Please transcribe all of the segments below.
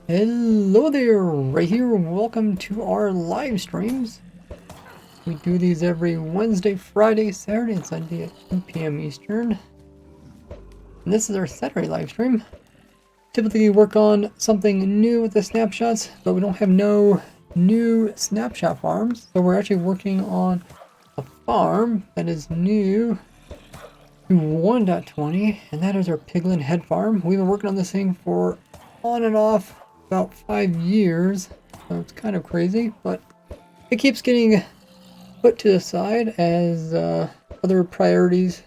Hello there, right here. Welcome to our live streams. We do these every Wednesday, Friday, Saturday, and Sunday at 2 p.m. Eastern. And this is our Saturday live stream. Typically we work on something new with the snapshots, but we don't have no new snapshot farms. So we're actually working on a farm that is new to 1.20, and that is our Piglin Head Farm. We've been working on this thing for on and off about 5 years, so it's kind of crazy, but it keeps getting put to the side as other priorities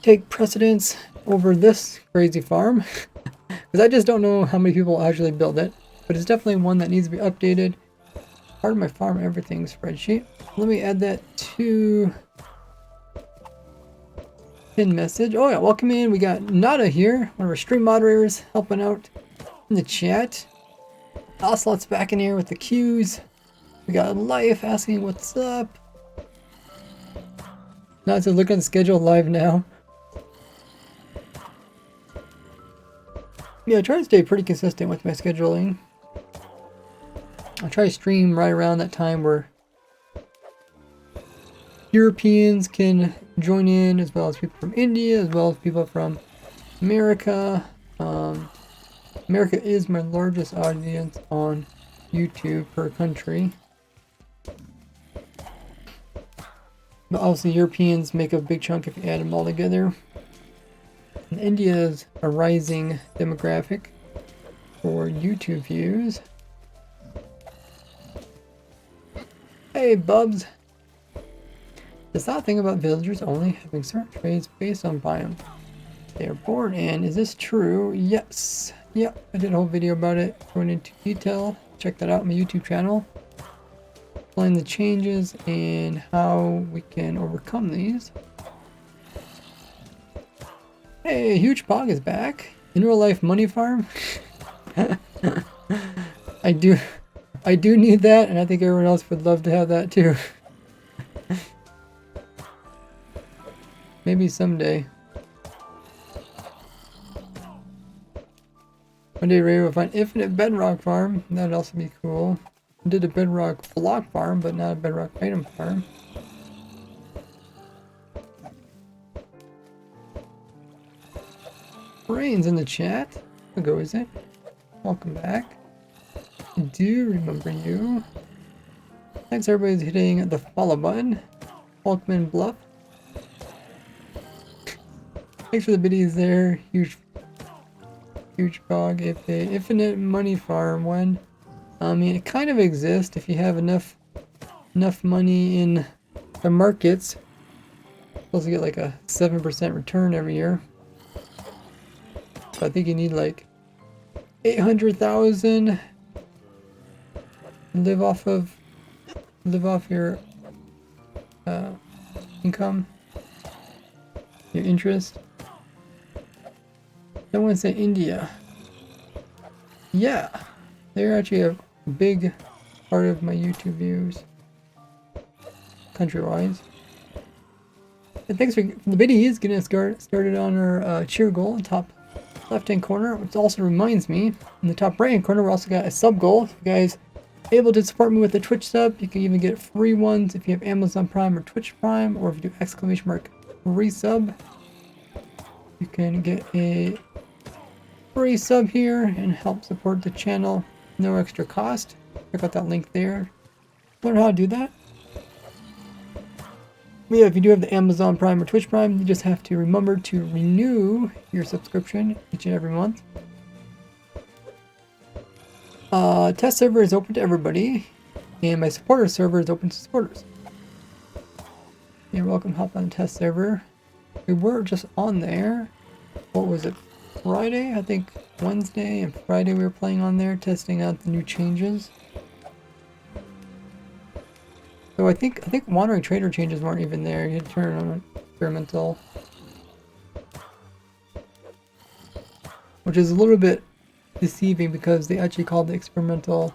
take precedence over this crazy farm. Because I just don't know how many people actually build it. But it's definitely one that needs to be updated. Part of my farm everything spreadsheet. Let me add that to pin message. Oh yeah, welcome in. We got Nada here, one of our stream moderators, helping out in the chat. Ocelot's back in here with the cues. We got Life asking what's up. Not to look at the schedule live now. Yeah, I try to stay pretty consistent with my scheduling. I try to stream right around that time where Europeans can join in, as well as people from India, as well as people from America. America is my largest audience on YouTube per country. But obviously Europeans make a big chunk if you add them all together. And India is a rising demographic for YouTube views. Hey Bubs! The thought thing about villagers only having certain trades based on biome they are born in, is this true? Yes. Yep, I did a whole video about it, going into detail. Check that out on my YouTube channel. Explain the changes and how we can overcome these. Hey, Huge Pog is back. In real life money farm. I do need that, and I think everyone else would love to have that too. Maybe someday. One day Ray will find infinite bedrock farm. That'd also be cool. I did a bedrock block farm, but not a bedrock item farm. Brains in the chat. How goes it? Welcome back. I do remember you. Thanks everybody's hitting the follow button. Hulkman Bluff. Thanks for the biddies there. Huge bog. If a infinite money farm one. I mean, it kind of exists if you have enough money in the markets. Supposed to get like a 7% return every year. So I think you need like 800,000 to live off your income, your interest. Someone said India. Yeah, they're actually a big part of my YouTube views, country-wise. And thanks for the biddies getting us started on our cheer goal, top left-hand corner, which also reminds me, in the top right-hand corner, we also got a sub goal. If you guys are able to support me with a Twitch sub, you can even get free ones if you have Amazon Prime or Twitch Prime, or if you do !free sub, you can get a free sub here and help support the channel, no extra cost. Check out that link there. Learn how to do that. But yeah, if you do have the Amazon Prime or Twitch Prime, you just have to remember to renew your subscription each and every month. Test server is open to everybody, and my supporter server is open to supporters. You're welcome to hop on the test server. We were just on there. What was it? Friday? I think Wednesday and Friday we were playing on there, testing out the new changes. So I think Wandering Trader changes weren't even there. You had to turn on experimental, which is a little bit deceiving because they actually call the experimental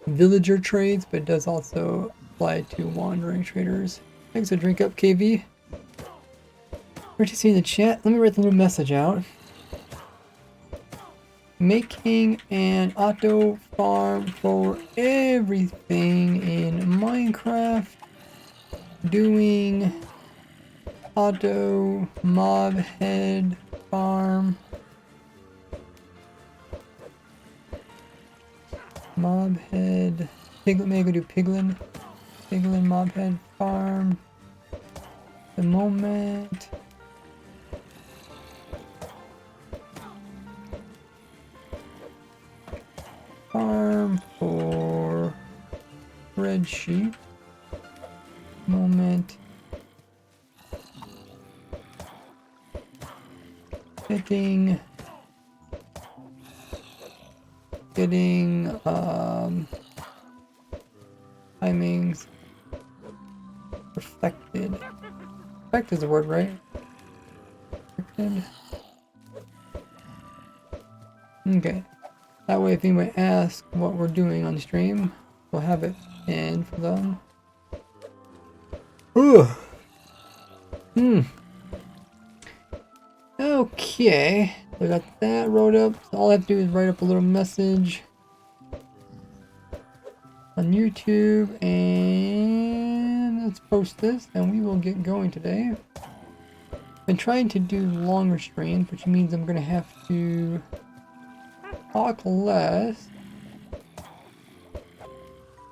villager trades, but it does also apply to Wandering Traders. Thanks for drink up, KV. Great to see you in the chat. Let me write the little message out. Making an auto farm for everything in Minecraft. Doing auto mob head farm. Mob head. Piglin, maybe do Piglin. Piglin mob head farm. The moment. Farm for red sheep. Moment. Picking getting timings perfected. Perfect is the word, right? Perfected. Okay. That way if anybody asks what we're doing on the stream, we'll have it in for them. Ugh. Okay. So I got that wrote up. So all I have to do is write up a little message on YouTube and let's post this and we will get going today. Been trying to do longer streams, which means I'm gonna have to talk less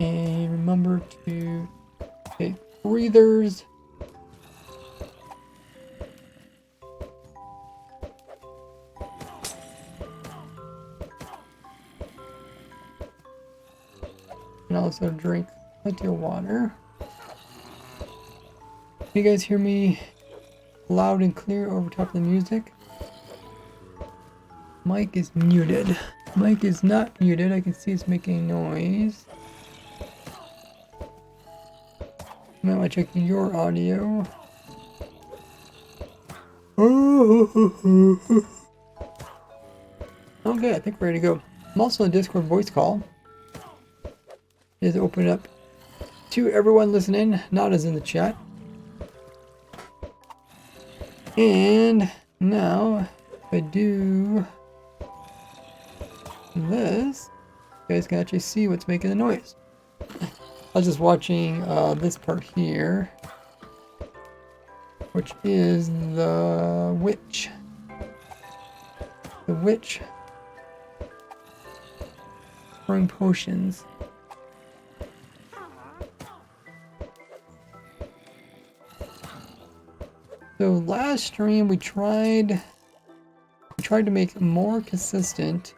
and remember to take breathers. And also drink plenty of water. Can you guys hear me loud and clear over top of the music? Mic is muted. Mic is not muted. I can see it's making noise. I might want to check your audio. Okay, I think we're ready to go. I'm also in Discord voice call. It is open up to everyone listening, not as in the chat. And now, if I do this, you guys can actually see what's making the noise. I was just watching this part here, which is the witch. The witch pouring potions. So last stream we tried to make more consistent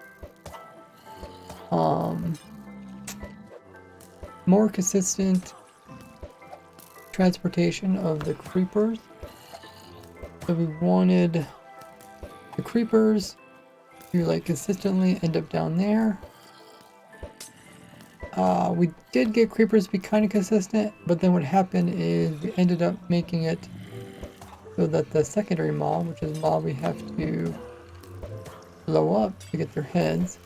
transportation of the creepers. So we wanted the creepers to like consistently end up down there. We did get creepers to be kind of consistent, but then what happened is we ended up making it so that the secondary mob, which is mob we have to blow up to get their heads,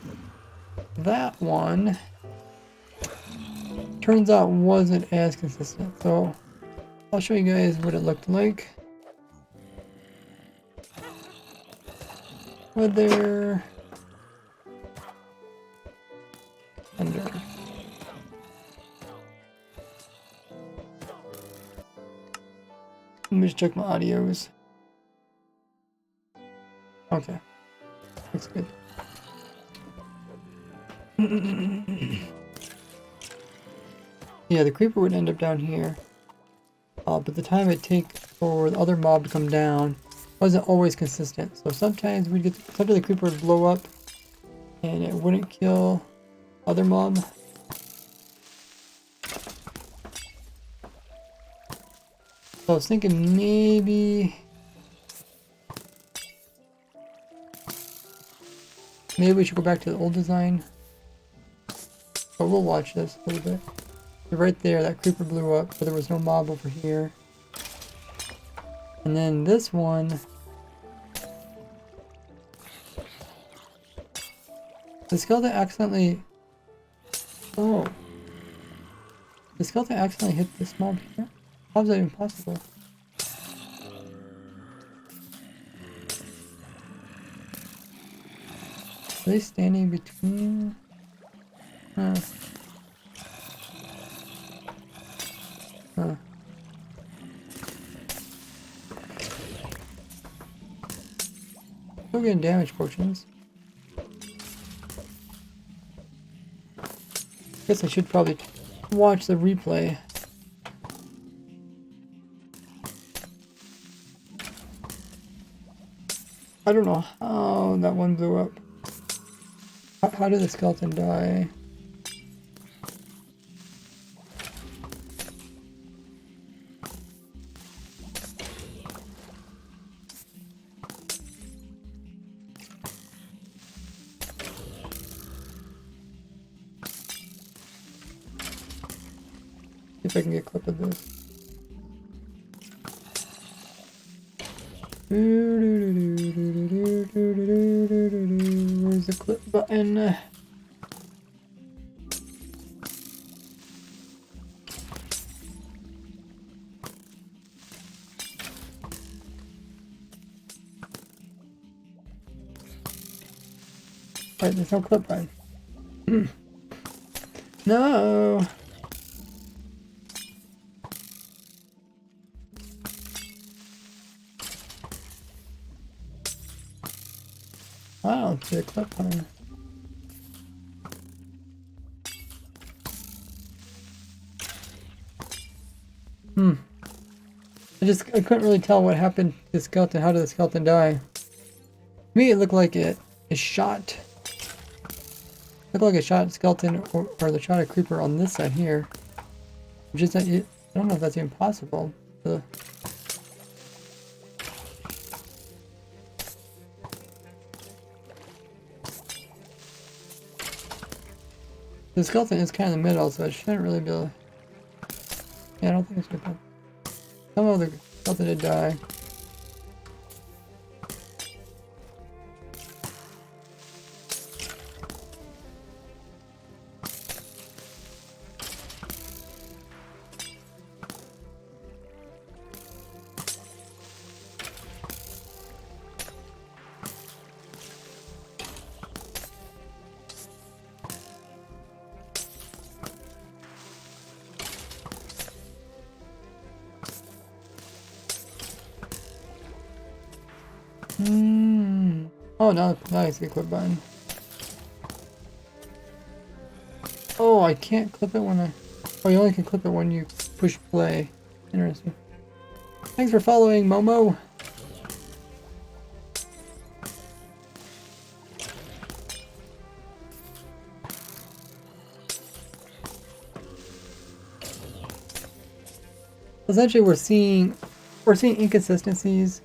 that one turns out wasn't as consistent. So I'll show you guys what it looked like. Whether under. Let me just check my audios. Okay. Looks good. Yeah, the creeper would end up down here. But the time it takes for the other mob to come down wasn't always consistent. So sometimes sometimes the creeper would blow up and it wouldn't kill other mob. So I was thinking maybe we should go back to the old design. But we'll watch this a little bit. So right there, that creeper blew up, but there was no mob over here. And then this one, the skeleton accidentally... Oh. The skeleton accidentally hit this mob here? How is that even possible? Are they standing between? Huh. Huh. Still getting damage potions. Guess I should probably watch the replay. I don't know how that one blew up. How did the skeleton die? if I can get a clip of this. Where's the clip button? Right, there's no clip button. No! I don't see a clip button. I couldn't really tell what happened to the skeleton. How did the skeleton die? To me, it looked like it shot. Looked like it shot a skeleton or the shot a creeper on this side here. Which is, I don't know if that's even possible. The skeleton is kind of in the middle, so it shouldn't really be able to... Yeah, I don't think it's good. Somehow the skeleton did die. Oh, now I see the clip button. Oh, I can't clip it when I... Oh, you only can clip it when you push play. Interesting. Thanks for following, Momo! Essentially, we're seeing inconsistencies.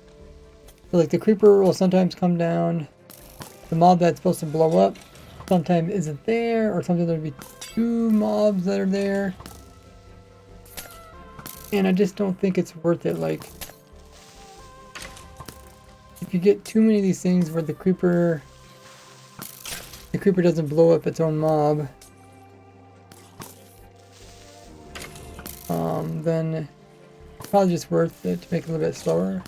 So, like, the creeper will sometimes come down. The mob that's supposed to blow up sometimes isn't there, or sometimes there'll be two mobs that are there. And I just don't think it's worth it. Like, if you get too many of these things where the creeper doesn't blow up its own mob, then it's probably just worth it to make it a little bit slower.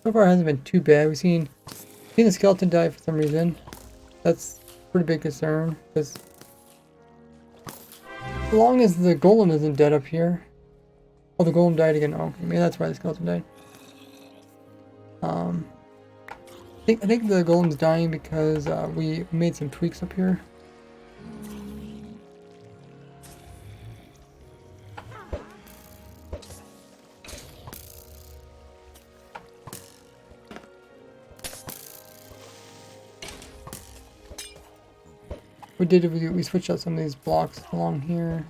So far it hasn't been too bad. We've seen the skeleton die for some reason. That's a pretty big concern, because as long as the golem isn't dead up here. Oh, the golem died again. Oh, maybe that's why the skeleton died. I think the golem's dying because we made some tweaks up here. We switched out some of these blocks along here.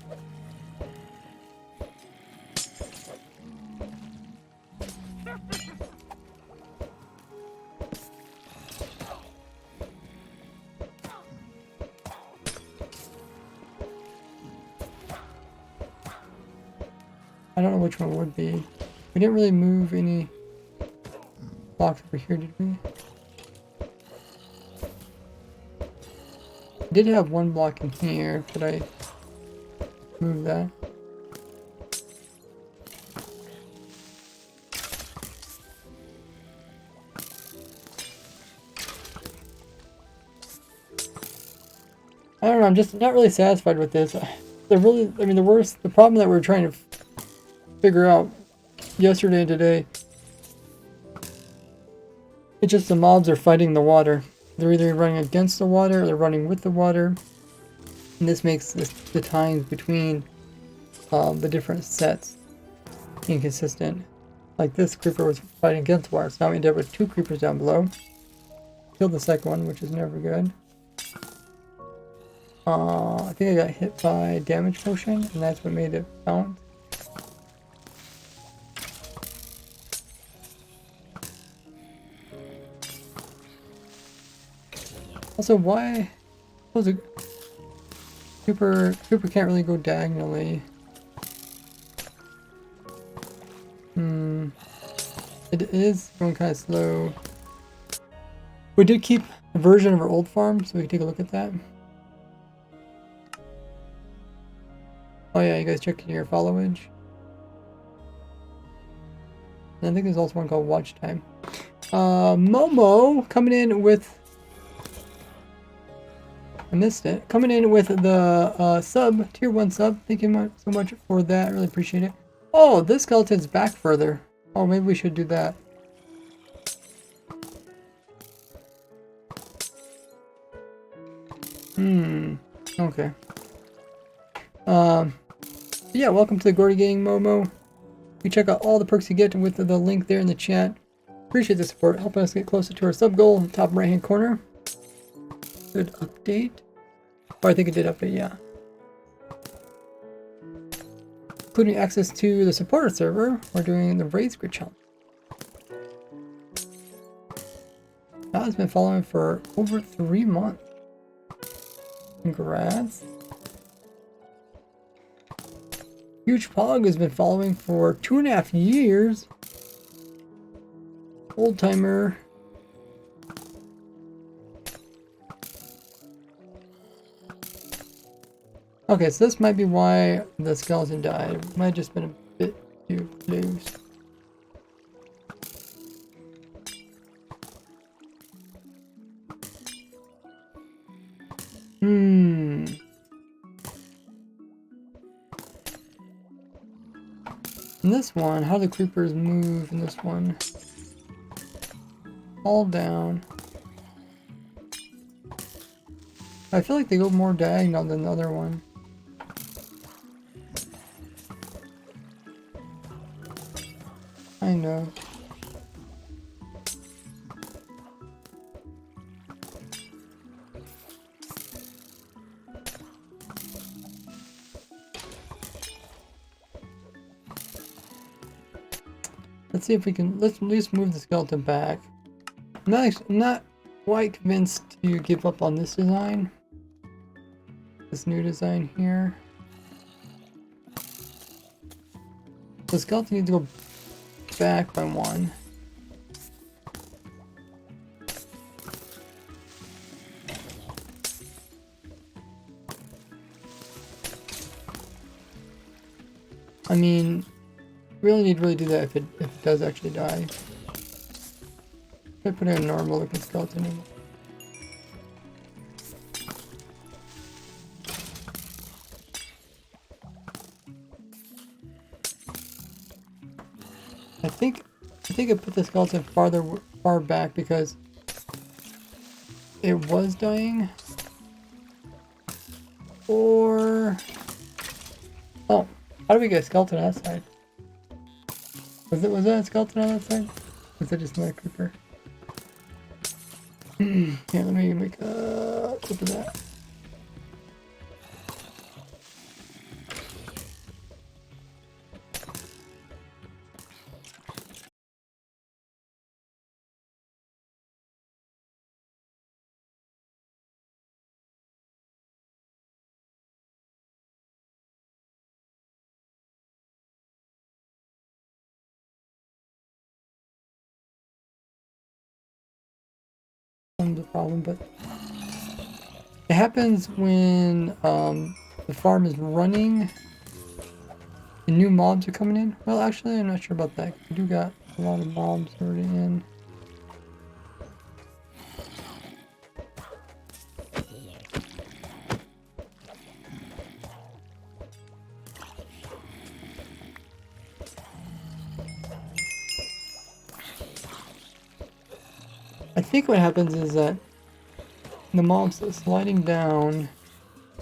I don't know which one would be. We didn't really move any blocks over here, did we? I did have one block in here, but I moved that. I don't know, I'm just not really satisfied with this. The problem that we're trying to figure out yesterday and today, it's just the mobs are fighting the water. They're either running against the water or they're running with the water. And this makes the times between the different sets inconsistent. Like this creeper was fighting against water, so now we ended up with two creepers down below. killed the second one, which is never good. I think I got hit by a damage potion, and that's what made it bounce. Also, why was it Cooper can't really go diagonally. It is going kind of slow. We did keep a version of our old farm, so we can take a look at that. Oh yeah, you guys checking your followage. And I think there's also one called Watch Time. Momo coming in with... I missed it. Coming in with the sub, tier 1 sub. Thank you so much for that. I really appreciate it. Oh, this skeleton's back further. Oh, maybe we should do that. Okay. Yeah, welcome to the Gordy Gang, Momo. You check out all the perks you get with the link there in the chat. Appreciate the support, helping us get closer to our sub goal, top right hand corner. Good update. Oh, I think it did update, yeah. Including access to the supporter server. We're doing the Raid Squid challenge. That has been following for over 3 months. Congrats. Huge Pog has been following for 2.5 years. Old timer. Okay, so this might be why the skeleton died. It might have just been a bit too loose. In this one, how do the creepers move in this one? All down. I feel like they go more diagonal than the other one. I know. Let's see if we can, let's at least move the skeleton back. I'm not quite convinced to give up on this design. This new design here. The skeleton needs to go back by 1. I mean, really need to really do that if it does actually die. I put in a normal looking skeleton in. I think I put the skeleton far back because it was dying. Or oh, how do we get a skeleton on that side? Was that a skeleton on that side? Was it just another creeper? Here, let me make a clip of that. The problem, but it happens when the farm is running and new mobs are coming in. Well, actually, I'm not sure about that. We do got a lot of mobs already in. I think what happens is that the mobs are sliding down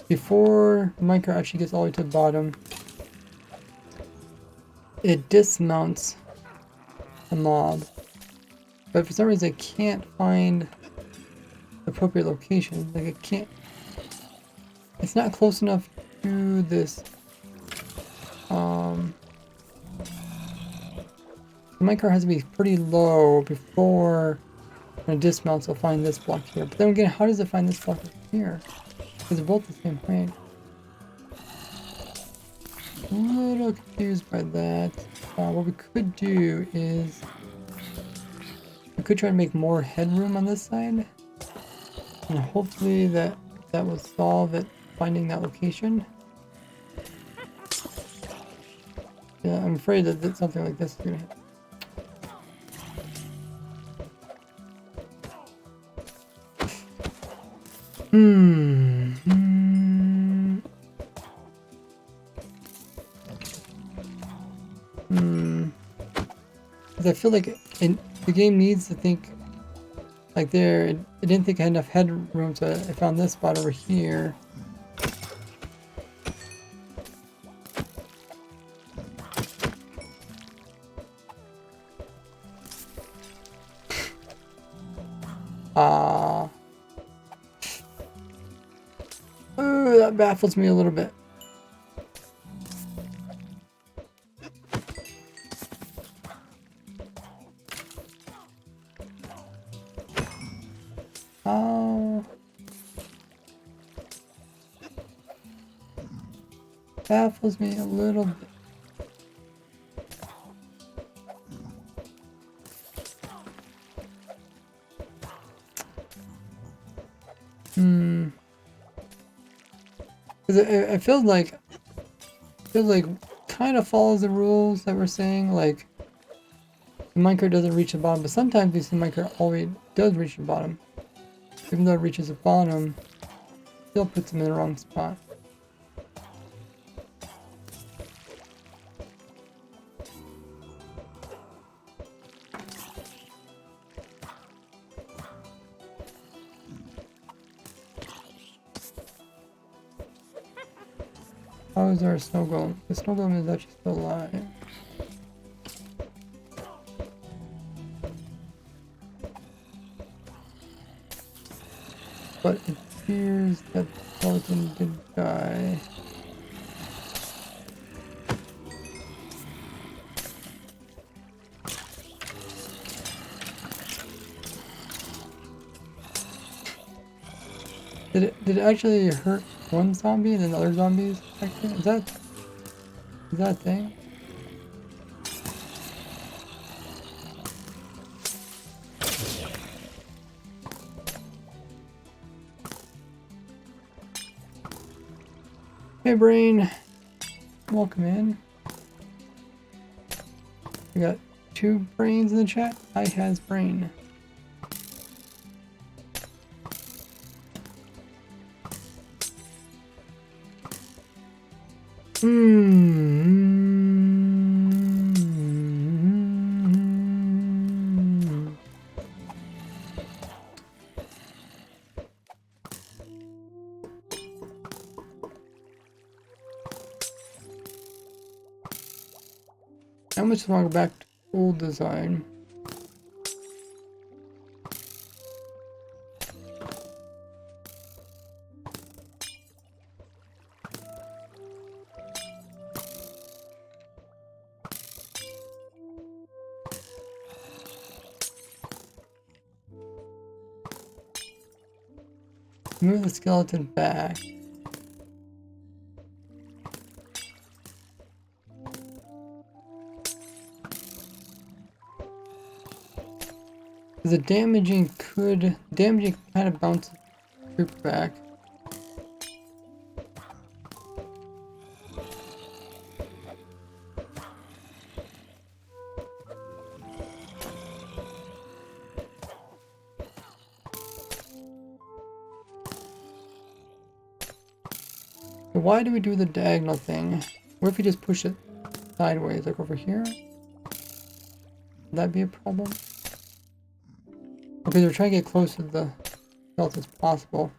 before the minecart actually gets all the way to the bottom. It dismounts the mob, but for some reason I can't find appropriate location. Like it can't. It's not close enough to this. The minecart has to be pretty low before when it dismounts. It'll find this block here. But then again, how does it find this block here? Because they're both the same height. A little confused by that. What we could do is we could try to make more headroom on this side, and hopefully that will solve it, finding that location. Yeah, I'm afraid that something like this is gonna happen. Because I feel like the game needs to think like there. It didn't think I had enough headroom, so I found this spot over here. Oh, that baffles me a little bit. Oh, baffles me a little bit. Because it feels like kind of follows the rules that we're saying. Like the minecart doesn't reach the bottom, but sometimes the minecart always does reach the bottom. Even though it reaches the bottom, it still puts them in the wrong spot. How is our snow golem? The snow golem is actually still alive. But it appears that the skeleton did die. Did it actually hurt one zombie and then other zombies affected? Is that a thing? Hey brain, welcome in. We got 2 brains in the chat. I has brain. How much longer back to old design? Move the skeleton back. The damaging kind of bounces troop back. So why do we do the diagonal thing? What if we just push it sideways, like over here? Would that be a problem? Okay, we're trying to get close to the belt as possible.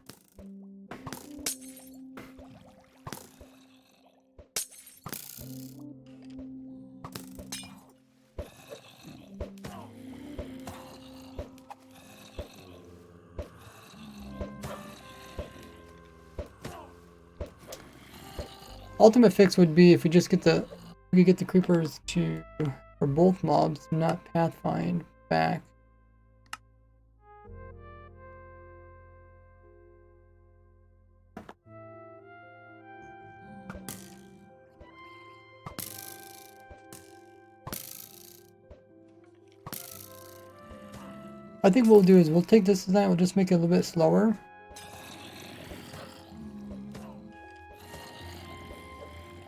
ultimate fix would be if we just we could get the creepers to, for both mobs, to not pathfind back. I think what we'll do is we'll take this design, we'll just make it a little bit slower.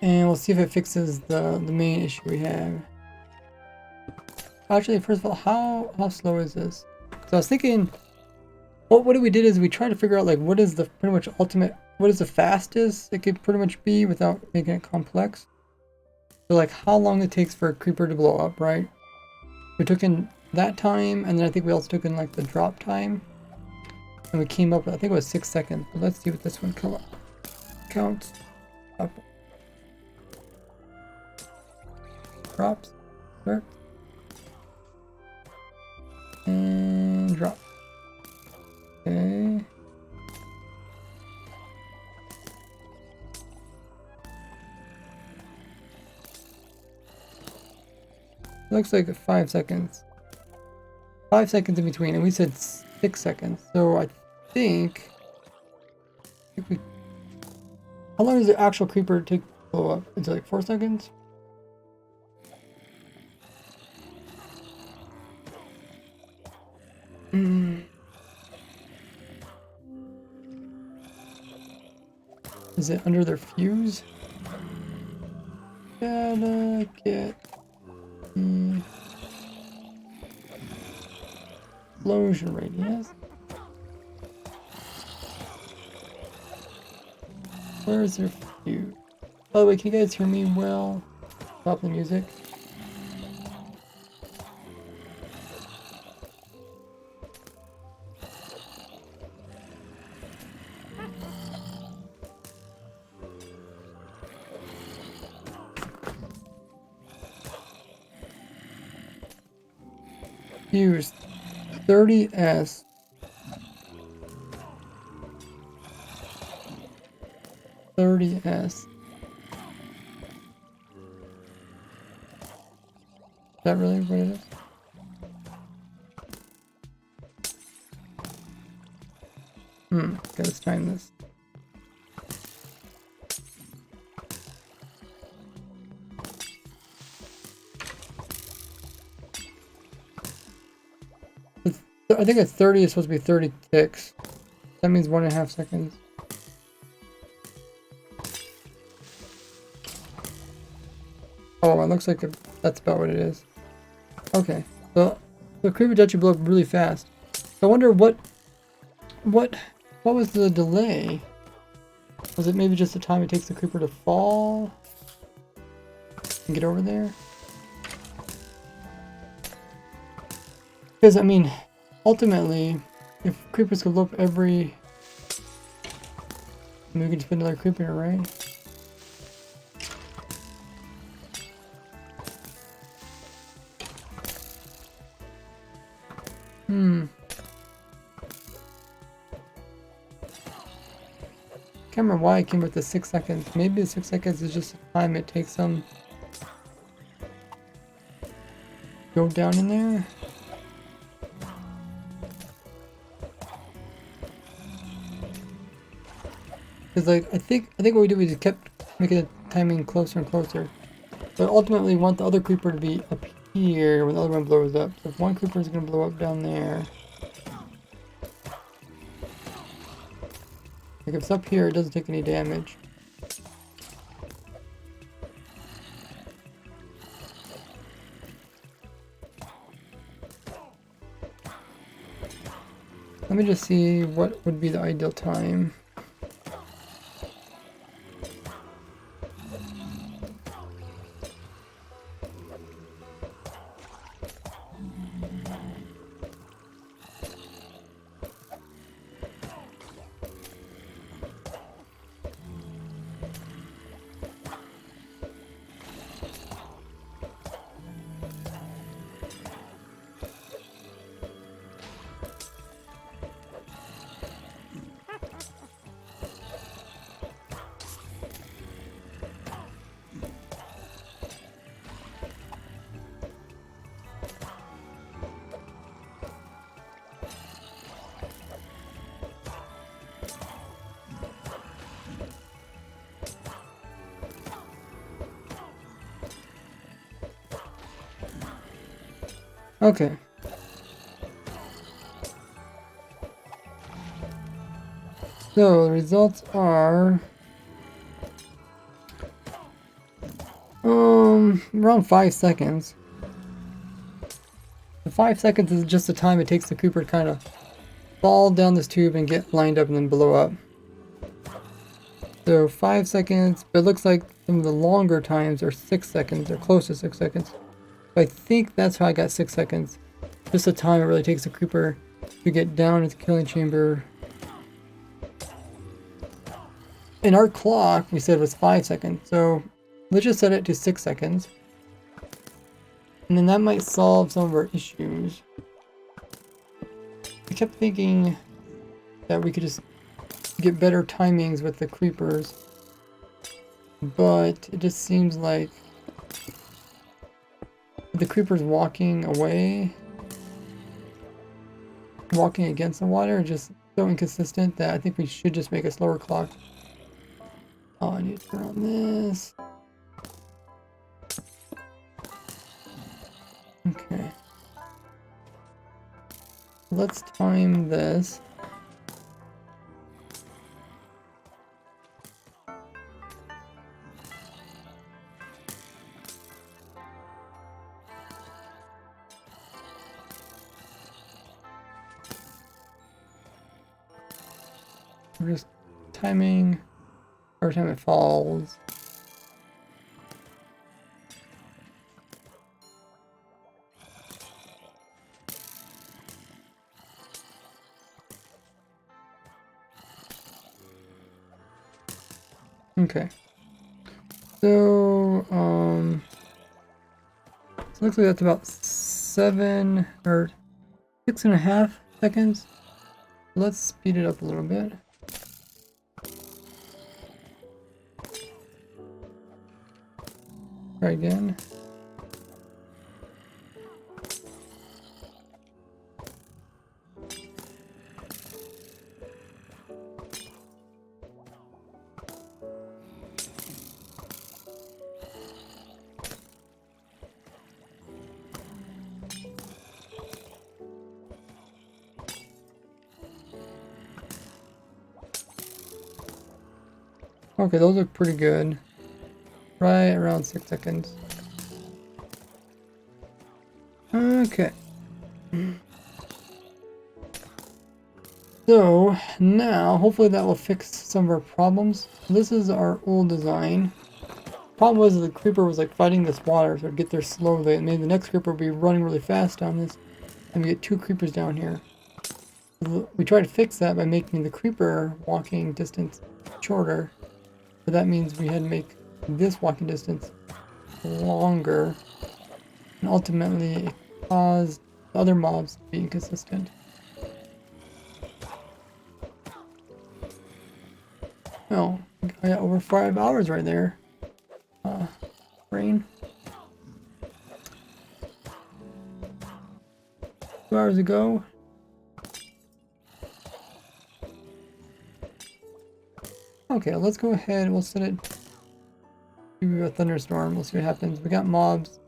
And we'll see if it fixes the main issue we have. Actually, first of all, how slow is this? So I was thinking, what we did is we tried to figure out like what is the pretty much ultimate, what is the fastest it could pretty much be without making it complex. So like how long it takes for a creeper to blow up, right? We took in that time, and then I think we also took in like the drop time, and we came up with, I think it was 6 seconds. But let's see what this one counts up. Drops, start, and drop. Okay. Looks like 5 seconds. 5 seconds in between, and we said 6 seconds. So I think we. How long does the actual creeper take to blow up? Is it like 4 seconds? Is it under their fuse? Gotta get the explosion radius. Where is their fuse? By the way, can you guys hear me well? Stop the music. Fuse 30S. Is that really what it is? Okay, let's time this. I think at 30 it's supposed to be 30 ticks. That means 1.5 seconds. Oh, it looks like that's about what it is. Okay, so the creeper jet should blow up really fast. I wonder what was the delay? Was it maybe just the time it takes the creeper to fall and get over there? Because I mean, ultimately, if creepers could blow up every, I mean, we can just put another creeper here, right? Can't remember why I came with the 6 seconds. Maybe the 6 seconds is just the time it takes them go down in there. Because like I think what we did, we just kept making the timing closer and closer. But ultimately we want the other creeper to be up here when the other one blows up. So if one creeper is gonna blow up down there. Like if it's up here, it doesn't take any damage. Let me just see what would be the ideal time. Okay. So the results are around 5 seconds. The 5 seconds is just the time it takes the creeper to kind of fall down this tube and get lined up and then blow up. So 5 seconds, but it looks like some of the longer times are 6 seconds, or close to 6 seconds. So I think that's how I got 6 seconds. Just the time it really takes the creeper to get down into the killing chamber. In our clock, we said was 5 seconds, so let's just set it to 6 seconds. And then that might solve some of our issues. I kept thinking that we could just get better timings with the creepers, but it just seems like the creepers walking away, walking against the water, is just so inconsistent that I think we should just make a slower clock. Oh, I need to turn on this. Okay. Let's time this. We're just timing every time it falls. Okay. So, so looks like that's about 7 or 6.5 seconds. Let's speed it up a little bit. Try again. Okay, those look pretty good. Right around 6 seconds. Okay. So now, hopefully that will fix some of our problems. This is our old design. Problem was the creeper was like fighting this water, so it'd get there slowly, and maybe the next creeper would be running really fast down this, and we get 2 creepers down here. We tried to fix that by making the creeper walking distance shorter, but that means we had to make this walking distance longer, and ultimately it caused the other mobs to be inconsistent. Oh, I got over 5 hours right there. Rain. 2 hours ago. Okay, let's go ahead. We'll set it to a thunderstorm. We'll see what happens. We got mobs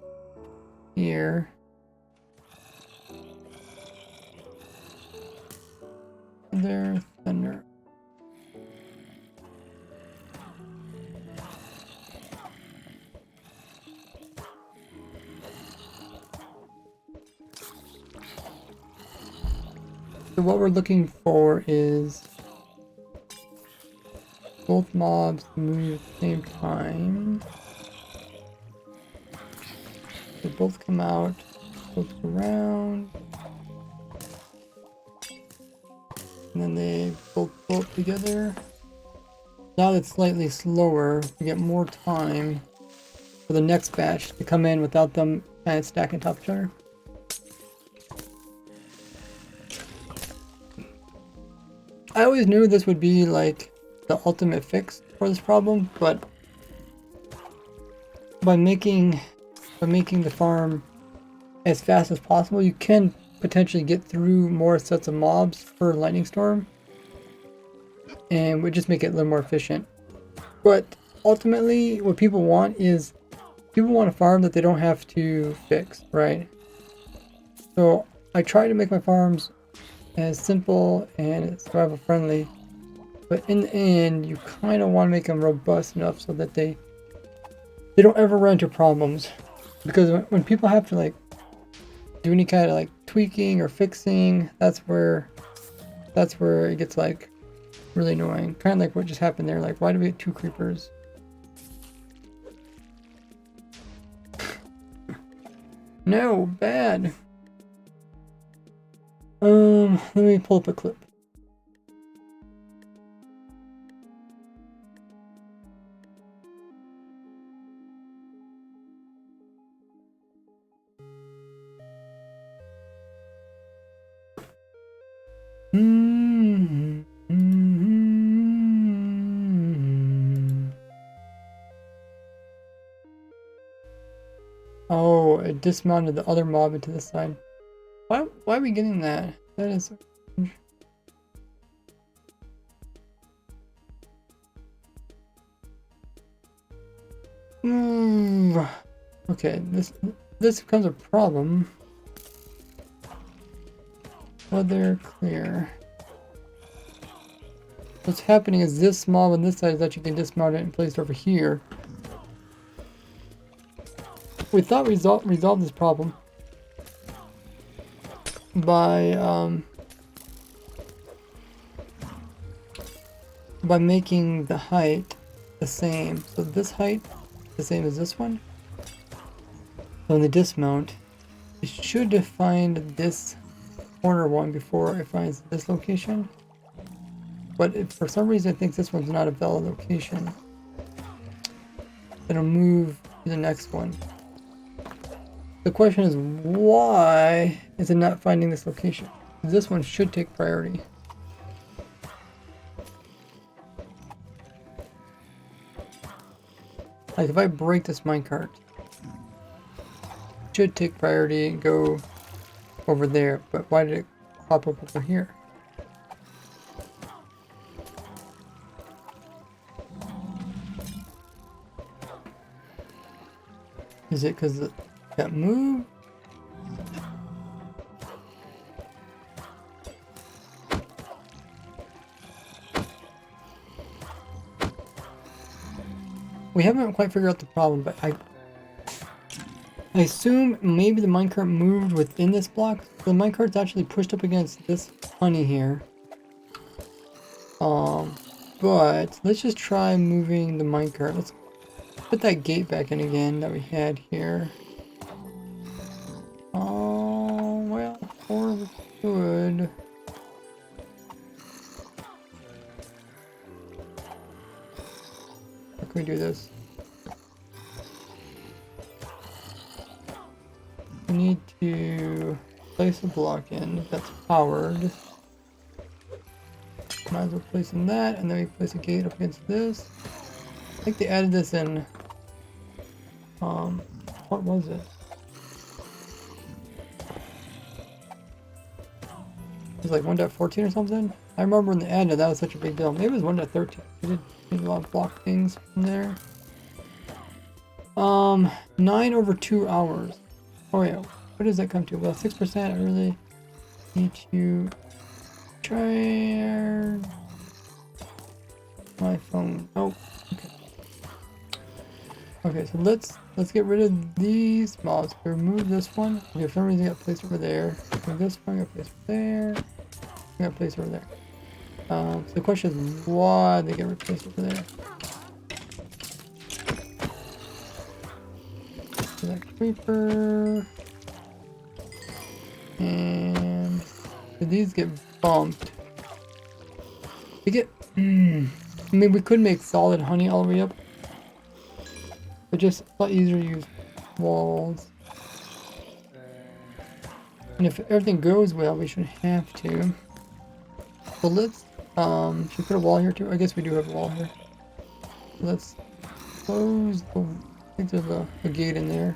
here. Thunder, thunder. So what we're looking for is both mobs move at the same time. They both come out, both go around, and then they both bolt together. Now it's slightly slower. We get more time for the next batch to come in without them kind of stacking top each other. I always knew this would be like the ultimate fix for this problem, but by making the farm as fast as possible, you can potentially get through more sets of mobs per lightning storm, and would just make it a little more efficient. But ultimately, what people want is, people want a farm that they don't have to fix, right? So I try to make my farms as simple and survival friendly, but in the end, you kind of want to make them robust enough so that they don't ever run into problems. Because when people have to like do any kind of like tweaking or fixing, that's where it gets like really annoying. Kind of like what just happened there. Like, why do we get 2 creepers? No, bad. Let me pull up a clip. Oh, it dismounted the other mob into the side. Why are we getting that? That is so strange. Okay, this becomes a problem. Weather clear. What's happening is this mob on this side is actually getting dismounted and placed over here. We thought we resolved this problem by making the height the same. So this height is the same as this one. So when they dismount, it should find this corner one before it finds this location. But if for some reason it thinks this one's not a valid location, it'll move to the next one. The question is, why is it not finding this location? This one should take priority. Like if I break this minecart, it should take priority and go over there, but why did it pop up over here? Is it because it got moved? We haven't quite figured out the problem, but I assume maybe the minecart moved within this block. The minecart's actually pushed up against this honey here. But let's just try moving the minecart. Let's put that gate back in again that we had here. Oh, well, or we could. How can we do this? We need to place a block in that's powered. Might as well place in that, and then we place a gate up against this. I think they added this in. What was it? It was like 1.14 or something. I remember when they added it, that was such a big deal. Maybe it was 1.13. They did a lot of block things from there. 9 over 2 hours. Oh yeah, what does that come to? Well, 6%. I really need to try my phone. Oh, okay. Okay, so let's get rid of these mobs. Remove this one. Okay, for some reason it got placed over there. Remove this one, got placed over there. Got placed over there. So the question is why they get replaced over there. So that creeper. And did these get bumped? We get I mean we could make solid honey all the way up. But just a lot easier to use walls. And if everything goes well, we shouldn't have to. So let's should we put a wall here too? I guess we do have a wall here. Let's close the, I think there's a gate in there.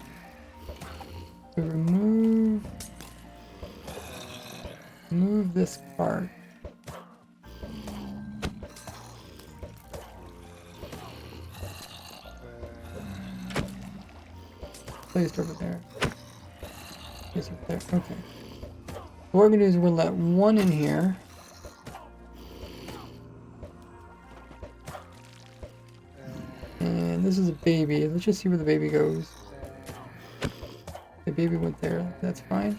We remove this part. Placed over there. Placed over there. Okay. What we're gonna do is we'll let one in here. And this is a baby. Let's just see where the baby goes. The baby went there. That's fine.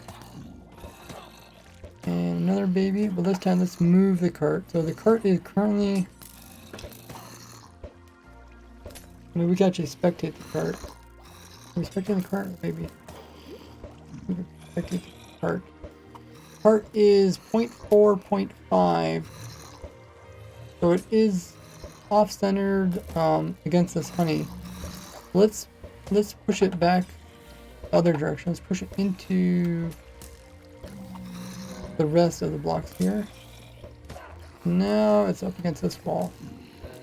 And another baby, but this time let's move the cart. So the cart is currently... I mean, we can actually spectate the cart. Are we spectating the cart, baby? We can spectate the cart. Cart is 0.4, 0.5. So it is off-centered against this honey. Let's push it back the other direction. Let's push it into the rest of the blocks here. Now it's up against this wall.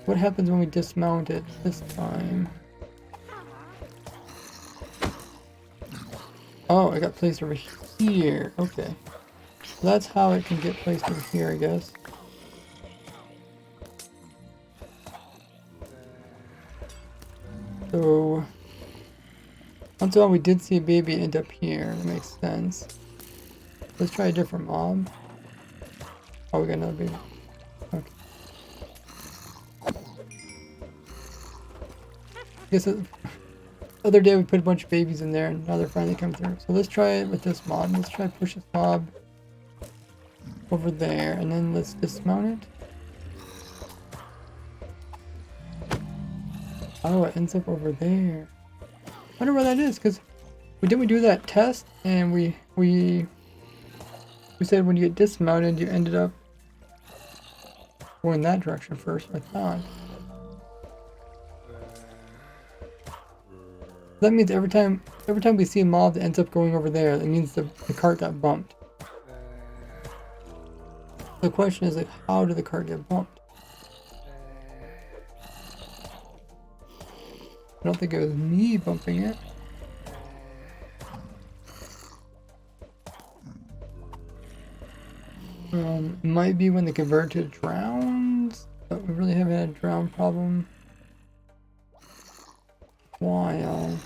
What happens when we dismount it this time? Oh, it got placed over here. Okay. So that's how it can get placed over here, I guess. So, once in a while we did see a baby end up here. That makes sense. Let's try a different mob. Oh, we got another baby. Okay. I guess the other day we put a bunch of babies in there and now they're finally coming through. So let's try it with this mob. Let's try to push this mob over there and then let's dismount it. Oh, it ends up over there. I wonder where that is, because we do that test and we said when you get dismounted you ended up going that direction first, I thought. That means every time we see a mob that ends up going over there, that means the cart got bumped. The question is, like, how did the cart get bumped? I don't think it was me bumping it. Might be when they convert to drowns, but we really haven't had a drown problem. While.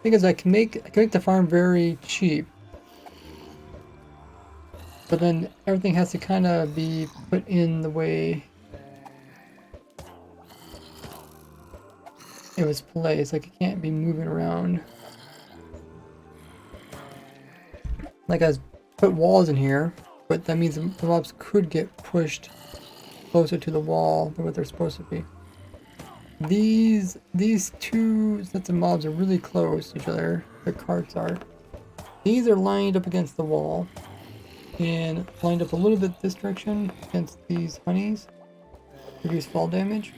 Thing is, I can make the farm very cheap, but then everything has to kind of be put in the way it was placed. Like, it can't be moving around. Like, I put walls in here, but that means the mobs could get pushed closer to the wall than what they're supposed to be. These two sets of mobs are really close to each other. The carts are. These are lined up against the wall and lined up a little bit this direction against these honeys. Reduce fall damage.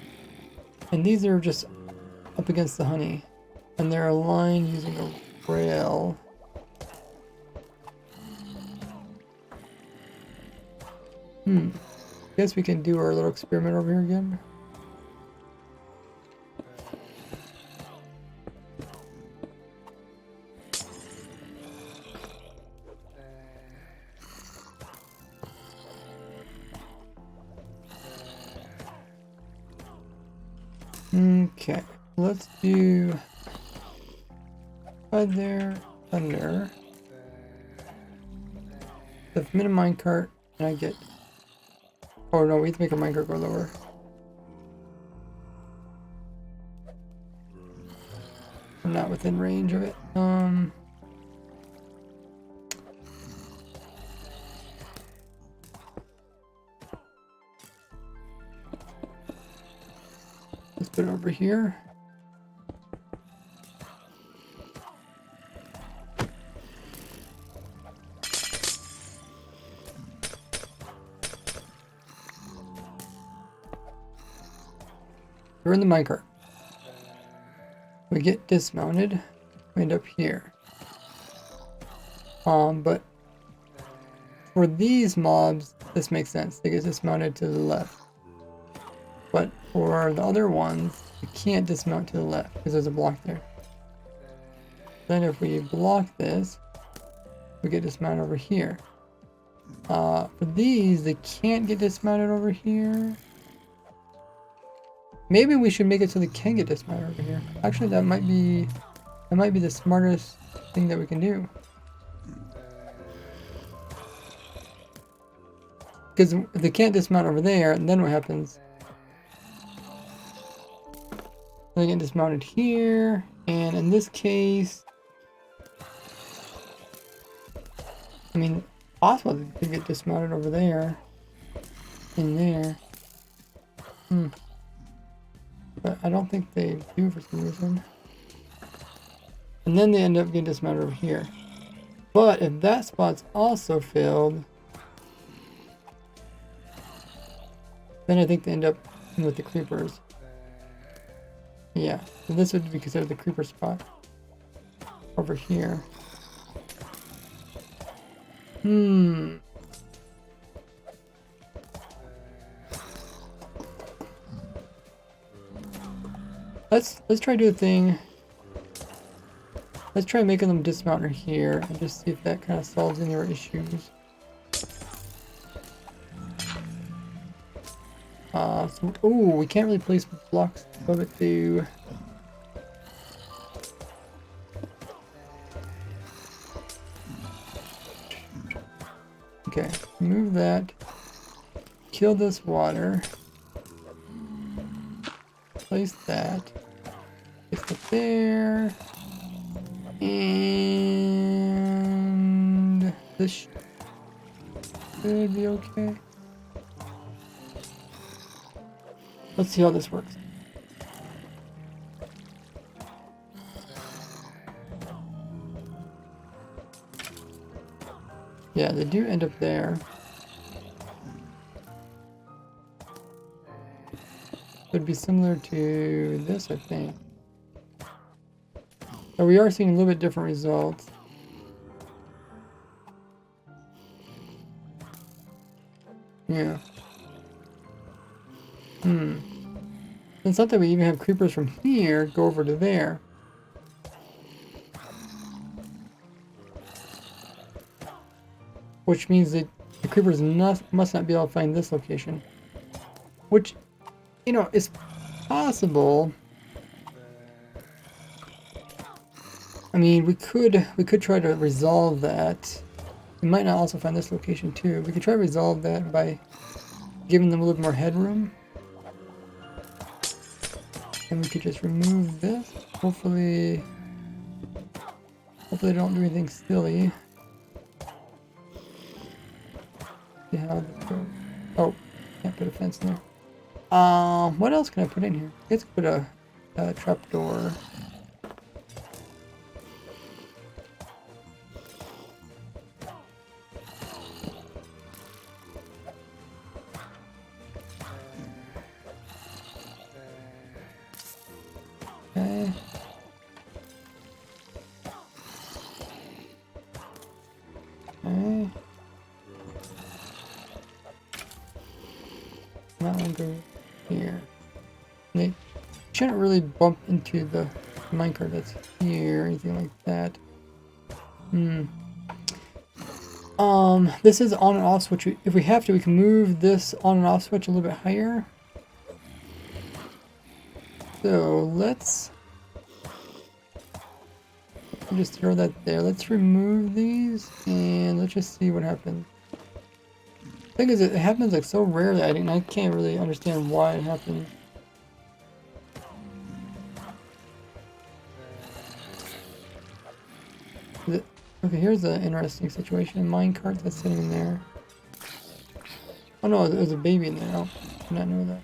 And these are just up against the honey. And they're aligned using a rail. Guess we can do our little experiment over here again. Okay, let's do right there, thunder. If I'm in a minecart and I get, oh no, we have to make our minecart go lower. I'm not within range of it. Let's put it over here. We're in the minecart. We get dismounted. We end up here. But for these mobs, this makes sense. They get dismounted to the left. But for the other ones, you can't dismount to the left because there's a block there. Then if we block this, we get dismounted over here. For these, they can't get dismounted over here. Maybe we should make it so they can get dismounted over here. Actually, that might be the smartest thing that we can do. Because if they can't dismount over there, then what happens? They get dismounted here, and in this case, I mean, possible they could get dismounted over there, in there. But I don't think they do for some reason. And then they end up getting dismounted over here. But if that spot's also filled, then I think they end up with the creepers. Yeah, so this would be considered the creeper spot. Over here. Let's try to do a thing. Let's try making them dismount right here and just see if that kind of solves any of our issues. Oh, we can't really place blocks above it too. Okay, move that. Kill this water. Place that. Place it there. And this should be okay. Let's see how this works. Yeah, they do end up there. Would be similar to this, I think. But we are seeing a little bit different results. Yeah. It's not that we even have creepers from here go over to there. Which means that the creepers must not be able to find this location. Which, you know, is possible. I mean, we could try to resolve that. We might not also find this location too. We could try to resolve that by giving them a little more headroom. And we could just remove this. Hopefully they don't do anything silly. See how this goes. Oh, can't put a fence in there. What else can I put in here? Let's put a trapdoor. Okay. Okay. That one go here. They shouldn't really bump into the minecart that's here or anything like that. This is on and off switch. If we have to, we can move this on and off switch a little bit higher. So let's just throw that there. Let's remove these and let's just see what happens. The thing is, it happens like so rarely. I can't really understand why it happens. Okay, here's an interesting situation. A minecart that's sitting in there. Oh no, there's a baby in there. Oh, I did not know that.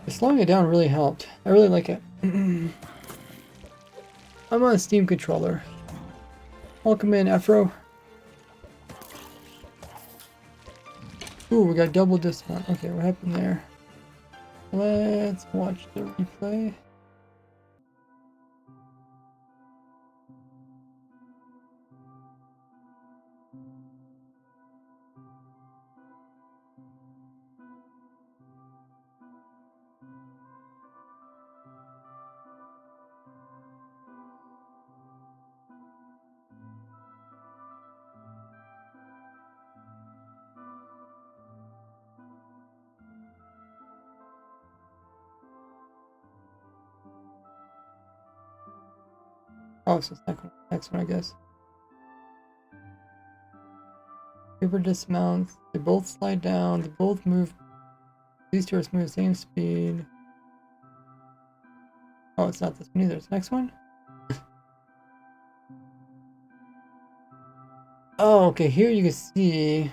Slowing it down really helped. I really like it. I'm on a Steam controller. Welcome in, Afro. Ooh, we got double dismount. Okay, what happened there? Let's watch the replay. Oh, so it's next one, I guess. Creeper dismounts. They both slide down. They both move. These two are moving the same speed. Oh, it's not this one either. It's the next one? Oh, okay. Here you can see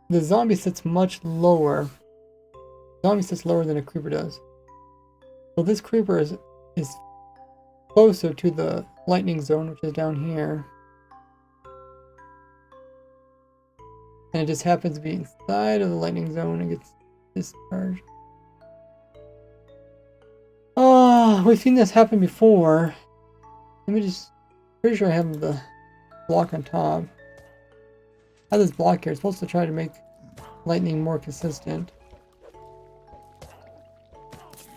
the zombie sits much lower. The zombie sits lower than a creeper does. So this creeper is closer to the lightning zone, which is down here. And it just happens to be inside of the lightning zone and gets discharged. Oh, we've seen this happen before. Let me just... Pretty sure I have the block on top. I have this block here. It's supposed to try to make lightning more consistent.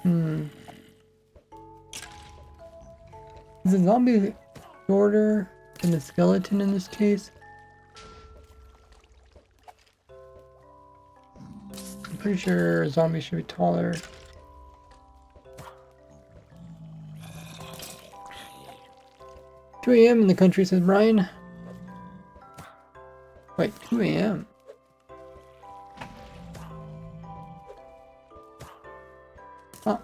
Is the zombie shorter than the skeleton in this case? I'm pretty sure zombies should be taller. "2 a.m. in the country," says Brian. Wait, 2 a.m. Huh.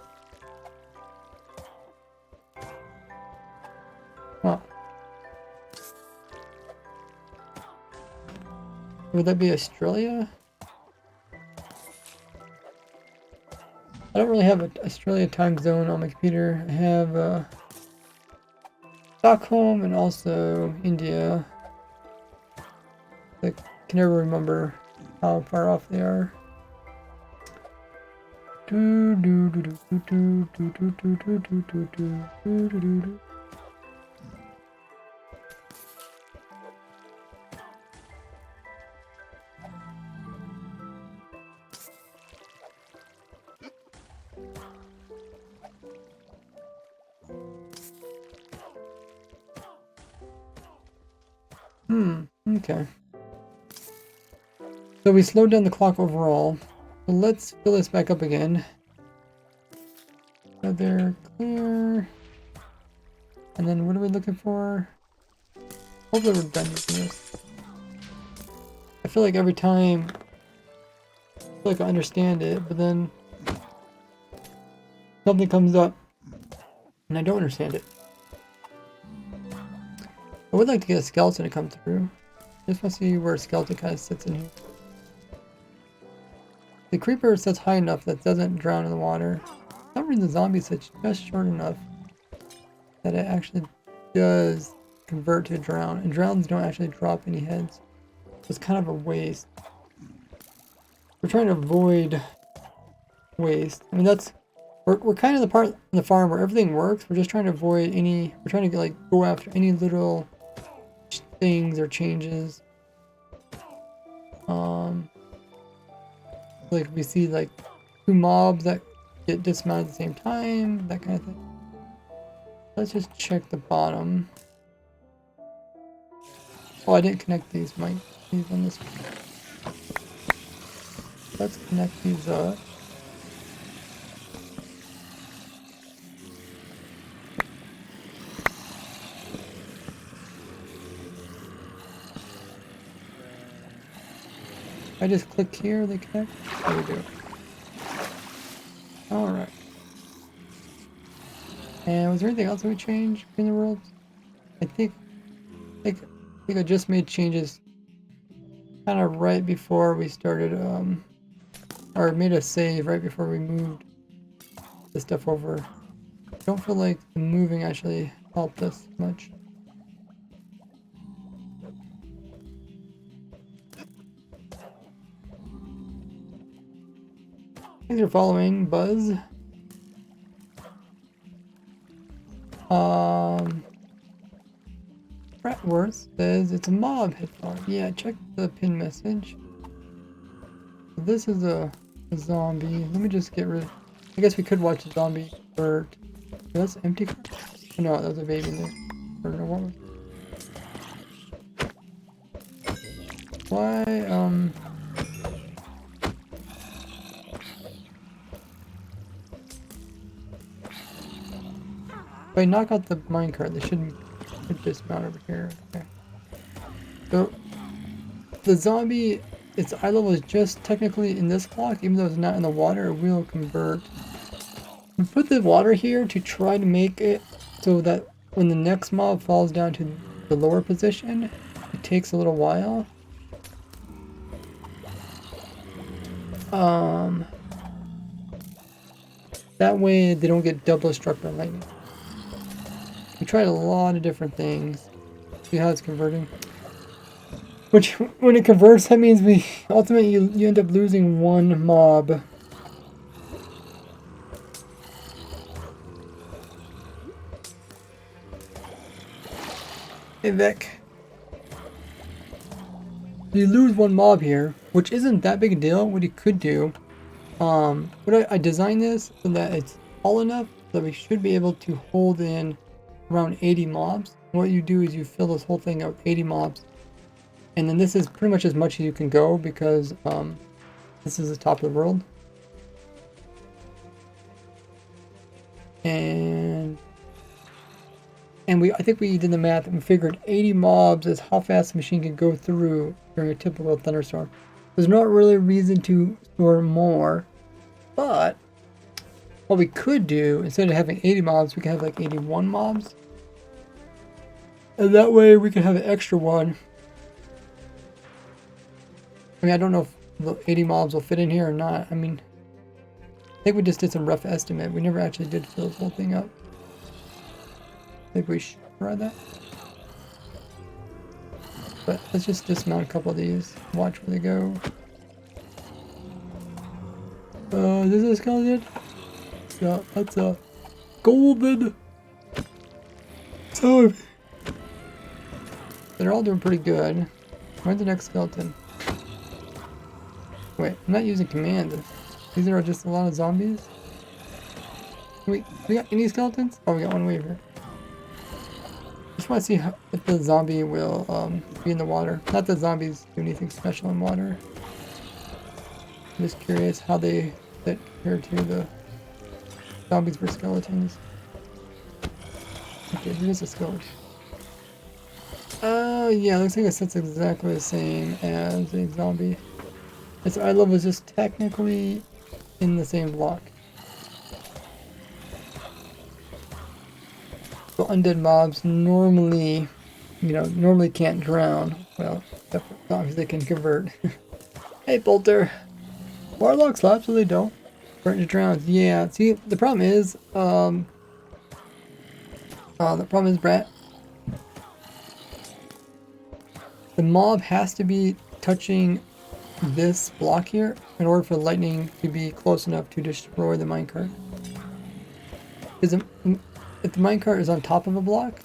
Well. Would that be Australia? I don't really have an Australia time zone on my computer. I have Stockholm and also India. I can never remember how far off they are. Okay. So we slowed down the clock overall. So let's fill this back up again. So they're clear. And then what are we looking for? Hopefully we're done using this. I feel like every time I feel like I understand it, but then something comes up and I don't understand it. I would like to get a skeleton to come through. I just want to see where a skeleton kind of sits in here. The creeper sits high enough that it doesn't drown in the water. For some reason the zombie sits just short enough that it actually does convert to a drown. And drowns don't actually drop any heads. So it's kind of a waste. We're trying to avoid waste. I mean, we're kind of the part in the farm where everything works. We're just trying to avoid any, we're trying to like go after any little things or changes. Like we see like 2 mobs that get dismounted at the same time, that kind of thing. Let's just check the bottom. Oh, I didn't connect these on this one. Let's connect these up. I just click here, they connect. There we go. Alright. And was there anything else that we changed in the world? I think I just made changes kind of right before we started, or made a save right before we moved the stuff over. I don't feel like the moving actually helped us much. Thanks for following, Buzz. Bratworth says it's a mob hit farm. Yeah, check the pin message. This is a zombie. Let me just get rid. I guess we could watch the zombie convert. That's empty. No, that was a baby in there. I don't know what was. Why, if I knock out the minecart, they should dismount over here. Okay. So the zombie, its eye level is just technically in this block, even though it's not in the water. It will convert. We put the water here to try to make it so that when the next mob falls down to the lower position, it takes a little while. That way they don't get double struck by lightning. We tried a lot of different things. See how it's converting? Which, when it converts, that means ultimately you end up losing one mob. Hey Vic. You lose one mob here, which isn't that big a deal. What you could do, I designed this so that it's tall enough that we should be able to hold in around 80 mobs. What you do is you fill this whole thing out with 80 mobs. And then this is pretty much as much as you can go because this is the top of the world. And I think we did the math and we figured 80 mobs is how fast the machine can go through during a typical thunderstorm. There's not really a reason to store more, but what we could do, instead of having 80 mobs, we can have like 81 mobs. And that way we can have an extra one. I mean, I don't know if the 80 mobs will fit in here or not. I mean, I think we just did some rough estimate. We never actually did fill this whole thing up. I think we should try that. But let's just dismount a couple of these. Watch where they go. Is this a skeleton? Yeah, that's a golden. So they're all doing pretty good. Where's the next skeleton? Wait, I'm not using command. These are just a lot of zombies. We got any skeletons? Oh, we got one way here. Just want to see if the zombie will be in the water. Not that zombies do anything special in water. I'm just curious how they fit compared to the zombies versus skeletons. Okay, here's a skeleton. Yeah, looks like it sits exactly the same as a zombie. Its eye level is just technically in the same block. So undead mobs normally, normally can't drown. Well, except for zombies they can convert. Hey, Bolter! Warlock slaps so they don't. Burn to drown. Yeah, see, the problem is, Brett. The mob has to be touching this block here in order for lightning to be close enough to destroy the minecart. If the minecart is on top of a block,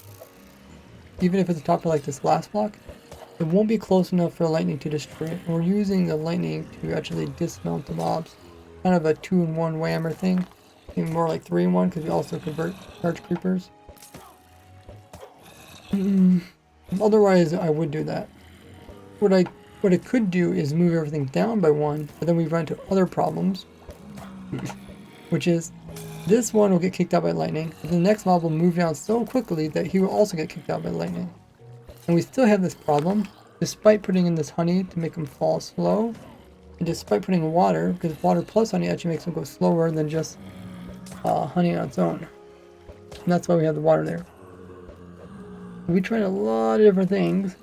even if it's on top of like this last block, it won't be close enough for lightning to destroy it. And we're using the lightning to actually dismount the mobs. Kind of a 2-in-1 whammer thing. Even more like 3-in-1 because we also convert large creepers. Otherwise, I would do that. What it could do is move everything down by 1, but then we run into other problems. Which is, this one will get kicked out by lightning, but the next mob will move down so quickly that he will also get kicked out by lightning. And we still have this problem, despite putting in this honey to make him fall slow, and despite putting in water, because water plus honey actually makes him go slower than just honey on its own. And that's why we have the water there. We tried a lot of different things.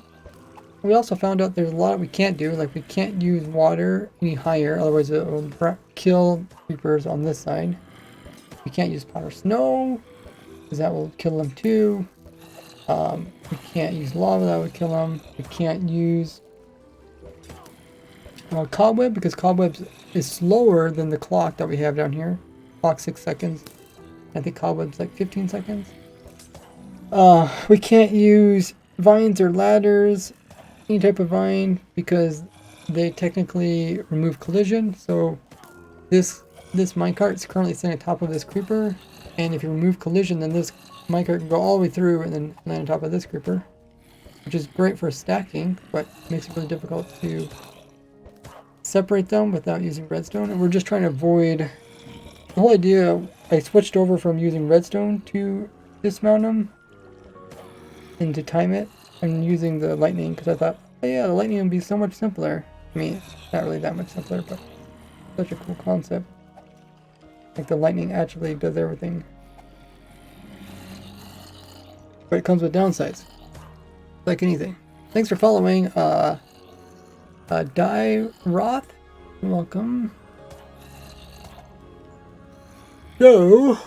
We also found out there's a lot we can't do, like we can't use water any higher, otherwise it will kill creepers on this side. We can't use powder snow, because that will kill them too. We can't use lava, that would kill them. We can't use cobweb, because cobweb is slower than the clock that we have down here. Clock 6 seconds. I think cobweb's like 15 seconds. We can't use vines or ladders, any type of vine, because they technically remove collision. So this minecart is currently sitting on top of this creeper, and if you remove collision, then this minecart can go all the way through and then land on top of this creeper, which is great for stacking, but makes it really difficult to separate them without using redstone. And we're just trying to avoid the whole idea. I switched over from using redstone to dismount them and to time it. I'm using the lightning because I thought, oh yeah, the lightning would be so much simpler. I mean, it's not really that much simpler, but such a cool concept. Like the lightning actually does everything. But it comes with downsides. Like anything. Thanks for following, Die Roth. Welcome. So,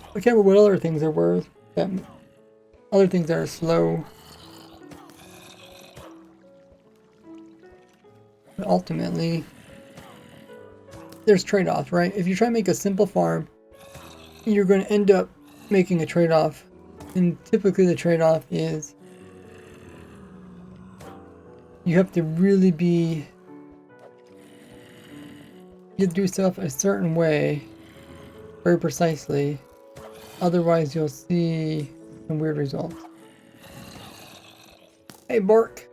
I can't remember what other things there were. Other things that are slow. But ultimately, there's trade-offs, right? If you try to make a simple farm, you're going to end up making a trade-off. And typically the trade-off is you have to really be... You have to do stuff a certain way, very precisely. Otherwise you'll see some weird results. Hey, Bork!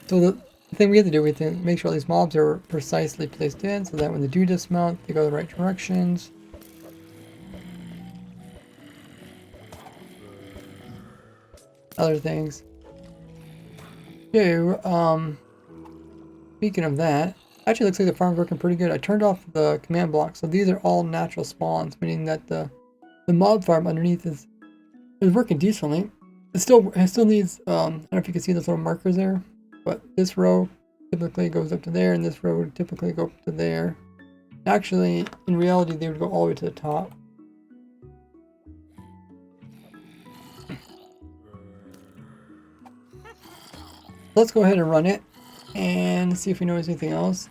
So the thing we have to do, we have to make sure all these mobs are precisely placed in so that when they do dismount, they go the right directions. Other things. So, speaking of that, actually looks like the farm's working pretty good. I turned off the command block, so these are all natural spawns, meaning that the mob farm underneath is working decently. It still needs, I don't know if you can see those little markers there, but this row typically goes up to there, and this row would typically go up to there. Actually, in reality, they would go all the way to the top. Let's go ahead and run it and see if we notice anything else.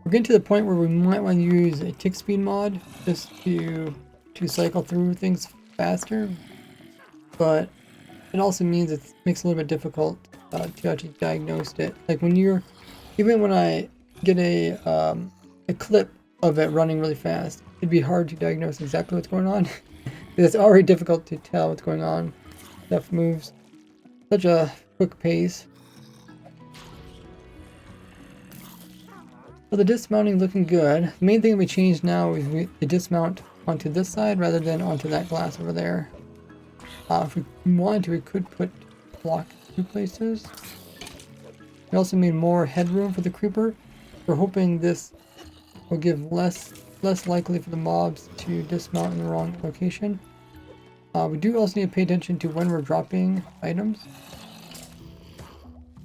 We're getting to the point where we might want to use a tick speed mod just to cycle through things faster, but it also means it makes it a little bit difficult to actually diagnose it. Like even when I get a clip of it running really fast, it'd be hard to diagnose exactly what's going on. It's already difficult to tell what's going on. Stuff moves such a quick pace. So the dismounting looking good. The main thing we changed now is we dismount onto this side rather than onto that glass over there. If we wanted to, we could put block 2 places. We also made more headroom for the creeper. We're hoping this will give less likely for the mobs to dismount in the wrong location. We do also need to pay attention to when we're dropping items.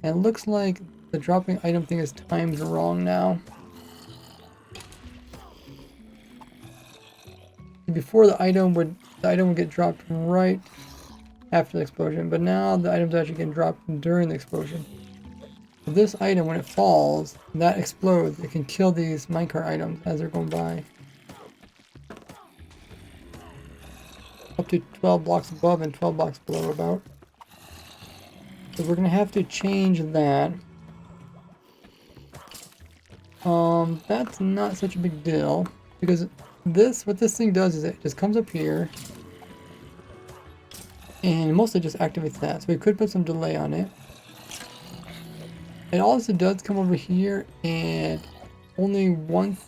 And it looks like the dropping item thing is timed wrong now. Before the item would get dropped right after the explosion, but now the item's actually getting dropped during the explosion. So this item, when it falls, that explodes. It can kill these minecart items as they're going by. Up to 12 blocks above and 12 blocks below about. So we're gonna have to change that. That's not such a big deal because what this thing does is it just comes up here and mostly just activates that. So we could put some delay on it. It also does come over here, and only once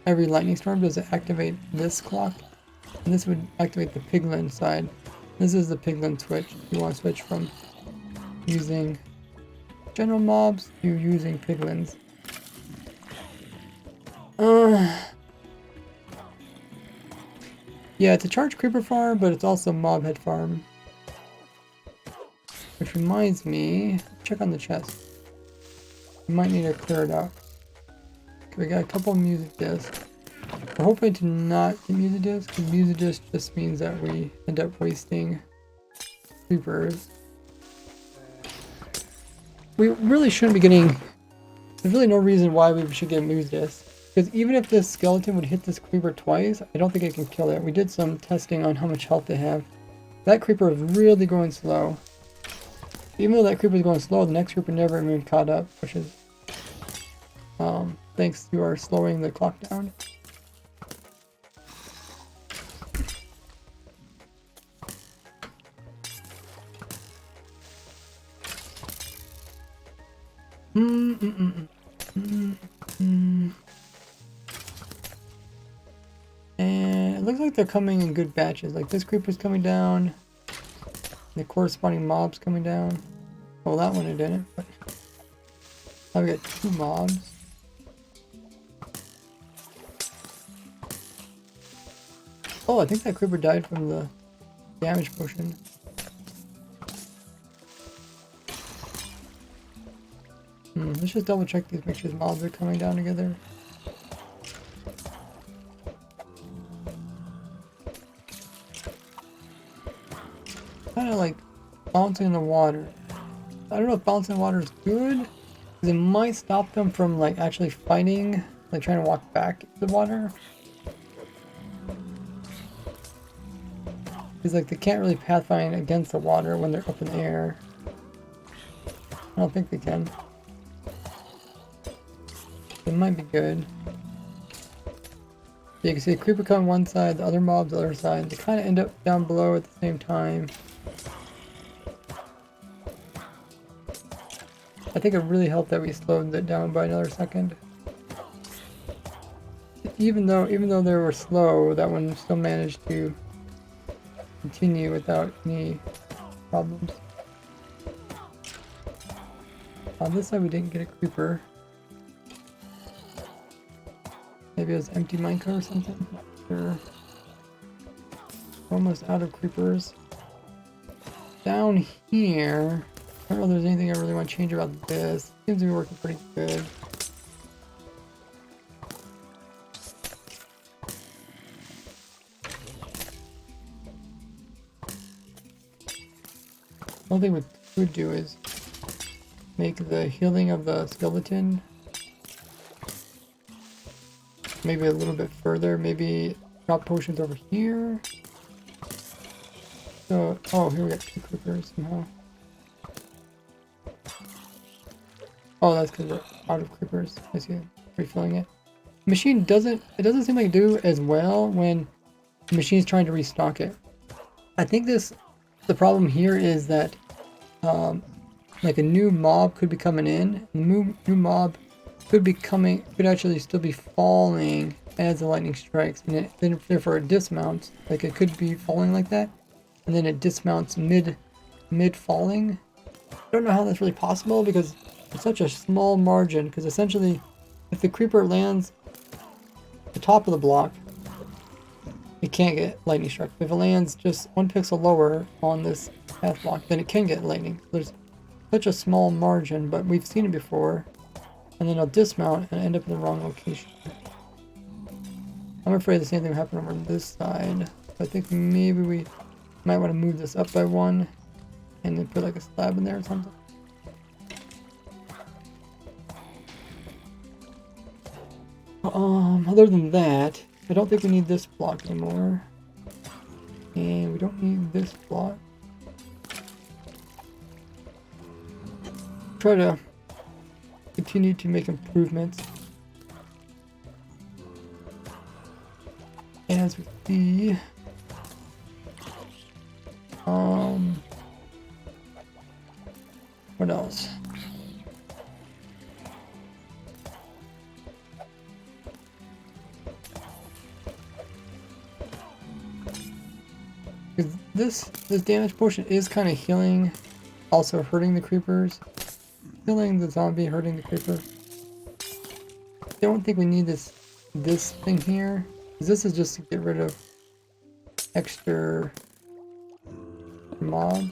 every lightning storm does it activate this clock. And this would activate the piglin side. This is the piglin switch. You want to switch from using general mobs to using piglins. Yeah, it's a charge creeper farm, but it's also a mob head farm. Which reminds me, check on the chest. We might need to clear it out. Okay, we got a couple of music discs. We're hoping to not get music discs, because music discs just means that we end up wasting creepers. We really shouldn't be getting... There's really no reason why we should get music discs. Because even if this skeleton would hit this creeper twice, I don't think it can kill it. We did some testing on how much health they have. That creeper is really going slow. Even though that creeper is going slow, the next creeper never even caught up, which is thanks to our slowing the clock down. And it looks like they're coming in good batches. Like this creeper's coming down. The corresponding mobs coming down. Well, that one it didn't, but now we got 2 mobs. Oh, I think that creeper died from the damage potion. Let's just double check these, make sure the mobs are coming down together. Kind of like bouncing in the water. I don't know if bouncing in the water is good, because it might stop them from like actually fighting, like trying to walk back into the water. Because like they can't really pathfind against the water when they're up in the air. I don't think they can. It might be good. So you can see the creeper come one side, the other mobs the other side. They kind of end up down below at the same time. I think it really helped that we slowed it down by another second. Even though they were slow, that one still managed to continue without any problems. On this side we didn't get a creeper. Maybe it was empty minecart or something? Not sure. Almost out of creepers. Down here, I don't know if there's anything I really want to change about this. Seems to be working pretty good. One thing we could do is make the healing of the skeleton maybe a little bit further. Maybe drop potions over here. So, oh, here we got 2 creepers somehow. Oh, that's because we're out of creepers. I see it. Refilling it. The machine doesn't seem like do as well when the machine's trying to restock it. I think the problem here is that like a new mob could be coming in. New mob could actually still be falling as the lightning strikes, and then therefore it dismounts. Like it could be falling like that, and then it dismounts mid falling. I don't know how that's really possible because it's such a small margin. Because essentially, if the creeper lands at the top of the block, it can't get lightning struck. If it lands just 1 pixel lower on this path block, then it can get lightning. There's such a small margin, but we've seen it before. And then I'll dismount and end up in the wrong location. I'm afraid the same thing will happen over on this side. I think maybe we might want to move this up by 1 and then put like a slab in there or something. Other than that, I don't think we need this block anymore. And we don't need this block. Try to continue to make improvements. As we see, what else? This damage potion is kind of healing, also hurting the creepers. Healing the zombie, hurting the creeper. I don't think we need this thing here. This is just to get rid of extra mobs,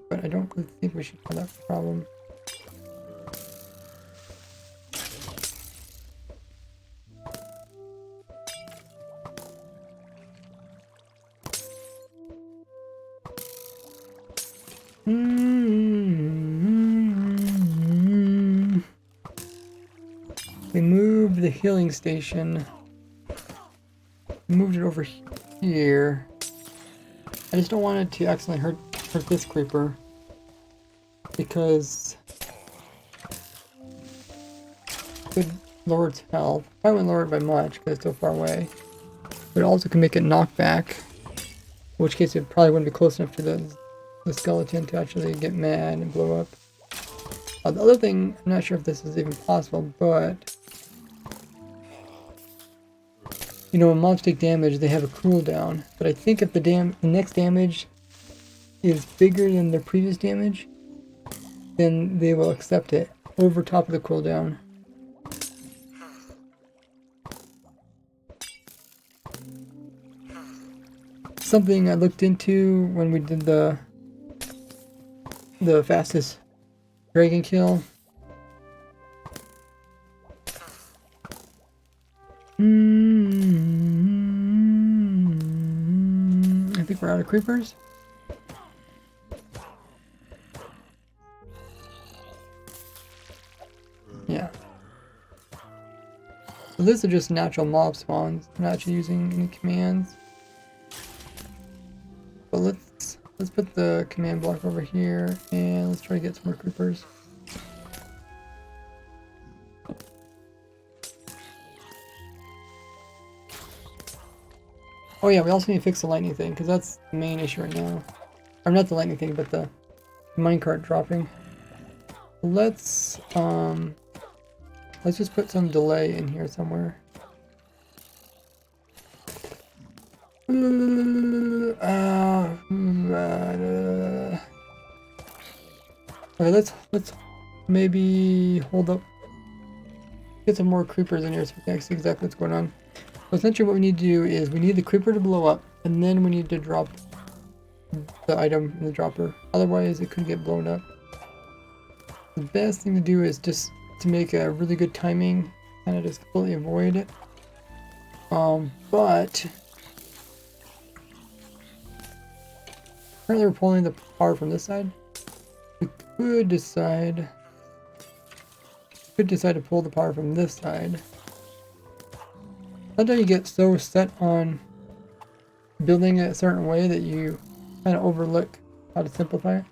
but I don't really think we should have that problem. We moved the healing station. Moved it over here. I just don't want it to accidentally hurt this creeper, because it could lower its health. Probably wouldn't lower it by much because it's so far away. But it also can make it knock back, in which case it probably wouldn't be close enough to the skeleton to actually get mad and blow up. The other thing, I'm not sure if this is even possible, but you know, when mobs take damage, they have a cooldown. But I think if the next damage is bigger than the previous damage, then they will accept it over top of the cooldown. Something I looked into when we did the fastest dragon kill. I think we're out of creepers. Yeah. So this is just natural mob spawns. I'm not actually using any commands. But let's put the command block over here and let's try to get some more creepers. Oh yeah, we also need to fix the lightning thing, because that's the main issue right now. Or not the lightning thing, but the minecart dropping. Let's just put some delay in here somewhere. Okay, let's maybe hold up. Get some more creepers in here so we can see exactly what's going on. So essentially what we need to do is we need the creeper to blow up, and then we need to drop the item in the dropper. Otherwise it could get blown up. The best thing to do is just to make a really good timing, kind of just completely avoid it. But currently we're pulling the power from this side. We could decide to pull the power from this side. Sometimes you get so set on building it a certain way that you kind of overlook how to simplify it.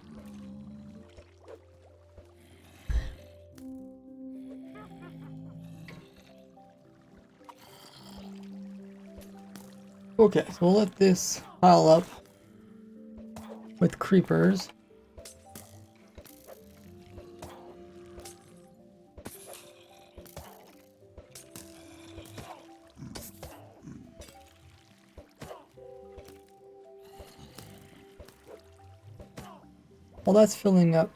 Okay, so we'll let this pile up with creepers. While that's filling up,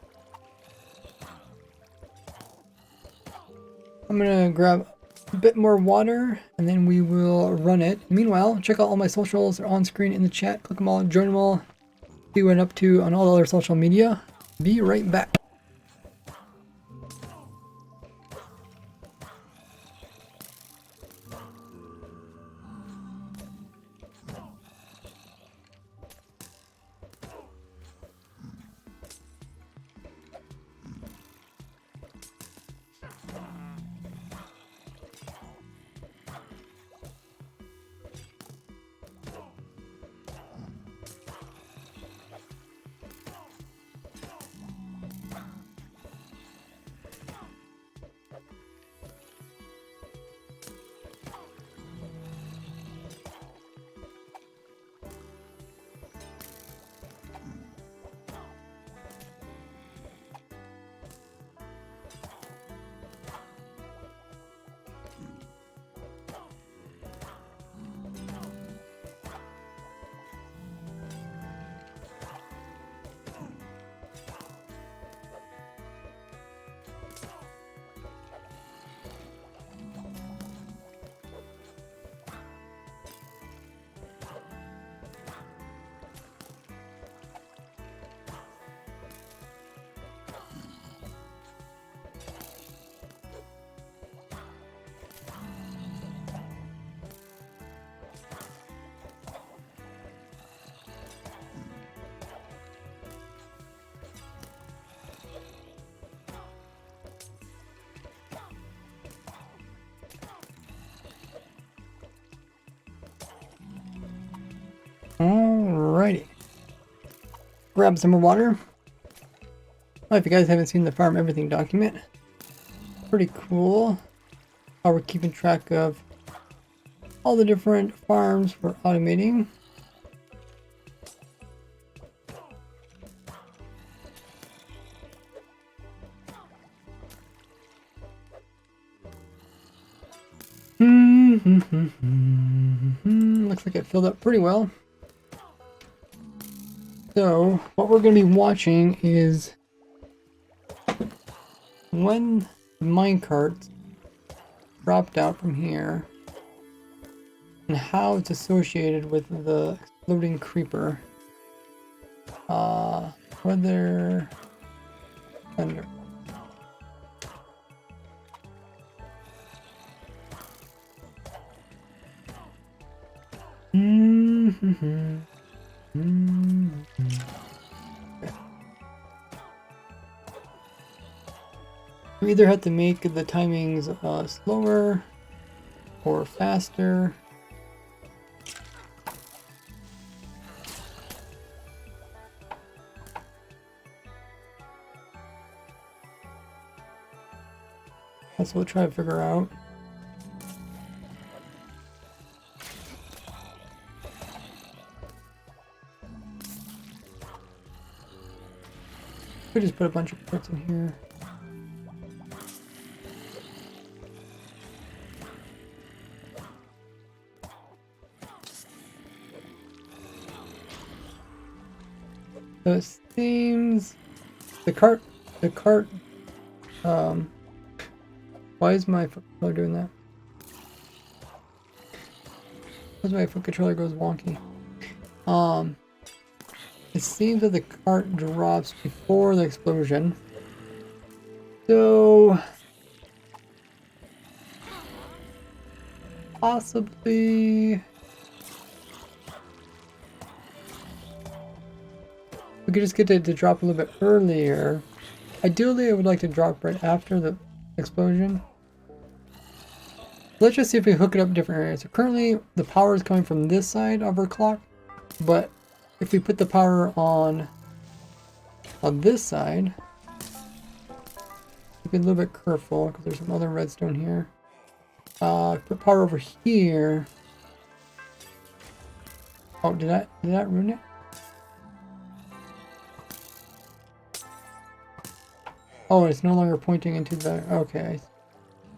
I'm gonna grab a bit more water and then we will run it. Meanwhile, check out all my socials. They're on screen in the chat. Click them all, join them all, see what I'm up to on all the other social media. Be right back. Alrighty. Grab some more water. Oh, if you guys haven't seen the farm everything document, pretty cool how we're keeping track of all the different farms we're automating. Looks like it filled up pretty well. So, what we're going to be watching is when the minecart dropped out from here and how it's associated with the exploding creeper. Weather... Thunder. We either have to make the timings slower or faster. That's what we'll try to figure out. We just put a bunch of parts in here. So it seems the cart, why is my foot controller doing that? Because my foot controller goes wonky. It seems that the cart drops before the explosion. So possibly we could just get it to drop a little bit earlier. Ideally, I would like to drop right after the explosion. Let's just see if we hook it up in different areas. So currently, the power is coming from this side of our clock, but if we put the power on this side, be a little bit careful because there's some other redstone here. Put power over here. Oh, did that ruin it? Oh, it's no longer pointing into the... Okay.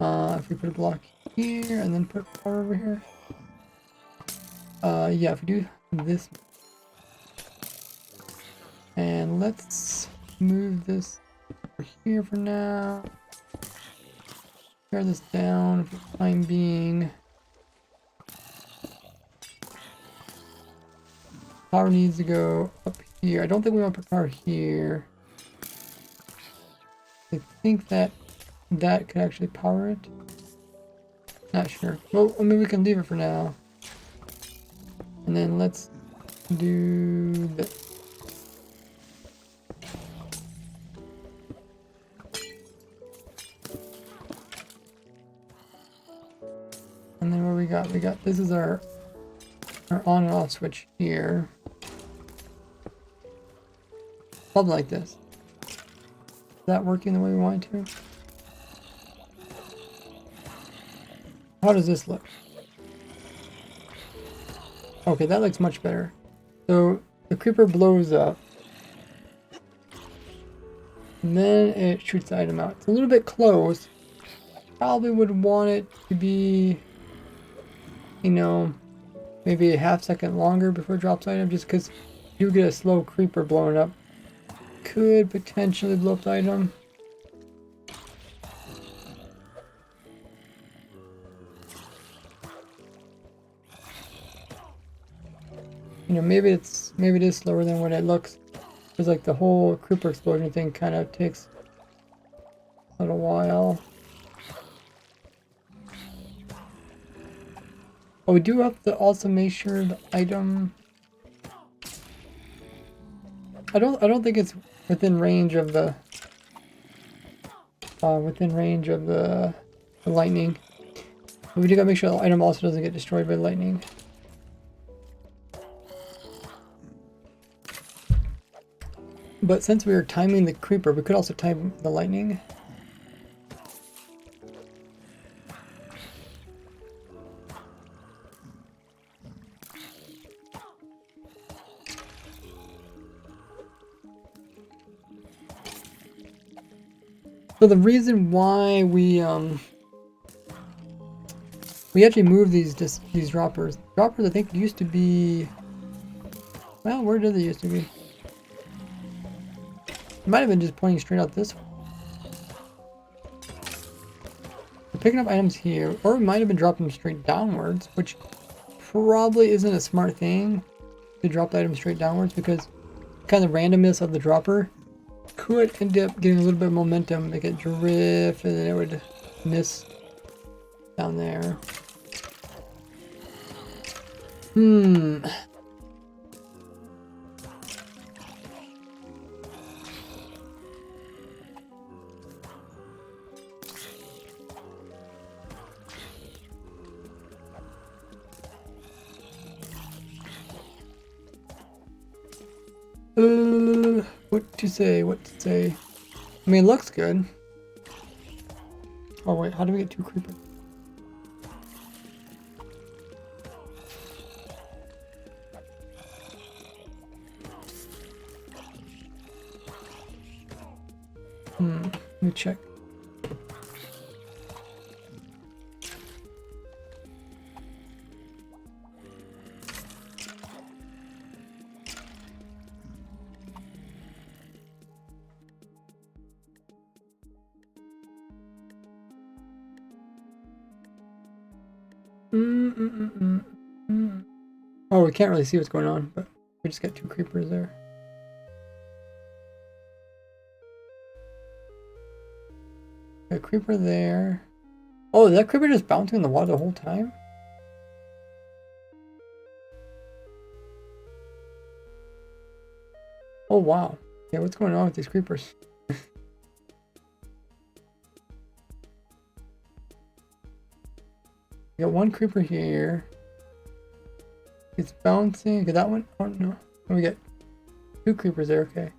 If we put a block here and then put power over here. Yeah, if we do this. And let's move this over here for now. Tear this down for the time being. Power needs to go up here. I don't think we want to put power here. I think that could actually power it. Not sure. Well, I mean, we can leave it for now. And then let's do this. And then what we got? We got, this is our on and off switch here. Something like this. Is that working the way we want it to? How does this look? Okay, that looks much better. So the creeper blows up. And then it shoots the item out. It's a little bit close. Probably would want it to be, you know, maybe a half second longer before it drops item, just because you get a slow creeper blowing up. Could potentially blow up the item. You know, maybe it is slower than what it looks. Because like the whole creeper explosion thing kind of takes a little while. Oh, we do have to also make sure the item. I don't think it's within range of the lightning. But we do gotta make sure the item also doesn't get destroyed by lightning. But since we were timing the creeper, we could also time the lightning. So the reason why we We actually moved these droppers. Droppers I think used to be, well, where did they used to be? It might have been just pointing straight out this way. We're picking up items here, or we might have been dropping them straight downwards, which probably isn't a smart thing to drop the item straight downwards, because kind of randomness of the dropper could end up getting a little bit of momentum, make it drift, and then it would miss down there. What to say? What to say? I mean, it looks good. Oh wait, how do we get 2 creepers? Let me check. Oh, we can't really see what's going on, but we just got 2 creepers there. A creeper there. Oh, that creeper just bouncing in the water the whole time? Oh wow. Yeah, what's going on with these creepers? We got 1 creeper here. It's bouncing. Okay, that one. Oh no. We got 2 creepers there. Okay.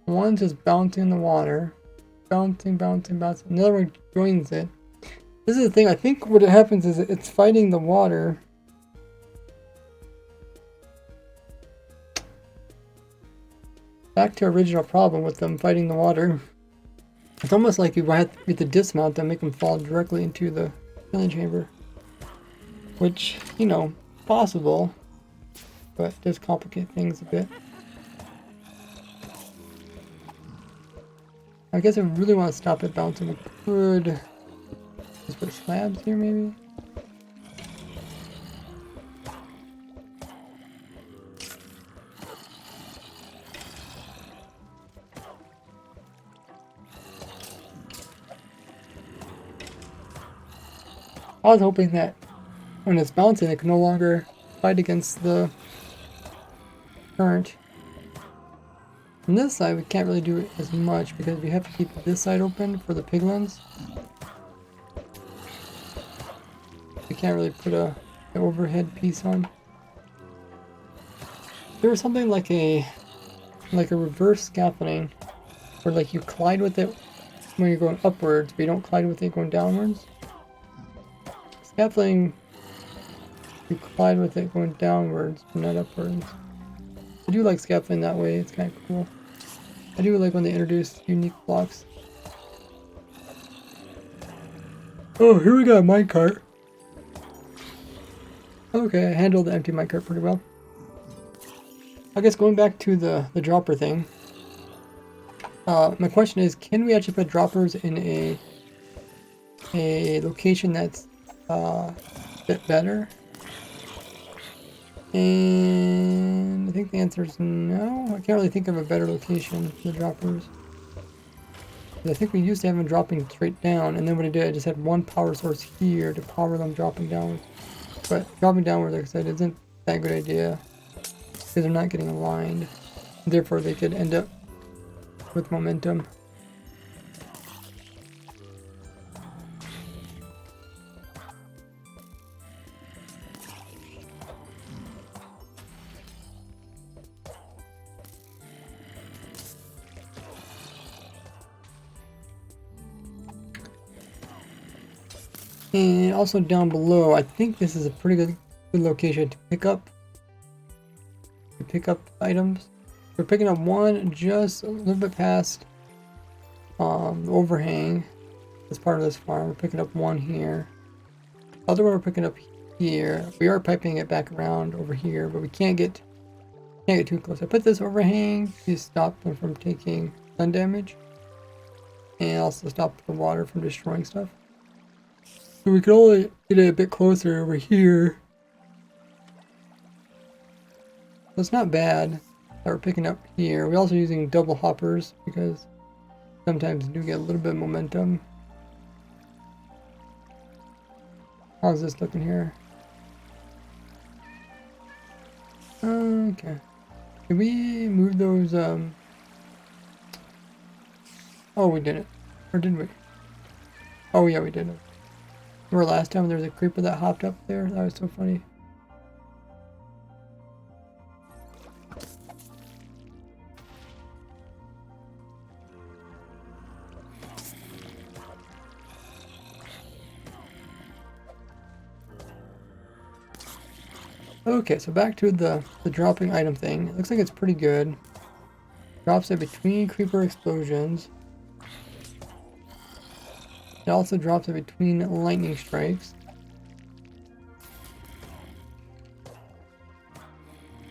One's just bouncing in the water. Bouncing, bouncing, bouncing. Another one joins it. This is the thing. I think what happens is it's fighting the water. Back to original problem with them fighting the water. It's almost like you have to dismount them, make them fall directly into the filling chamber. Which, you know, possible, but does complicate things a bit. I guess if we really want to stop it bouncing, we could just put slabs here maybe? I was hoping that when it's bouncing, it can no longer fight against the current. On this side, we can't really do it as much because we have to keep this side open for the piglins. We can't really put an overhead piece on. There was something like a reverse scaffolding, where like you collide with it when you're going upwards, but you don't collide with it going downwards. Scaffolding, you collide with it going downwards, but not upwards. I do like scaffolding that way, it's kind of cool. I do like when they introduce unique blocks. Oh, here we got a minecart. Okay, I handled the empty minecart pretty well. I guess going back to the dropper thing. My question is, can we actually put droppers in a location that's a bit better? And I think the answer is no. I can't really think of a better location for the droppers. I think we used to have them dropping straight down, and then what I did, I just had 1 power source here to power them dropping downwards. But dropping downwards, like I said, isn't that a good idea, because they're not getting aligned. Therefore, they could end up with momentum. And also down below, I think this is a pretty good location to pick up items. We're picking up one just a little bit past the overhang as part of this farm. We're picking up one here. other one we're picking up here. We are piping it back around over here, but we can't get too close. I put this overhang to stop them from taking sun damage, and also stop the water from destroying stuff. So we can only get it a bit closer over here. So it's not bad that we're picking up here. We're also using double hoppers because sometimes you do get a little bit of momentum. How's this looking here? Okay. Did we move those, Oh, we didn't. Or did we? Oh, yeah, we didn't. Remember last time there was a creeper that hopped up there? That was so funny. Okay, so back to the dropping item thing. It looks like it's pretty good. Drops it between creeper explosions. It also drops it between lightning strikes.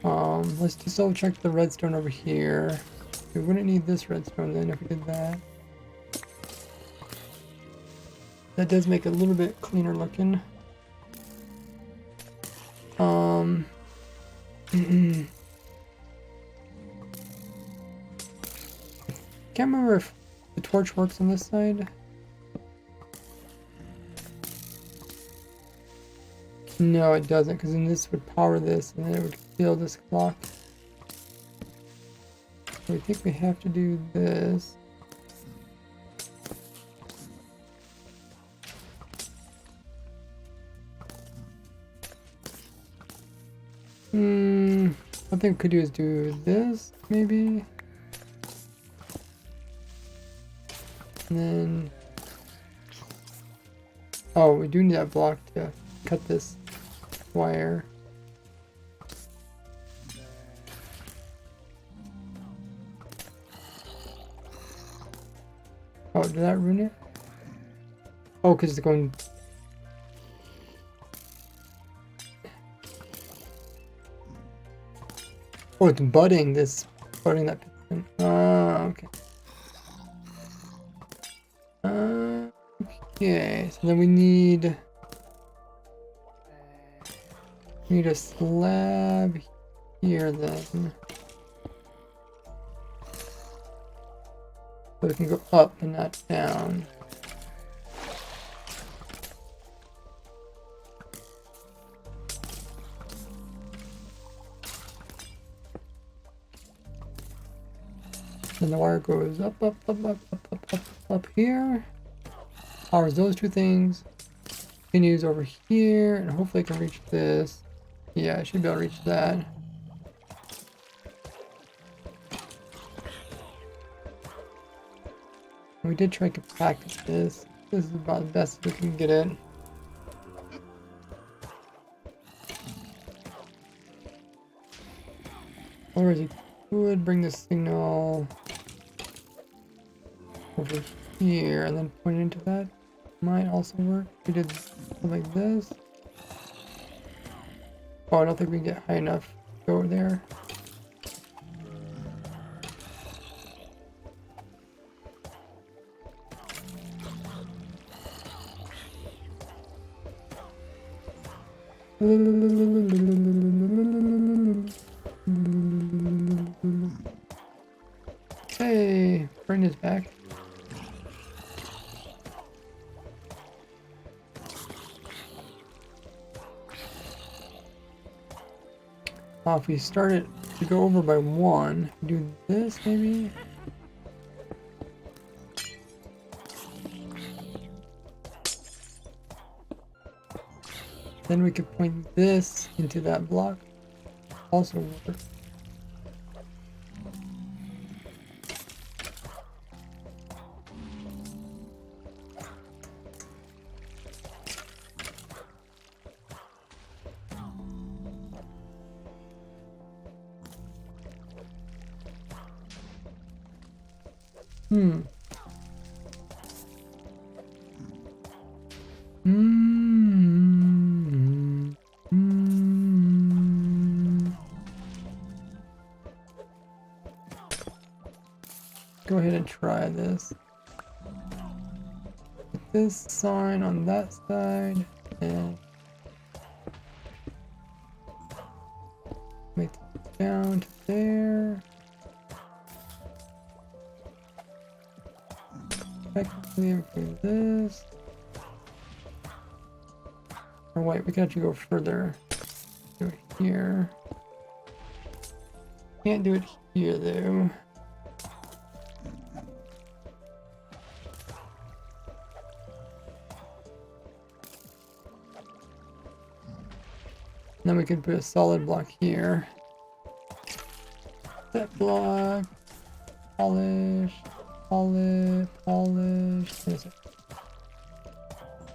Let's just double check the redstone over here. We wouldn't need this redstone then if we did that. That does make it a little bit cleaner looking. Can't remember if the torch works on this side. No, it doesn't, because then this would power this, and then it would kill this clock. So I think we have to do this. One thing we could do is do this, maybe. And then... Oh, we do need that block to cut this wire. Oh, did that ruin it? Oh, because it's going... Oh, it's budding this, budding that piston. Okay. Okay, so then we need a slab here then. So we can go up and not down. And the wire goes up here. Powers those two things. Continues over here, and hopefully I can reach this. Yeah, I should be able to reach that. We did try to practice this. This is about the best we can get it. Otherwise, you could bring the signal over here and then point into that. Might also work. We did something like this. Oh, I don't think we can get high enough to go there. Hey, Brain is back. If we start it to go over by 1, do this maybe? Then we could point this into that block. Also work. try this. Put this sign on that side and make it down to there. Technically improve this. Or wait, we can actually go further. Do it here. Can't do it here though. Then we can put a solid block here. That block. Polish. Polish. Polish. There's it.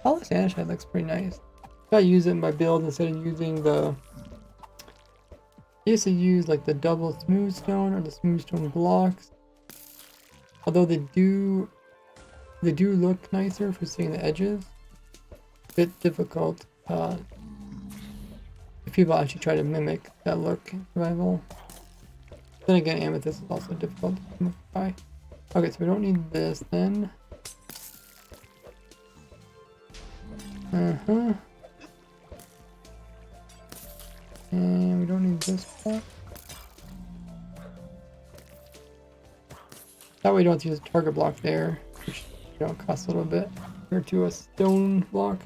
Polish andesite looks pretty nice. I use it in my build instead of using the. I used to use like the double smooth stone or the smooth stone blocks. Although they do look nicer for seeing the edges. Bit difficult if people actually try to mimic that look in survival. Then again, amethyst is also difficult to mimify. Okay, so we don't need this then. And we don't need this part. That way you don't have to use a target block there, which costs a little bit compared to a stone block.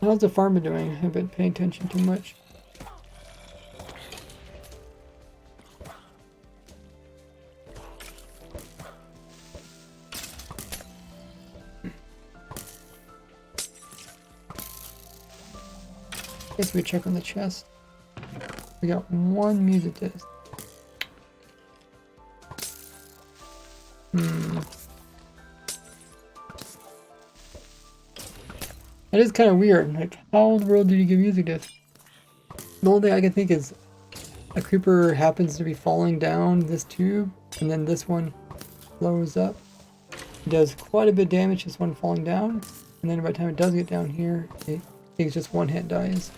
How's the farmer doing? I haven't been paying attention too much. Guess we check on the chest. We got one music disc. That is kind of weird. Like, how in the world did you get music disc? The only thing I can think is a creeper happens to be falling down this tube, and then this one blows up. It does quite a bit of damage, this one falling down, and then by the time it does get down here, it takes just one hit, dies.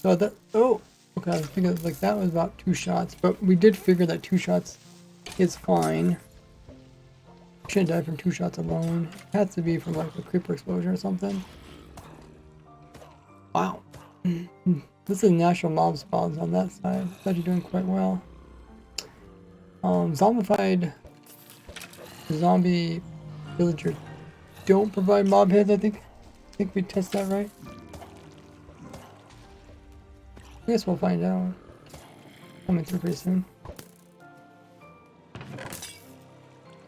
So that, oh, okay, I was thinking like that was about 2 shots, but we did figure that 2 shots is fine. Shouldn't die from 2 shots alone. It has to be from like a creeper explosion or something. Wow. This is natural mob spawns on that side. It's actually doing quite well. Zombified zombie villagers don't provide mob heads, I think we test that right. I guess we'll find out. Coming through pretty soon.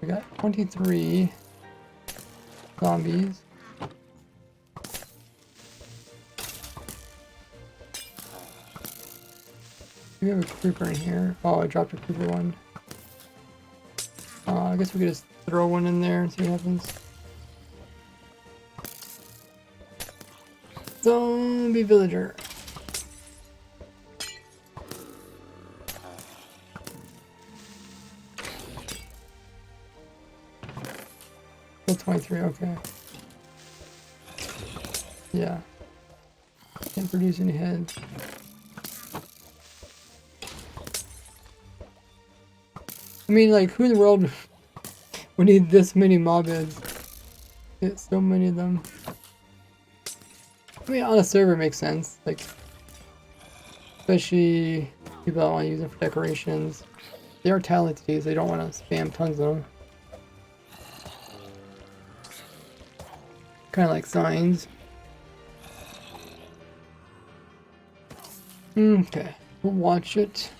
We got 23 zombies. We have a creeper in here. Oh, I dropped a creeper one. I guess we could just throw one in there and see what happens. Zombie villager. Still 23, okay. Yeah. Can't produce any heads. I mean, like, who in the world would need this many mob heads? Get so many of them. I mean, on a server it makes sense. Like, especially people that want to use them for decorations. They are talented to use, they don't want to spam tons of them. Kind of like signs. Okay, we'll watch it.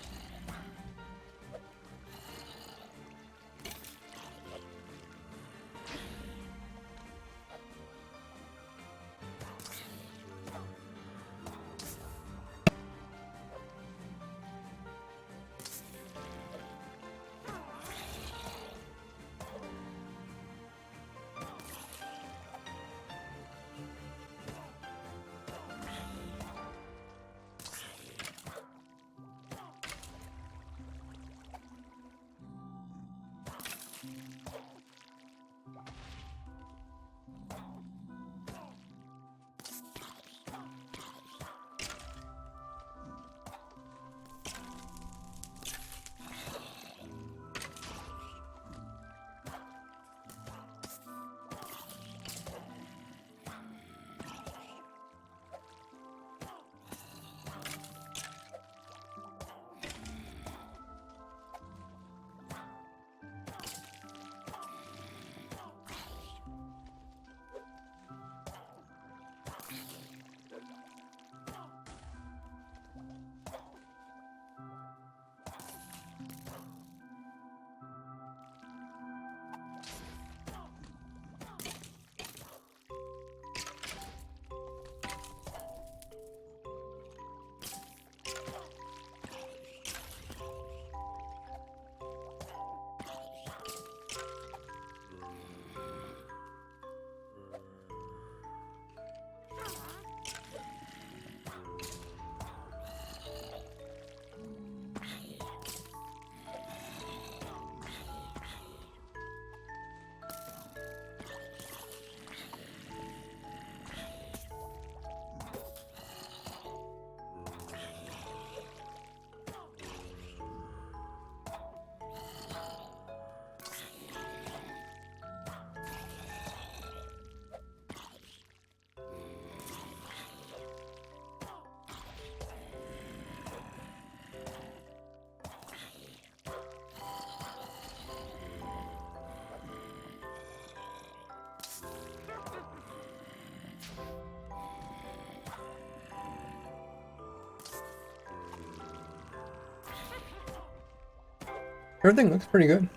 Everything looks pretty good.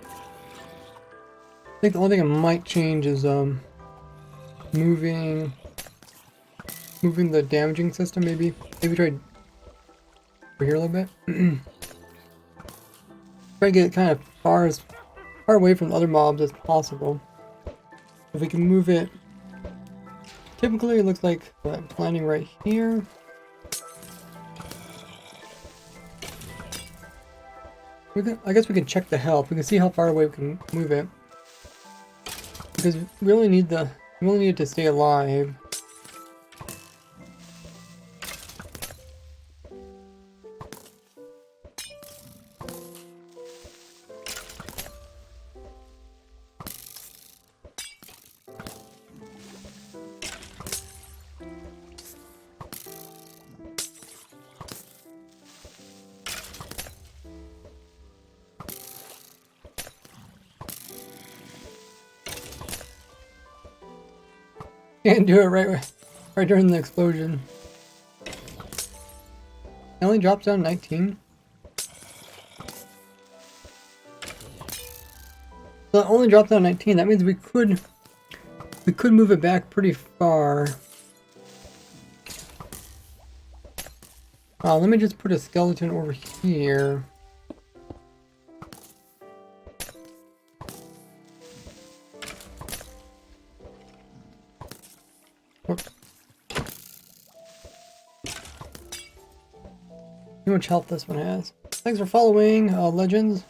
I think the only thing I might change is moving the damaging system. Maybe try over here a little bit. Try to get it kind of far away from the other mobs as possible. If we can move it, typically it looks like landing right here. I guess we can check the health. We can see how far away we can move it. Because we only need it to stay alive. Can't do it right during the explosion. It only drops down 19. So it only drops down 19. That means we could move it back pretty far. Let me just put a skeleton over here. Oops. How much health this one has. Thanks for following, Legends.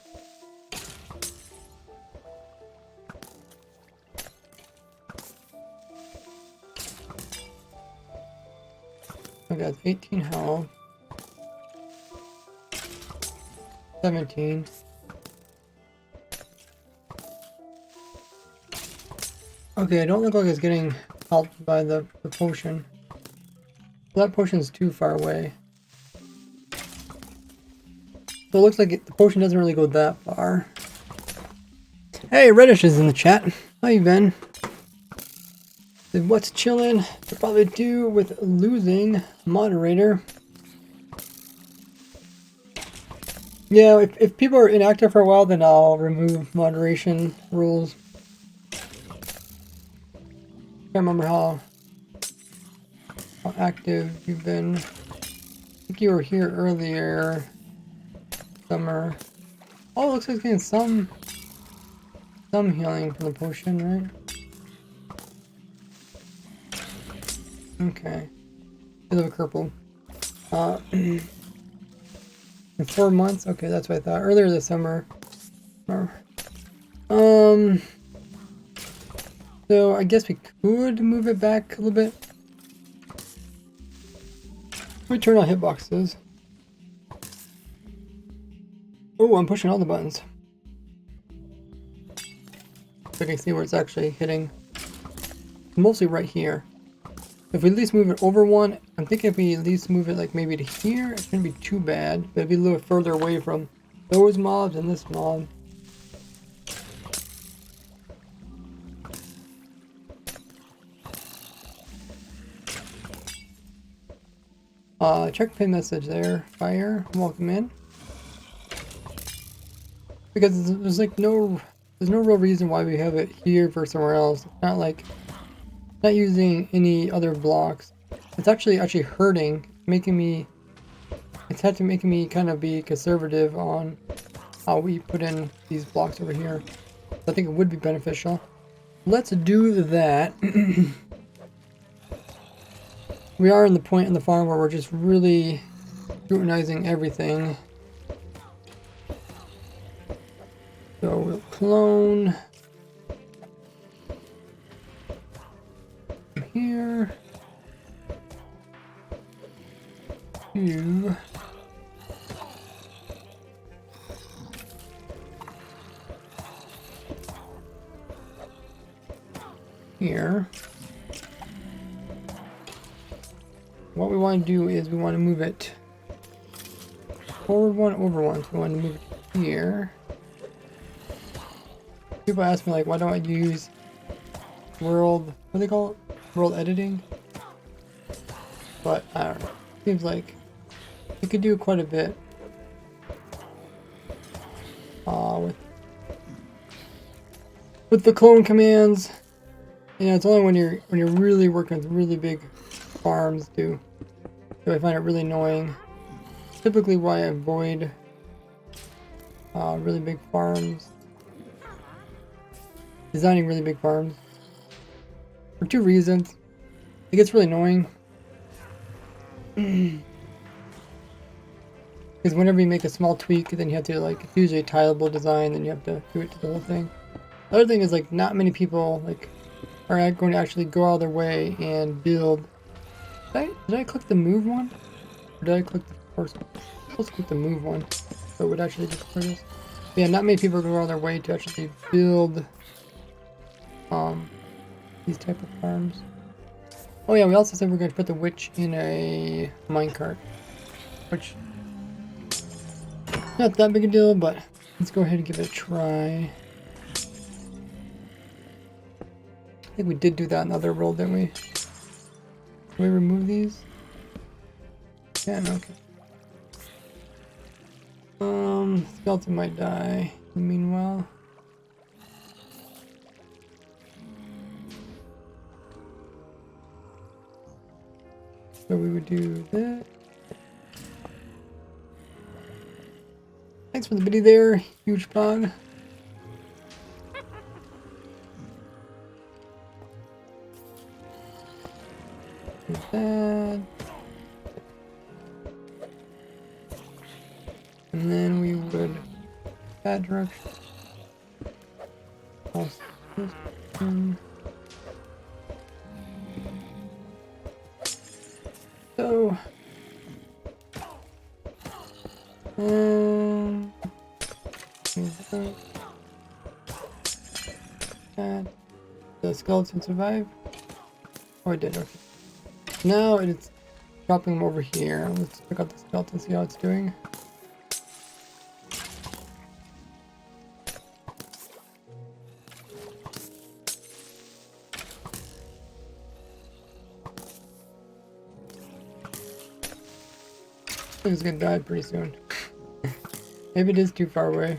Okay, that's 18 health. 17. Okay, I don't look like it's getting helped by the potion. That potion's too far away. So it looks like the potion doesn't really go that far. Hey, Reddish is in the chat. How you been? What's chillin'? To probably do with losing moderator. Yeah, if people are inactive for a while, then I'll remove moderation rules. Can't remember how active you've been. I think you were here earlier. Summer. Oh, it looks like it's getting some healing from the potion, right? Okay. You live a purple. In 4 months? Okay, that's what I thought. Earlier this summer. So I guess we could move it back a little bit. Let me turn on hitboxes. Oh, I'm pushing all the buttons. So I can see where it's actually hitting. Mostly right here. If we at least move it over one, I'm thinking if we at least move it like maybe to here, it shouldn't be too bad. But it'd be a little further away from those mobs and this mob. Check pin message there. Fire, welcome in. Because there's like no real reason why we have it here for somewhere else. It's not like not using any other blocks. It's actually hurting, making me kind of be conservative on how we put in these blocks over here. I think it would be beneficial. Let's do that. We are in the point in the farm where we're just really scrutinizing everything. So we'll clone from here to here. What we want to do is we want to move it forward one, over one. So we want to move it here. People ask me like, why don't I use what do they call it? World editing? But I don't know. Seems like you could do quite a bit. with the clone commands. Yeah, it's only when you're really working with really big farms do I find it really annoying. Typically why I avoid really big farms. Designing really big farms. For two reasons. It gets really annoying. Because whenever you make a small tweak, then you have to, like, it's usually a tileable design, then you have to do it to the whole thing. The other thing is, like, not many people, like, are going to actually go out of their way and build. Did I click the move one? Or did I click the first one? I'm supposed to click the move one. So it would actually just clear this. But yeah, not many people go out of their way to actually build these type of farms. Oh yeah, we also said we're going to put the witch in a minecart. Which, not that big a deal, but let's go ahead and give it a try. I think we did do that in the other world, didn't we? Can we remove these? Yeah, no, okay. Skeleton might die. Meanwhile. So we would do that. Thanks for the biddy there, huge pog. Do that. And then we would that direction. Also this one. So that the skeleton survive? Oh, it did. Okay. Now it's dropping them over here. Let's check out the skeleton, see how it's doing. I think it's gonna die pretty soon. Maybe it is too far away.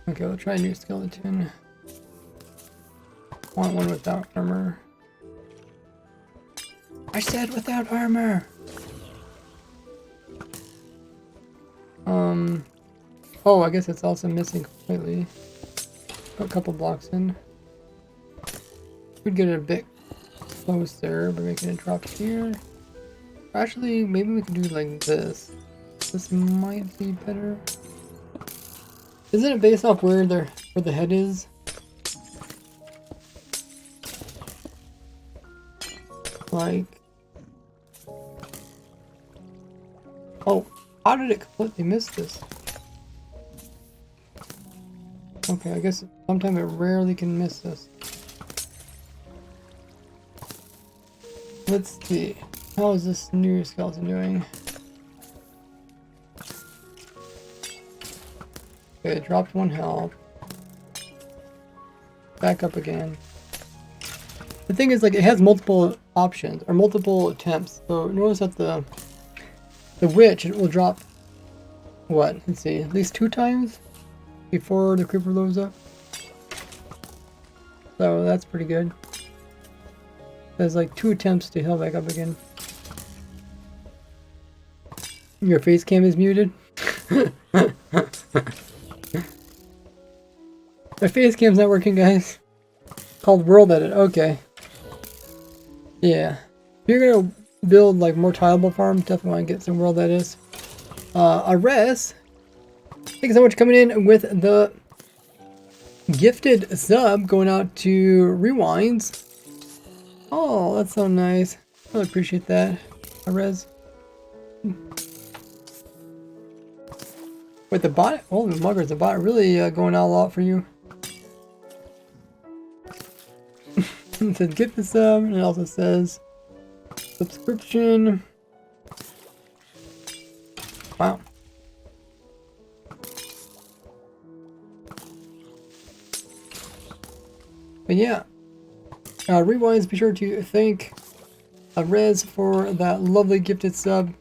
Okay, we'll try a new skeleton. I want one without armor. I said without armor! Oh, I guess it's also missing completely. A couple blocks in. We'd get it a bit closer by making it drop here. Actually, maybe we could do like this. This might be better. Isn't it based off where the head is? Like, oh, how did it completely miss this? Okay, I guess sometimes it rarely can miss this. Let's see. How is this new skeleton doing? Okay, it dropped 1 health. Back up again. The thing is, like, it has multiple options, or multiple attempts. So notice that the witch, it will drop, what? Let's see, at least 2 times before the creeper loads up. So that's pretty good. There's like 2 attempts to heal back up again. Your face cam is muted. My face cam's not working, guys. Called World Edit. Okay. Yeah. If you're gonna build like more tileable farms, definitely want to get some World Edits. Ares, thank you so much for coming in with the gifted sub, going out to Rewinds. Oh, that's so nice. Really appreciate that, Ares. Wait, the bot? Oh, the muggers, the bot really going out a lot for you. It says get the sub, and it also says subscription. Wow. But yeah, Rewinds, be sure to thank Rez for that lovely gifted sub.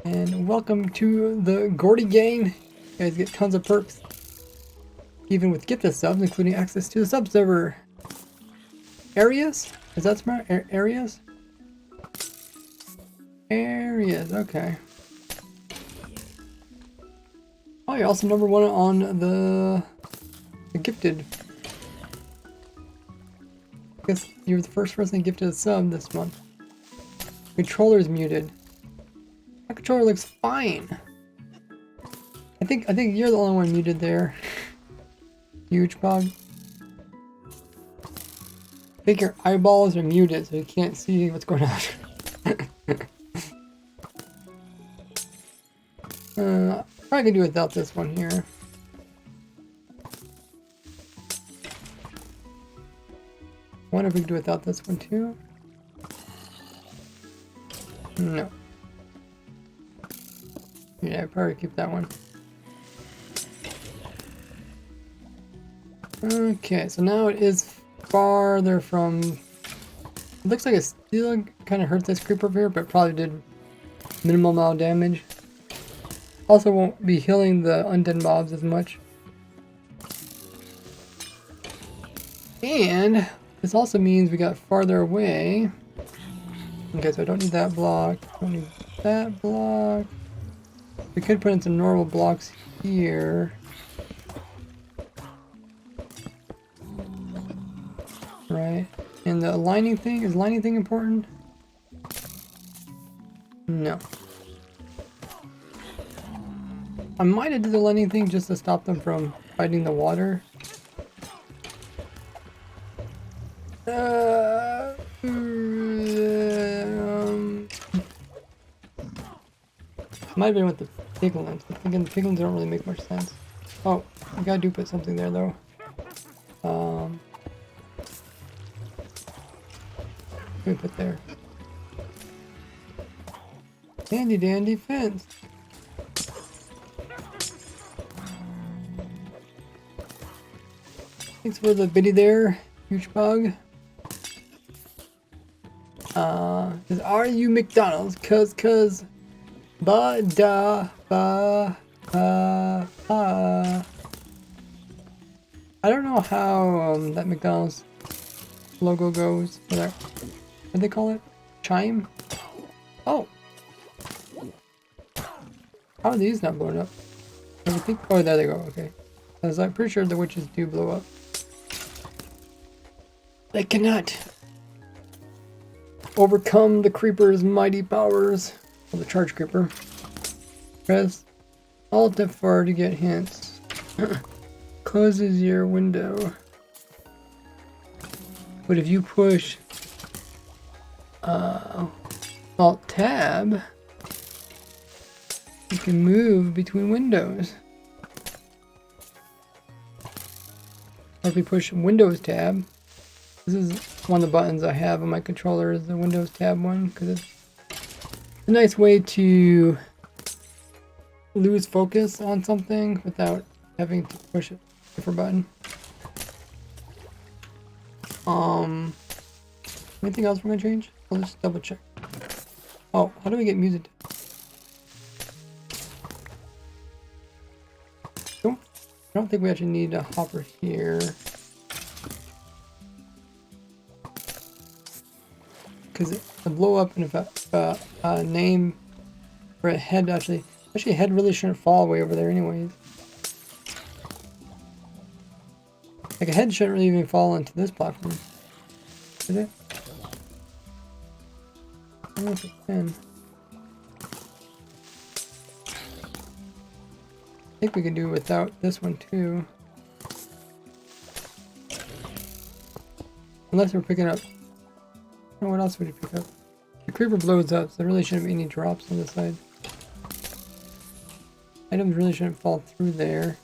And welcome to the Gordy gang. You guys get tons of perks, even with gifted subs, including access to the sub server. Areas? Is that smart? Areas? Areas, okay. Oh, you're also number 1 on the gifted. I guess you're the first person gifted a sub this month. Controller's muted. My controller looks fine. I think you're the only one muted there. Huge bug. I think your eyeballs are muted, so you can't see what's going on. Probably can do without this one here. Wonder if we can do without this one too. No. Yeah, I'd probably keep that one. Okay, so now it is farther from... It looks like it still kind of hurt this creeper over here, but probably did minimal amount of damage. Also won't be healing the undead mobs as much. And this also means we got farther away. Okay, so I don't need that block. Don't need that block. We could put in some normal blocks here. Right. And the lining thing, is lining thing important? No. I might have did the lining thing just to stop them from fighting the water. Might have been with the piglins. I'm thinking the piglins don't really make much sense. Oh, I gotta put something there though. What do we put there? Handy dandy fence. Thanks for the biddy there, huge bug. Are you McDonald's? Cause ba da ba ba. I don't know how that McDonald's logo goes. What do they call it? Chime? Oh. How are these not blowing up? I think. Oh, there they go. Okay. Because I'm pretty sure the witches do blow up. They cannot overcome the creeper's mighty powers. Well, the charge creeper. Press Alt F4 to get hints. Closes your window. But if you push Alt Tab, you can move between windows. Or if you push Windows Tab, this is one of the buttons I have on my controller, is the Windows Tab one, because it's a nice way to lose focus on something without having to push a different button. Anything else we're gonna change? I'll just double check. Oh, how do we get music? I don't think we actually need a hopper here. Because the blow up, and if a name or a head actually a head really shouldn't fall way over there anyways. Like a head shouldn't really even fall into this platform. Is it? I don't know if it can. I think we can do without this one too. Unless we're picking up. Oh, what else would you pick up? The creeper blows up, so there really shouldn't be any drops on this side. Items really shouldn't fall through there.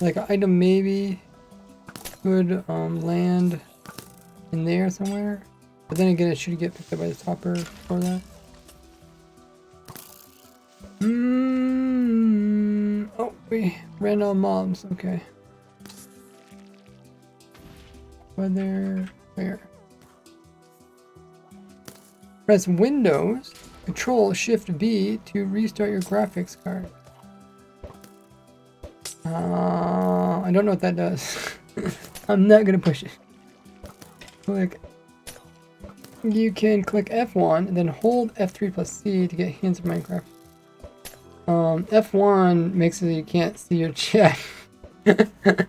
Like an item maybe could land in there somewhere. But then again, it should get picked up by the topper for that. Oh, we ran out of mobs. Okay. Where? Press Windows Control Shift B to restart your graphics card. I don't know what that does. I'm not gonna push it. Click. You can click F1 and then hold F3 plus C to get hands of Minecraft. F1 makes it so you can't see your chat. But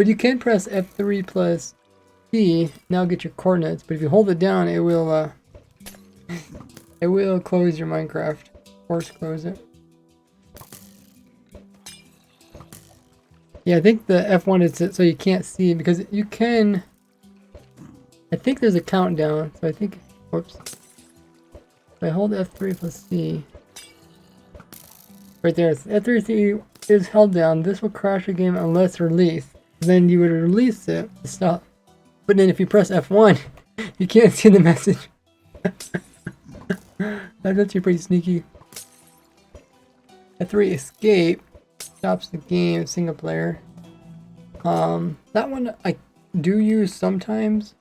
you can press F3 plus C, now get your coordinates, but if you hold it down, it will close your Minecraft. Force close it. Yeah, I think the F1 is so you can't see, because you can, I think there's a countdown, so I think, whoops. If I hold F3 plus C, right there, F3 C is held down, this will crash the game unless released. Then you would release it to stop. But then if you press F1, you can't see the message. That's actually pretty sneaky. F3 escape stops the game, single player. That one I do use sometimes.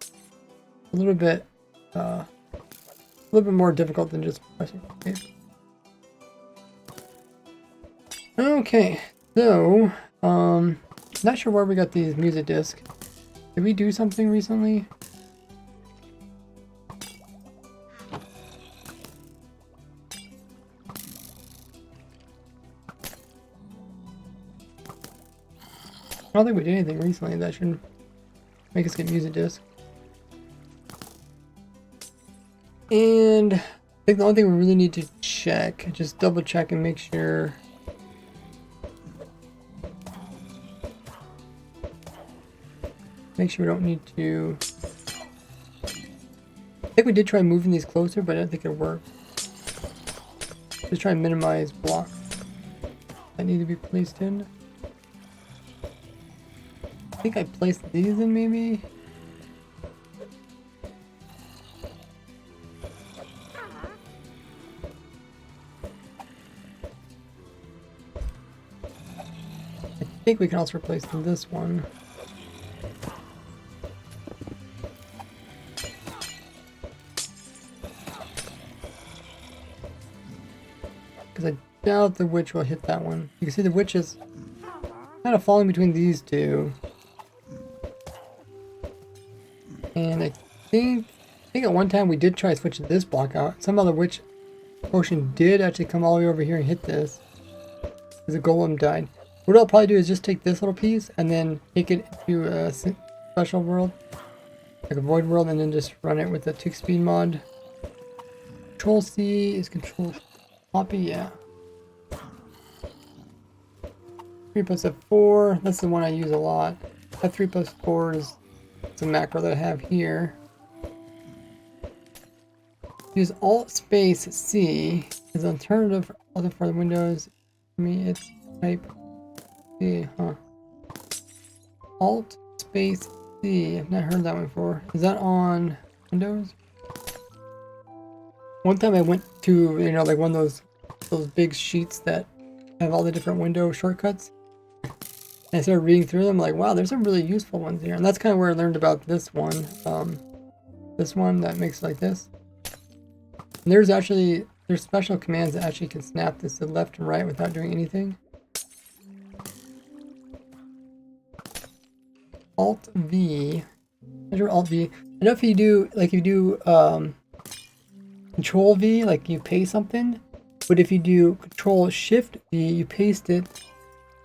A little bit more difficult than just pressing escape. Okay, so not sure where we got these music discs. Did we do something recently? I don't think we did anything recently that should make us get music disc. And I think the only thing we really need to check, just double check and make sure. Make sure we don't need to. I think we did try moving these closer, but I don't think it worked. Just try and minimize blocks that need to be placed in. I think I placed these in maybe. I think we can also replace this one. Because I doubt the witch will hit that one. You can see the witch is kind of falling between these two. And I think at one time we did try switching this block out. Somehow the witch potion did actually come all the way over here and hit this. Because the golem died. What I'll probably do is just take this little piece and then take it to a special world. Like a void world, and then just run it with the tick speed mod. Control C is control copy, yeah. 3 plus F4, that's the one I use a lot. F3 plus 4 is a macro that I have here. Use Alt space C as an alternative for other further windows. For me, it's type C, huh? Alt space C. I've not heard that one before. Is that on Windows? One time I went to, you know, like one of those big sheets that have all the different window shortcuts. And I started reading through them, like, wow, there's some really useful ones here. And that's kind of where I learned about this one. This one that makes it like this. And there's special commands that actually can snap this to left and right without doing anything. Alt V. Measure Alt V. I know if you do, like, Control V, like you paste something. But if you do Control Shift V, you paste it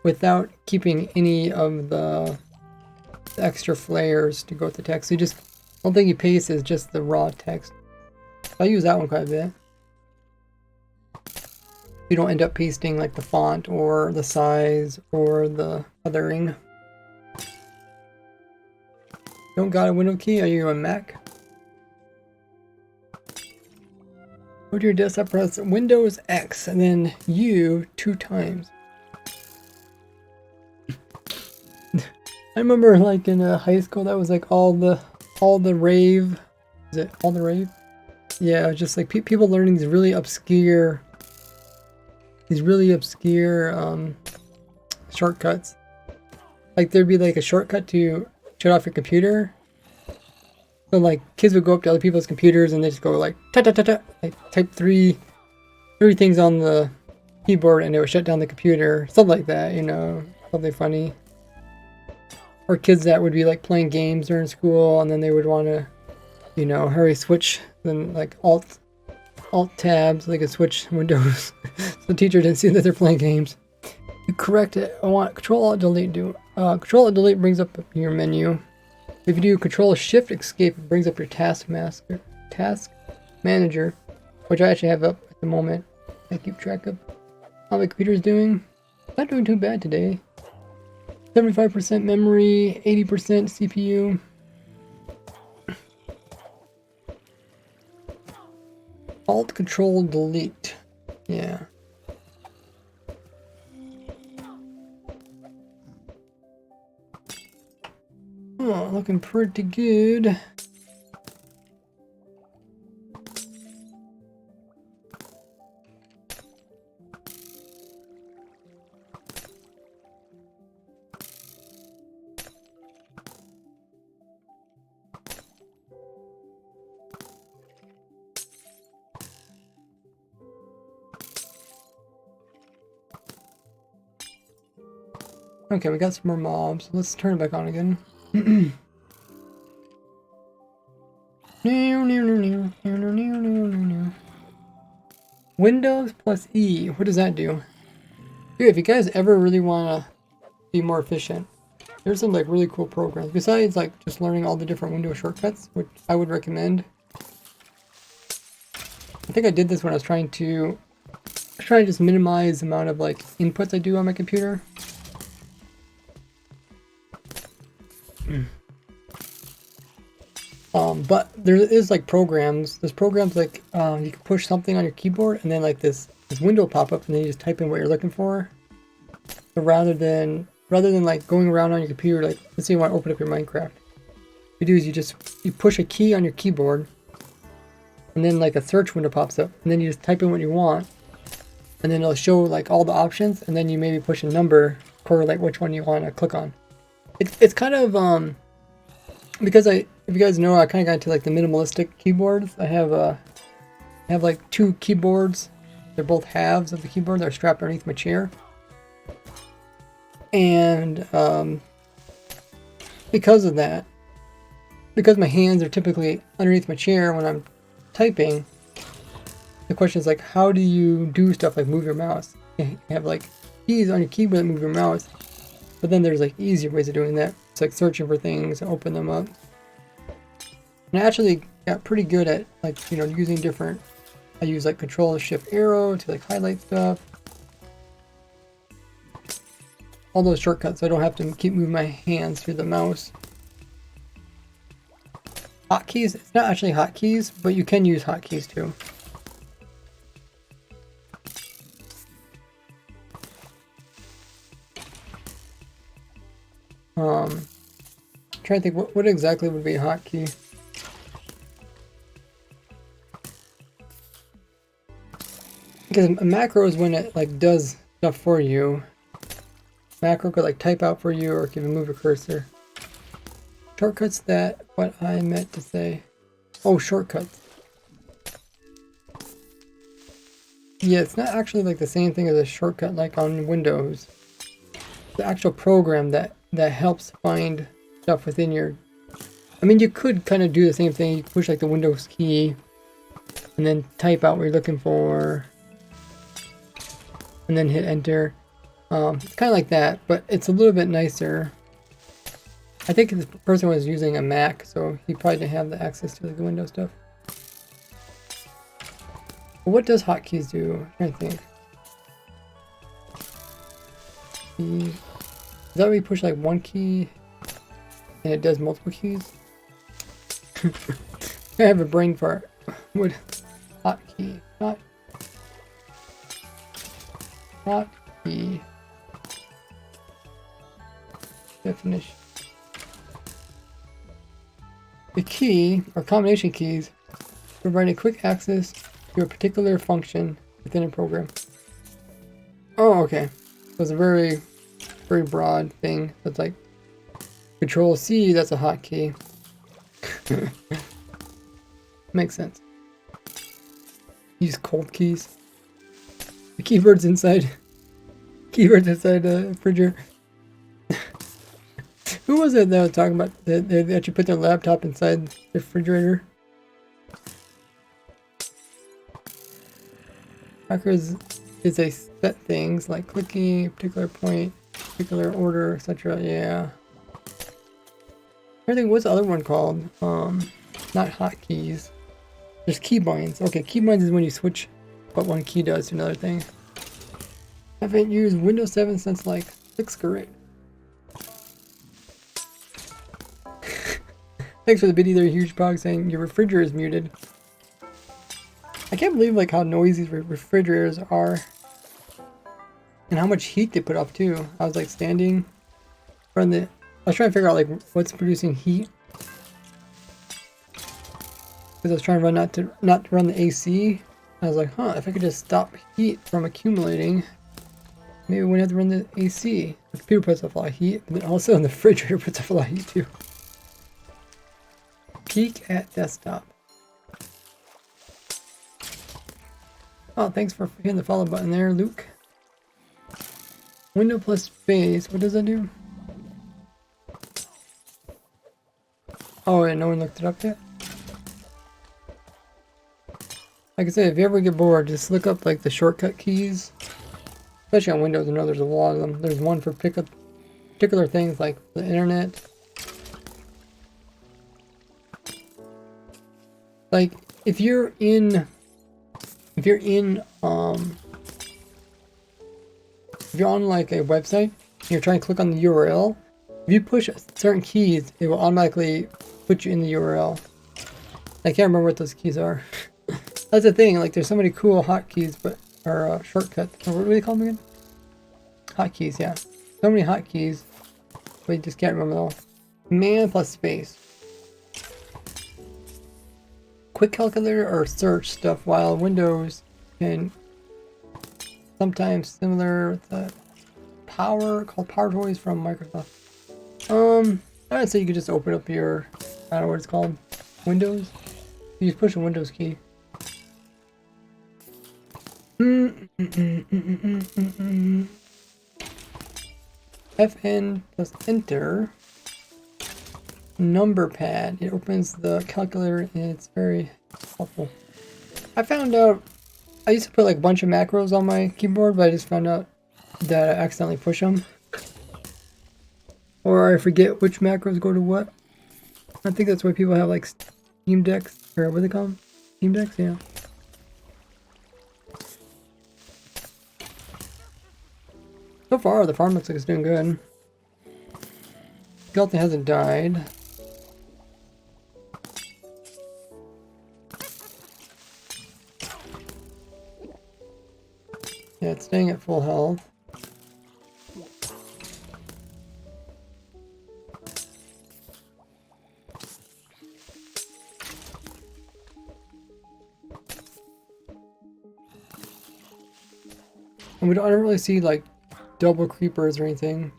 without keeping any of the extra flares to go with the text. So you just, the only thing you paste is just the raw text. I use that one quite a bit. You don't end up pasting like the font or the size or the othering. Don't got a window key? Are you a Mac? Go to your desktop, press Windows X and then U 2 times. I remember like in high school that was like all the rave. Is it all the rave? Yeah, just like people learning these really obscure shortcuts. Like there'd be like a shortcut to shut off your computer, So like kids would go up to other people's computers and they just go like ta ta ta ta, like type three things on the keyboard and it would shut down the computer, something like that, you know, something funny. Or kids that would be like playing games during school and then they would want to, you know, hurry switch, then like alt tab so they could switch windows. So the teacher didn't see that they're playing games. You correct it. I want Control Alt Delete. Control Alt Delete brings up your menu. If you do Control Shift Escape, it brings up your task manager, which I actually have up at the moment. I keep track of how my computer's doing. Not doing too bad today. 75% memory, 80% CPU. Alt Control Delete. Yeah. Oh, looking pretty good. Okay, we got some more mobs. Let's turn it back on again. Windows plus E. What does that do? Dude, if you guys ever really want to be more efficient, there's some like really cool programs. Besides like just learning all the different Windows shortcuts, which I would recommend. I think I did this when I was trying to just minimize the amount of like inputs I do on my computer. But there is like programs. There's programs like you can push something on your keyboard and then like this window will pop up and then you just type in what you're looking for. So rather than like going around on your computer, like let's say you want to open up your Minecraft, what you do is you push a key on your keyboard and then like a search window pops up and then you just type in what you want and then it'll show like all the options and then you maybe push a number correlate which one you want to click on. It's kind of because if you guys know, I kind of got into like the minimalistic keyboards. I have like two keyboards. They're both halves of the keyboard. They're strapped underneath my chair. And because of that, because my hands are typically underneath my chair when I'm typing, the question is like, how do you do stuff like move your mouse? You have like keys on your keyboard that move your mouse, but then there's like easier ways of doing that. It's like searching for things, open them up. And I actually got pretty good at like, you know, using different, I use like Control Shift Arrow to like highlight stuff. All those shortcuts so I don't have to keep moving my hands through the mouse. Hotkeys, it's not actually hotkeys, but you can use hotkeys too. I'm trying to think what exactly would be a hotkey. Because a macro is when it like does stuff for you. Macro could like type out for you or can move a cursor. Shortcuts, that what I meant to say. Oh, shortcuts. Yeah, it's not actually like the same thing as a shortcut like on Windows. The actual program that helps find stuff within your... I mean, you could kind of do the same thing. You could push like the Windows key and then type out what you're looking for and then hit enter. It's kind of like that, but it's a little bit nicer. I think this person was using a Mac, so he probably didn't have the access to like the Windows stuff. But what does hotkeys do? I'm trying to think. Is that where you push like one key and it does multiple keys? I have a brain fart. What hotkey? Hotkey. Definition. The key, or combination keys, provide a quick access to a particular function within a program. Oh, okay. So it's a very, very broad thing. That's like Control C, that's a hotkey. Makes sense. Use cold keys. The keyboard's inside. Keyboard's inside the refrigerator. Who was it that was talking about that they actually put their laptop inside the refrigerator? Hackers is a set things like clicking a particular point, particular order, etc. Yeah. I think what's the other one called? Not hotkeys. There's keybinds. Okay, keybinds is when you switch what one key does to another thing. I haven't used Windows 7 since like 6th grade. Thanks for the biddy there, Huge Pog, saying your refrigerator is muted. I can't believe like how noisy refrigerators are. And how much heat they put off too. I was like standing from the... I was trying to figure out like what's producing heat. Because I was trying to run not to run the AC. I was like, huh, if I could just stop heat from accumulating, maybe we wouldn't have to run the AC. The computer puts off a lot of heat, but then also the refrigerator puts off a lot of heat too. Peek at desktop. Oh, thanks for hitting the follow button there, Luke. Window plus space, what does that do? Oh, yeah, no one looked it up yet? Like I said, if you ever get bored, just look up like the shortcut keys. Especially on Windows, I know there's a lot of them. There's one for particular things like the internet. Like if you're on like a website and you're trying to click on the URL, if you push certain keys, it will automatically put you in the URL. I can't remember what those keys are. That's the thing, like there's so many cool hotkeys, but or shortcuts. Or what do they call them again? Hotkeys, yeah. So many hotkeys, but you just can't remember them all. Man plus space. Quick calculator or search stuff, while Windows can sometimes similar with the power called Power Toys from Microsoft. I'd say you could just open up your, I don't know what it's called, Windows. You just push a Windows key. FN plus enter. Number pad. It opens the calculator and it's very helpful. I found out I used to put like a bunch of macros on my keyboard, but I just found out that I accidentally push them. Or I forget which macros go to what. I think that's why people have like Steam decks, or what do they call them? Steam decks, yeah. So far, the farm looks like it's doing good. Skeleton hasn't died. Yeah, it's staying at full health. And I don't really see like double creepers or anything.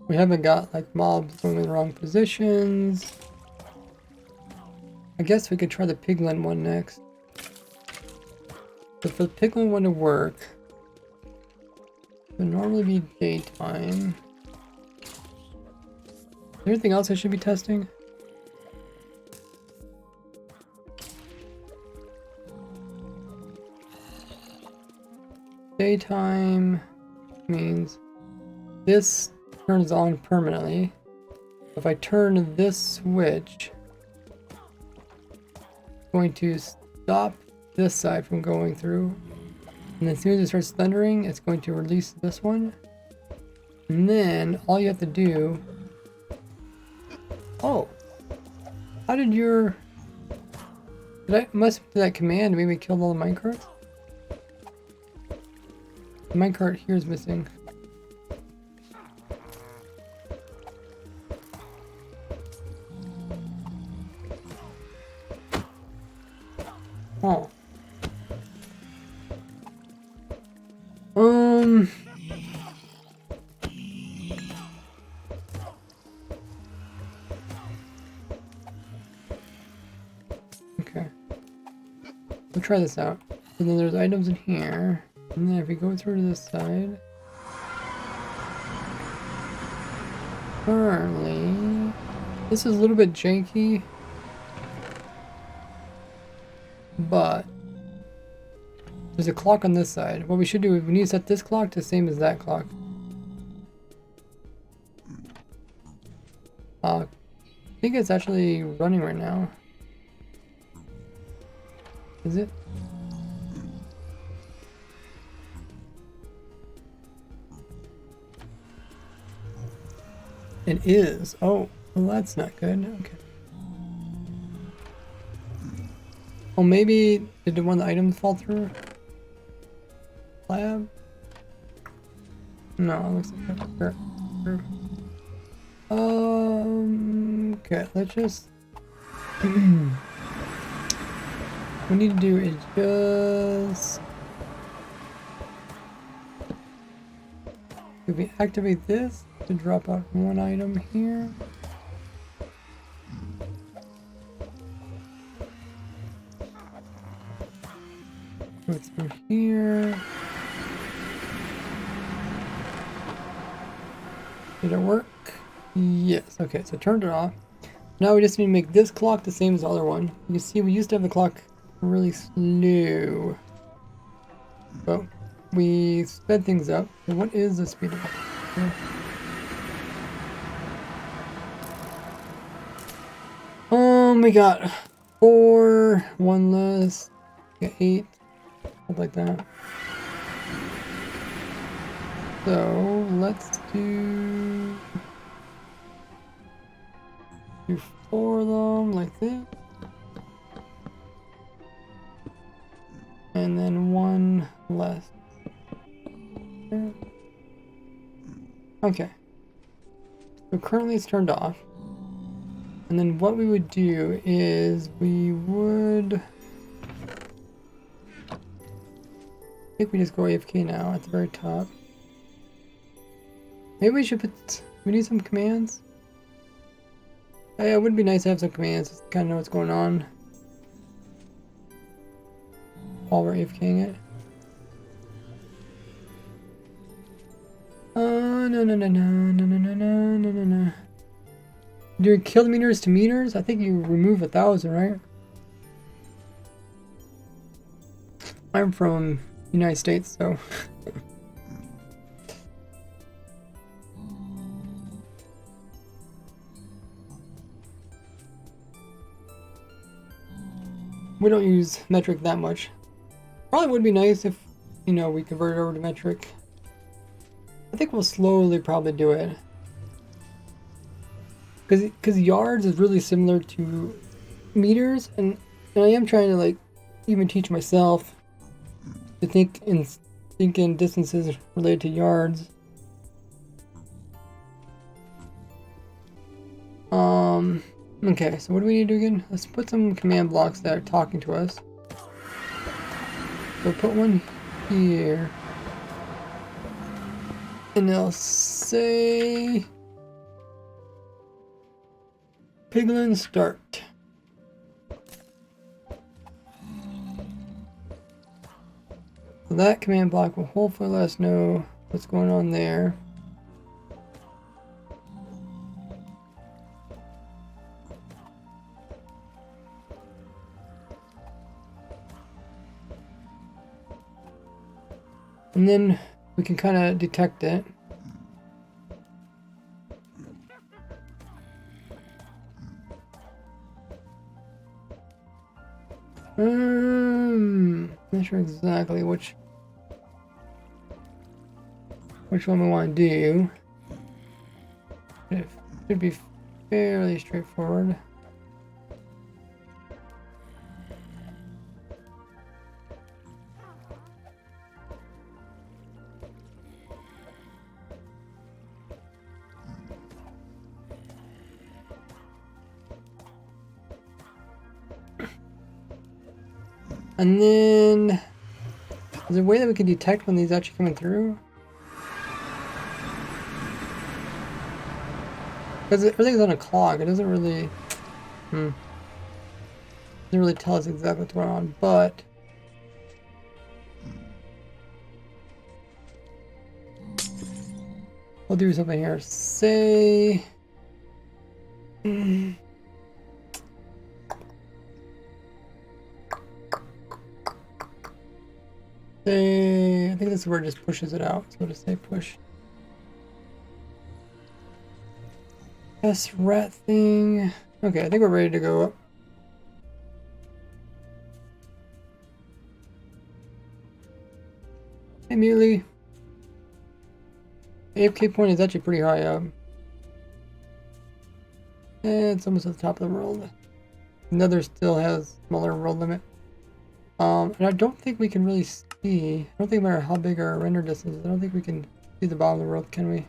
We haven't got like mobs going in the wrong positions. I guess we could try the piglin one next. But for the piglin one to work, it would normally be daytime. Is there anything else I should be testing? Daytime means this turns on permanently. If I turn this switch, it's going to stop this side from going through. And as soon as it starts thundering, it's going to release this one. And then all you have to do... Oh! How did your... Must be that command maybe killed all the minecarts? The minecart here is missing. Oh. we'll try this out. And then there's items in here. And then if we go through to this side. Currently, this is a little bit janky. But there's a clock on this side. What we should do is we need to set this clock to the same as that clock. I think it's actually running right now. Is it? It is. Oh, well that's not good. Okay. Oh, maybe did one of the items fall through? Lab? No, it looks like that's through. Okay, let's just we need to do is just if we activate this to drop out one item here. Go through here. Did it work? Yes. Okay, so turned it off. Now we just need to make this clock the same as the other one. You can see we used to have the clock really slow, but we sped things up. So what is the speed of it? We got 4, 1 less, we got 8, something like that. So let's do 4 of them like this, and then 1 less. Okay, so currently it's turned off, and then what we would do is we would, I think we just go AFK now at the very top. Maybe we should put, we need some commands. Yeah, it would be nice to have some commands to kind of know what's going on while we're AFKing it. No. Doing kilometers to meters? I think you remove 1,000, right? I'm from United States, so. We don't use metric that much. Probably would be nice if, you know, we convert it over to metric. I think we'll slowly probably do it. Because yards is really similar to meters, and I am trying to like even teach myself to think in distances related to yards. Okay, so what do we need to do again? Let's put some command blocks that are talking to us. We'll put one here. And they'll say Piglin start. So that command block will hopefully let us know what's going on there. And then we can kind of detect it. Not sure exactly which one we want to do. It should be fairly straightforward. And then, is there a way that we can detect when these are actually coming through? Because everything's on a clock, it doesn't really, doesn't really tell us exactly what's going on, but we'll do something here. Say... Say... I think this is where it just pushes it out. So to say push. Yes, rat thing. Okay, I think we're ready to go up. Hey, Muley. AFK point is actually pretty high up. It's almost at the top of the world. Another still has smaller world limit. And I don't think we can really see. I don't think no matter how big our render distance is, I don't think we can see the bottom of the world, can we?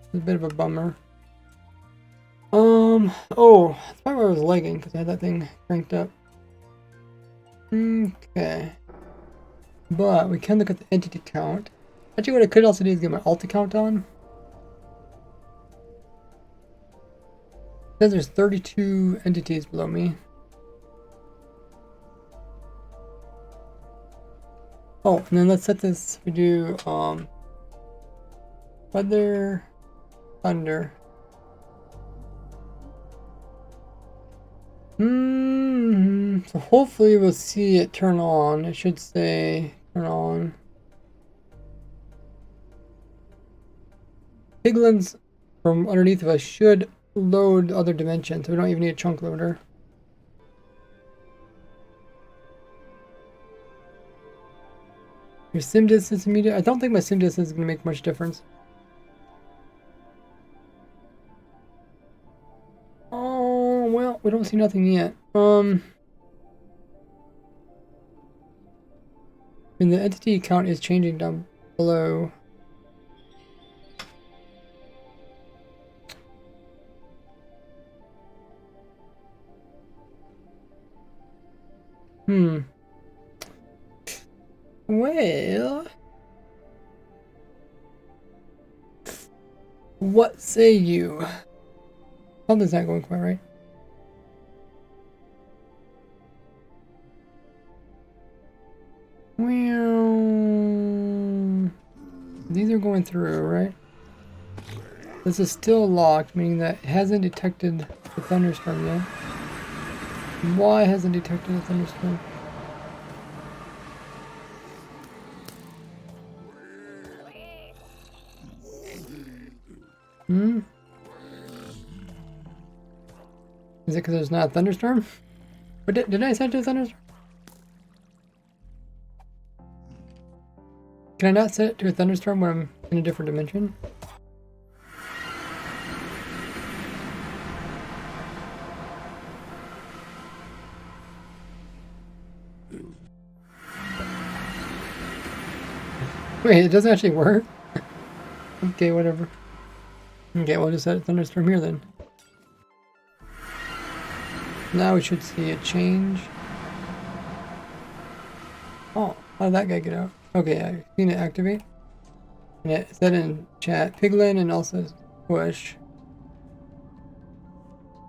It's a bit of a bummer. Oh, that's probably where I was lagging, because I had that thing cranked up. Okay. But we can look at the entity count. Actually, what I could also do is get my alt account on. It says there's 32 entities below me. Oh, and then let's set this, we do, weather, thunder. So hopefully we'll see it turn on. It should say turn on. Piglins from underneath of us should load other dimensions, so we don't even need a chunk loader. Your sim distance immediate. I don't think my sim distance is going to make much difference. Oh, well, we don't see nothing yet. I mean, the entity count is changing down below. Well, what say you? Something's not going quite right. Well, these are going through, right? This is still locked, meaning that it hasn't detected the thunderstorm yet. Why hasn't detected the thunderstorm? Is it because there's not a thunderstorm? But did I set it to a thunderstorm? Can I not set it to a thunderstorm when I'm in a different dimension? Wait, it doesn't actually work? Okay, whatever. Okay, we'll just set a thunderstorm here then. Now we should see a change. Oh, how did that guy get out? Okay, I've seen it activate. And it said in chat, Piglin and also push.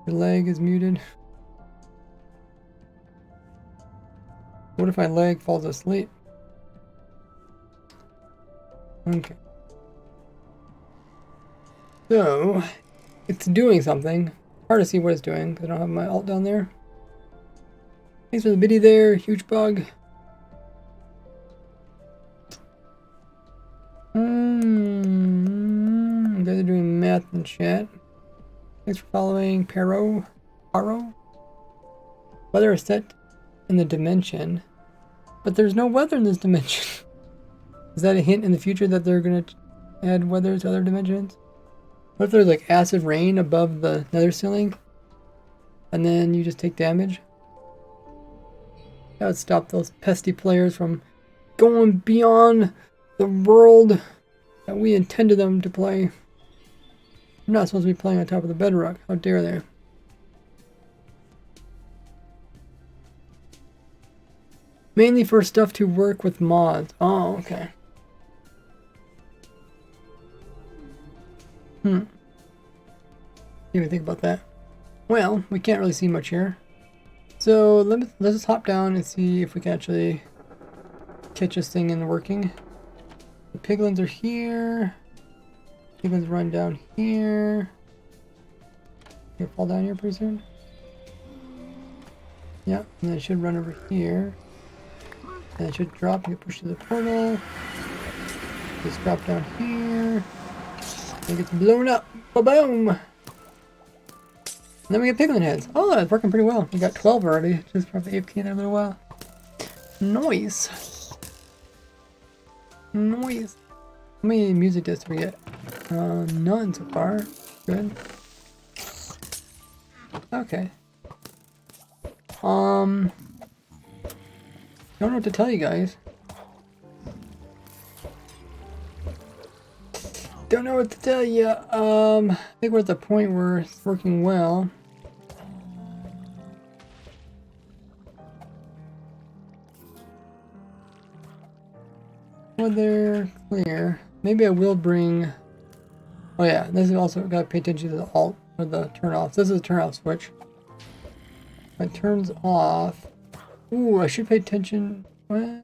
Your leg is muted. What if my leg falls asleep? Okay. So, it's doing something. Hard to see what it's doing because I don't have my alt down there. Thanks for the biddy there, huge bug. You guys are doing math in chat. Thanks for following Paro. Weather is set in the dimension, but there's no weather in this dimension. Is that a hint in the future that they're gonna add weather to other dimensions? What if there's like acid rain above the nether ceiling and then you just take damage? That would stop those pesky players from going beyond the world that we intended them to play. I'm not supposed to be playing on top of the bedrock. How dare they? Mainly for stuff to work with mods. Oh, okay. Didn't even think about that. Well, we can't really see much here. So So let's just hop down and see if we can actually catch this thing in working. The piglins are here. Piglins run down here. You'll fall down here pretty soon. Yeah, and then it should run over here. And it should drop and get pushed to the portal. Just drop down here. And it gets blown up. Ba-boom! And then we get piglin heads. Oh, that's working pretty well. We got 12 already. Just probably AFK in a little while. Noise. Noise. How many music discs do we get? None so far. Good. Okay. Don't know what to tell you guys. Don't know what to tell you. I think we're at the point where it's working well. Weather clear. Maybe I will bring. Oh yeah, this is also got to pay attention to the alt or the turn off. This is a turn off switch. It turns off. Ooh, I should pay attention. What?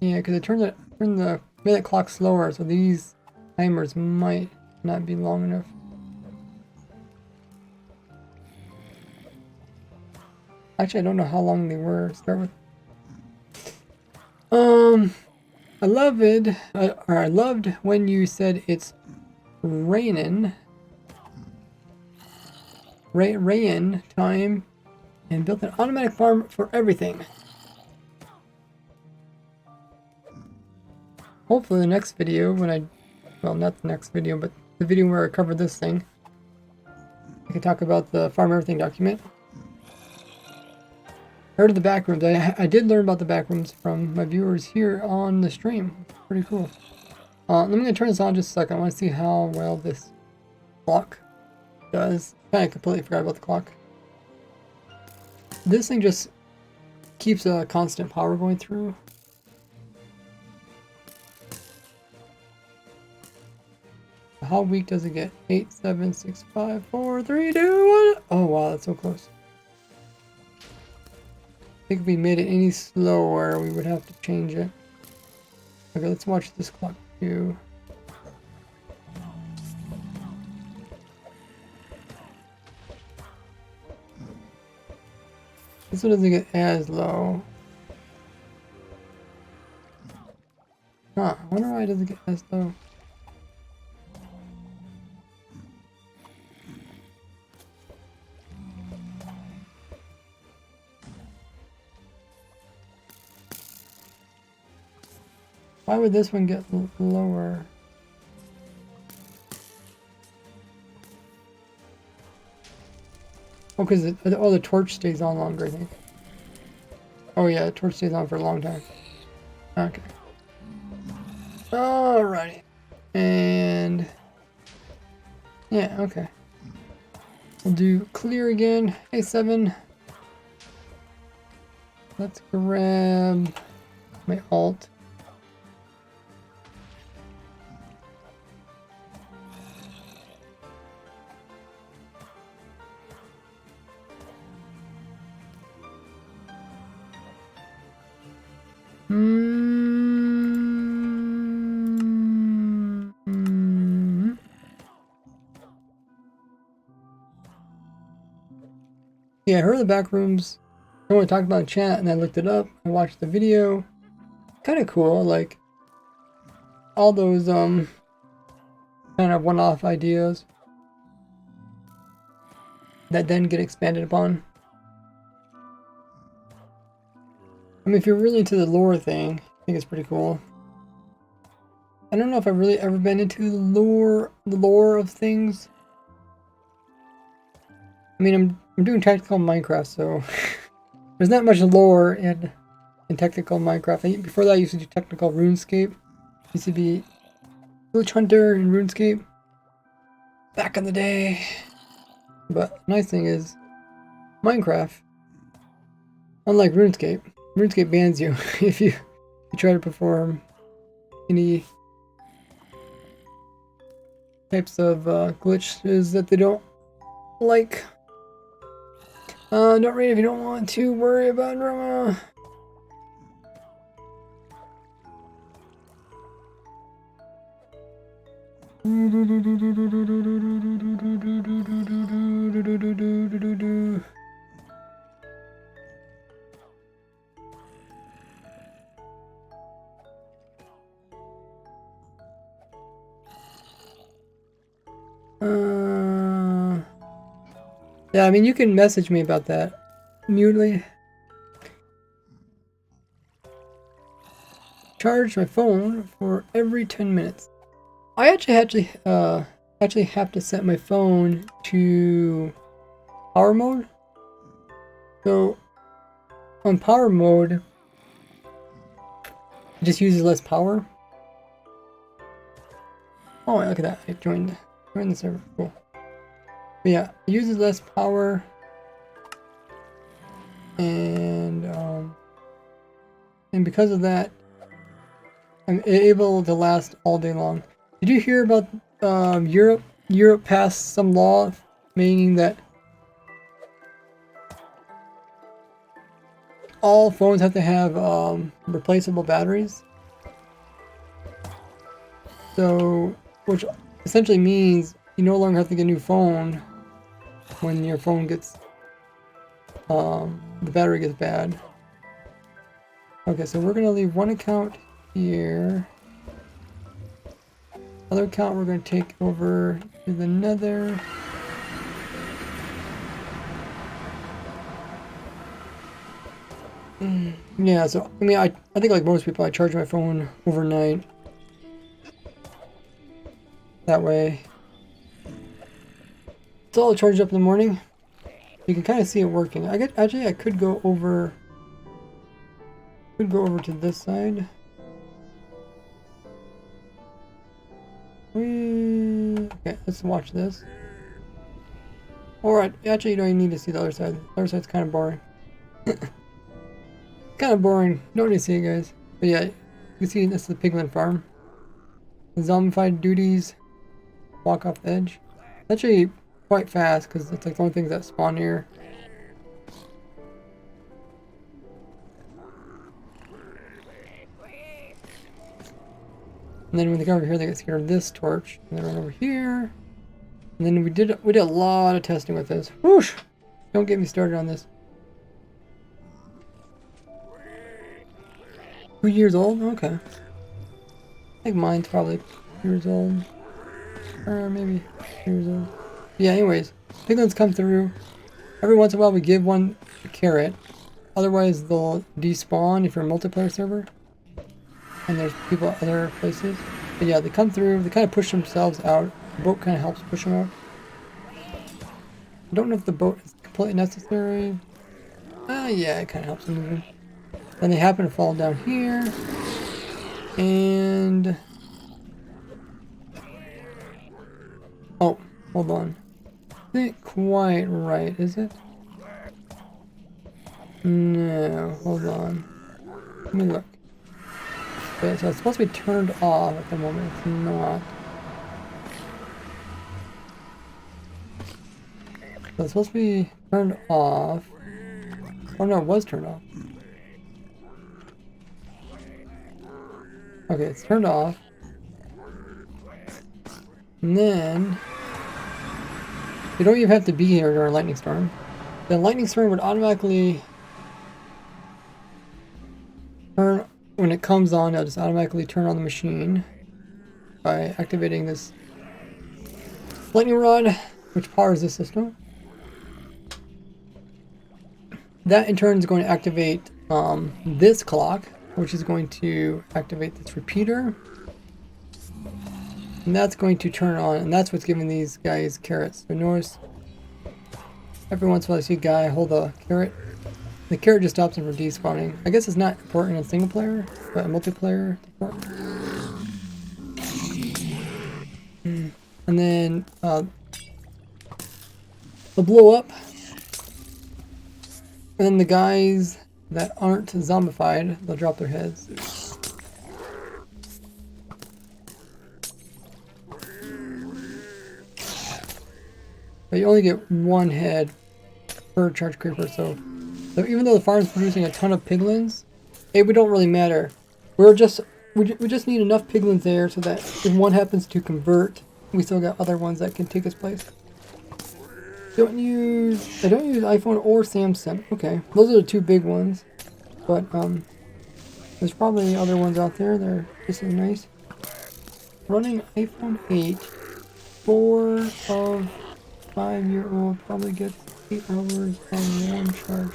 Yeah, because it turns the minute clock slower, so these timers might not be long enough. Actually, I don't know how long they were to start with. I loved when you said it's raining. Rain time. And built an automatic farm for everything. Hopefully the next video well, not the next video, but the video where I cover this thing, I can talk about the farm everything document. Heard of the backrooms. I did learn about the backrooms from my viewers here on the stream. Pretty cool. I'm going to turn this on just a second. I want to see how well this clock does. Kind of completely forgot about the clock. This thing just keeps a constant power going through. How weak does it get? 8, 7, 6, 5, 4, 3, 2, 1. Oh wow, that's so close. I think if we made it any slower, we would have to change it. Okay, let's watch this clock too. This one doesn't get as low. Huh, I wonder why it doesn't get as low. Why would this one get lower? Oh, because the torch stays on longer, I think. Oh yeah, the torch stays on for a long time. Okay. Alrighty. And yeah, okay. We'll do clear again. Hey, 7. Let's grab my alt. Yeah, I heard the back rooms. Someone talked about in chat, and I looked it up. I watched the video. Kind of cool, like all those kind of one-off ideas that then get expanded upon. I mean, if you're really into the lore thing, I think it's pretty cool. I don't know if I've really ever been into the lore of things. I mean, I'm doing tactical Minecraft, so there's not much lore in technical Minecraft. Before that, I used to do technical RuneScape. Used to be Village Hunter in RuneScape back in the day. But the nice thing is, Minecraft, unlike RuneScape bans you if you try to perform any types of glitches that they don't like. Don't read if you don't want to worry about drama. Yeah, I mean, you can message me about that. Mutely. Charge my phone for every 10 minutes. I actually have to set my phone to power mode. So on power mode, it just uses less power. Oh, look at that! I joined the server. Cool. But yeah, it uses less power, and because of that, I'm able to last all day long. Did you hear about Europe? Europe passed some law meaning that all phones have to have replaceable batteries. So, which essentially means you no longer have to get a new phone when your phone gets the battery gets bad. Okay, so we're gonna leave one account here. Other account we're gonna take over to the Nether. Yeah, so I mean, I think like most people, I charge my phone overnight. That way, it's all charged up in the morning. You can kind of see it working. I could go over. Could go over to this side. Okay, let's watch this. Alright, actually you don't even need to see the other side. The other side's kind of boring. Kind of boring. Don't need to see it, guys. But yeah, you can see this is the pigman farm. The zombified duties. Walk off the edge. Actually quite fast because it's like the only things that spawn here. And then when they come over here, they get scared of this torch. And then run over here. And then we did a lot of testing with this. Whoosh! Don't get me started on this. 2 years old? Okay. I think mine's probably 2 years old. Or maybe 2 years old. Yeah, anyways. Piglins come through. Every once in a while we give one a carrot. Otherwise they'll despawn if you're a multiplayer server. And there's people at other places. But yeah, they come through, they kind of push themselves out. The boat kind of helps push them out. I don't know if the boat is completely necessary. Yeah, it kind of helps them move in. Then they happen to fall down here. And... oh, hold on. Isn't quite right, is it? No, hold on. Let me look. Okay, so it's supposed to be turned off at the moment. It's not. So it's supposed to be turned off. Oh no, it was turned off. Okay, it's turned off. And then you don't even have to be here during a lightning storm. The lightning storm would automatically turn when it comes on. It'll just automatically turn on the machine by activating this lightning rod, which powers the system. That in turn is going to activate this clock, which is going to activate this repeater. And that's going to turn on, and that's what's giving these guys carrots. So notice, every once in a while I see a guy hold a carrot. The carrot just stops him from despawning. I guess it's not important in single player, but in multiplayer it's important. And then they'll blow up. And then the guys that aren't zombified, they'll drop their heads. But you only get one head per charge creeper. So even though the farm's producing a ton of piglins, it don't really matter. We just need enough piglins there so that if one happens to convert, we still got other ones that can take its place. I don't use iPhone or Samsung. Okay, those are the two big ones. But there's probably other ones out there that are just as nice. Running iPhone 8, 4 of 5-year-old probably gets 8 hours on one charge.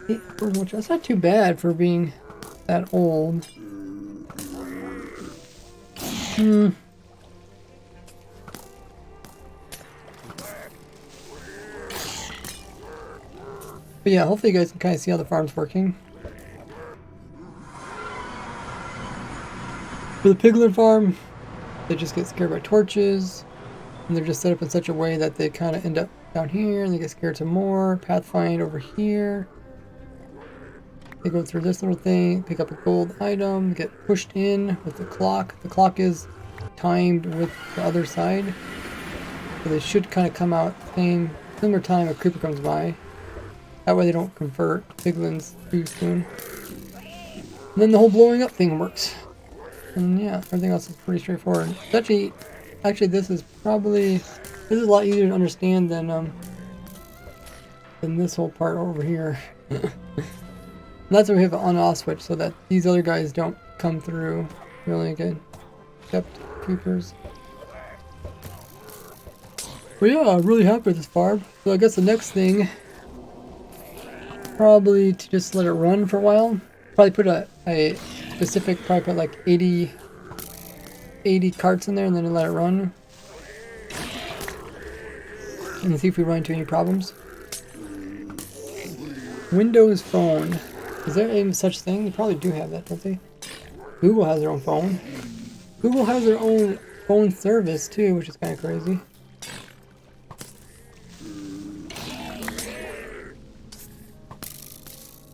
8 hours on one charge. That's not too bad for being that old. But yeah, hopefully you guys can kind of see how the farm's working. For the piglin farm, they just get scared by torches, and they're just set up in such a way that they kind of end up down here, and they get scared some more. Pathfind over here. They go through this little thing, pick up a gold item, get pushed in with the clock. The clock is timed with the other side, so they should kind of come out similar time a creeper comes by. That way they don't convert piglins too soon. And then the whole blowing up thing works. And yeah, everything else is pretty straightforward. It's actually this is a lot easier to understand than this whole part over here. And that's why we have an on-off switch, so that these other guys don't come through really good. Except creepers. But yeah, I'm really happy with this farm. So I guess the next thing, probably to just let it run for a while. Probably put a specific, probably put like 80 carts in there and then let it run. And see if we run into any problems. Windows Phone. Is there even such thing? They probably do have that, don't they? Google has their own phone. Google has their own phone service too, which is kind of crazy.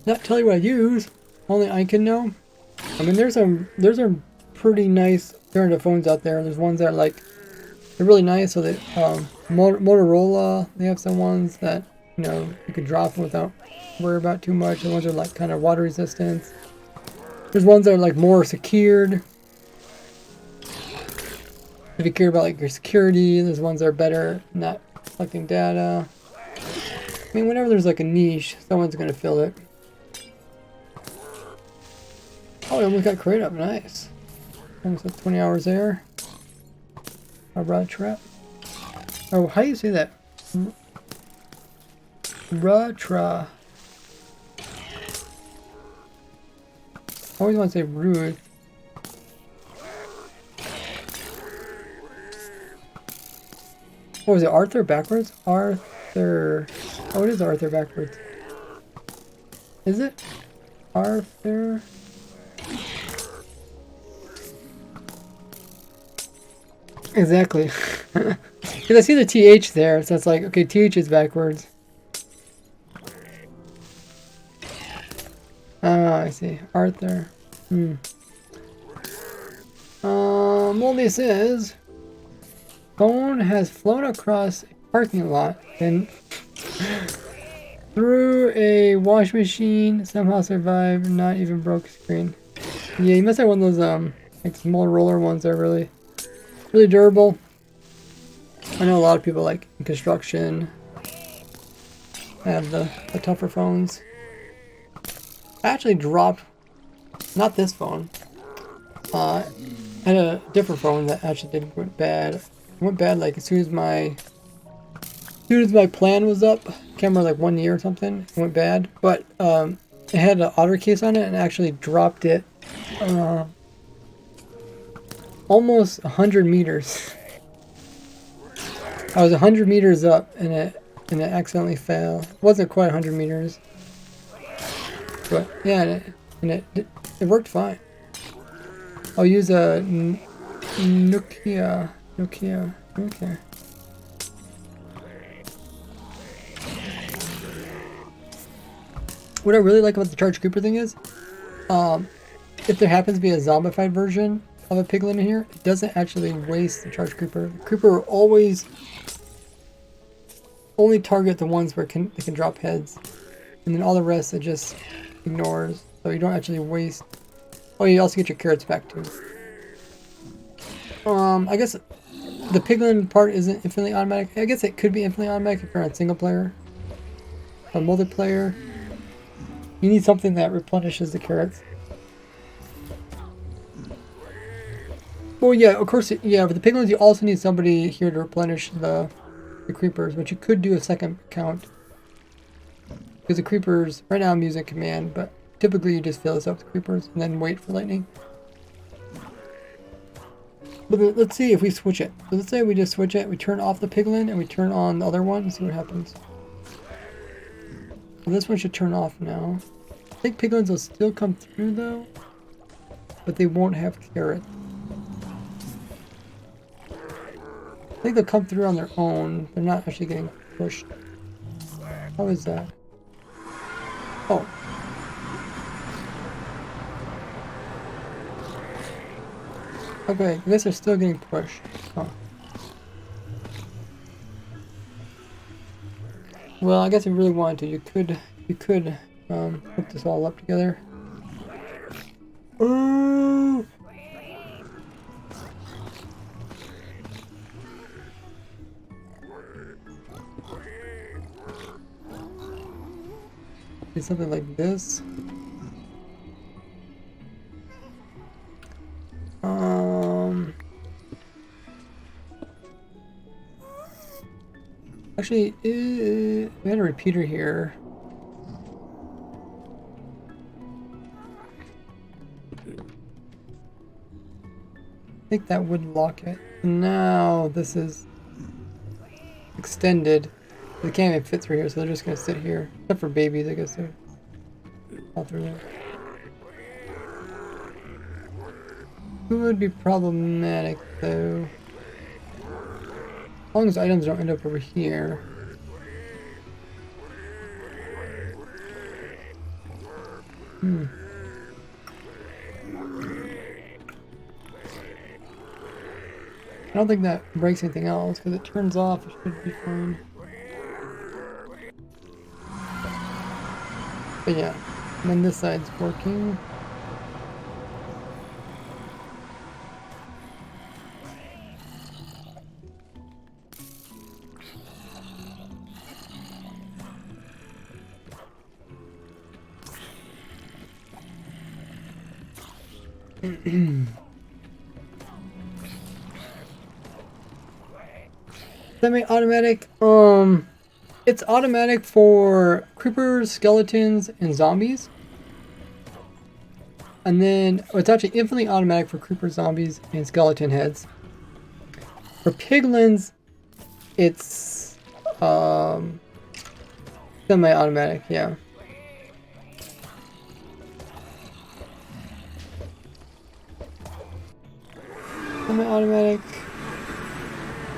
Not tell you what I use. Only I can know. I mean, there's some pretty nice alternative phones out there. There's ones that are they're really nice. So that Motorola, they have some ones that you could drop without worry about too much. The ones are like kind of water resistant. There's ones that are like more secured. If you care about like your security, there's ones that are better not collecting data. I mean, whenever there's like a niche, someone's gonna fill it. Oh, I almost got crate up. Nice. Almost at 20 hours there. A rod trap. Oh, how do you say that? Rutra. I always want to say rude. What was it? Arthur backwards? Arthur. Oh, it is Arthur backwards. Is it? Arthur. Exactly. Because I see the TH there, so it's like, okay, TH is backwards. Ah, I see. Arthur. Well, this is... Phone has flown across a parking lot and through a wash machine, somehow survived, not even broke screen. Yeah, you must have one of those, like small roller ones that are really durable. I know a lot of people like in construction have the tougher phones. I actually dropped, not this phone, I had a different phone that actually went bad. It went bad like as soon as my plan was up. Can't remember, like 1 year or something. It went bad, but it had an otter case on it and actually dropped it almost 100 meters. I was 100 meters up and it accidentally fell. It wasn't quite 100 meters, but yeah, it worked fine. I'll use a Nokia. Okay. What I really like about the Charge Creeper thing is, if there happens to be a zombified version of a piglin in here, it doesn't actually waste the Charge Creeper. The Creeper will only target the ones where they can drop heads. And then all the rest it just ignores. So you don't actually waste. Oh, you also get your carrots back too. I guess the piglin part isn't infinitely automatic. I guess it could be infinitely automatic if you're on single player. On multiplayer, you need something that replenishes the carrots. Well, yeah, of course, yeah, for the piglins you also need somebody here to replenish the creepers, but you could do a second count. Because the creepers, right now I'm using command, but typically you just fill this up with creepers and then wait for lightning. But let's see if we switch it. So let's say we just switch it, we turn off the piglin and we turn on the other one and see what happens. So this one should turn off now. I think piglins will still come through though, but they won't have carrot. I think they'll come through on their own. They're not actually getting pushed. How is that? Oh. Okay, I guess they're still getting pushed. Huh. Well, I guess if you really wanted to, you could hook this all up together. Oh! Do something like this. Actually, we had a repeater here. I think that would lock it. Now this is extended. They can't even fit through here, so they're just gonna sit here. Except for babies, I guess they're all through there. It would be problematic though. As long as items don't end up over here. I don't think that breaks anything else because it turns off. It should be fine. But yeah, and then this side's working. Semi-automatic. It's automatic for creepers, skeletons, and zombies. And then it's actually infinitely automatic for creepers, zombies, and skeleton heads. For piglins, it's semi-automatic. Yeah. Semi-automatic.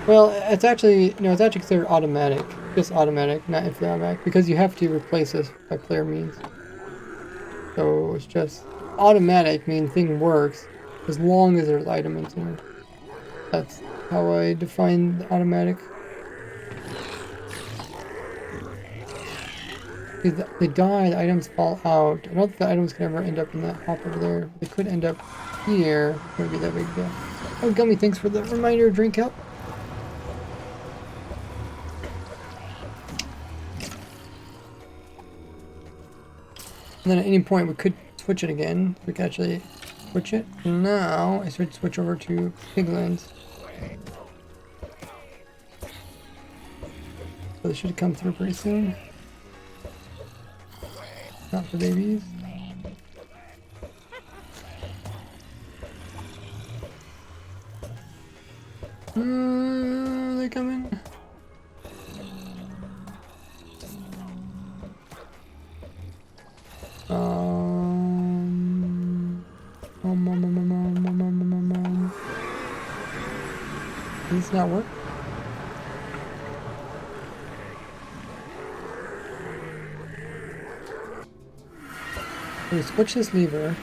Well, it's actually it's actually considered automatic, just automatic, not infinitely automatic, because you have to replace this by player means. So it's just automatic means thing works as long as there's items in it. That's how I define the automatic. If they die, the items fall out. I don't think the items can ever end up in that hop over there. They could end up here. It wouldn't be that big deal. Oh, Gummy, thanks for the reminder. Drink up. And then at any point we could switch it again. We could actually switch it. Now I should switch over to piglins. So they should come through pretty soon. Not for babies. Are they coming? Does this not work? We switch this lever.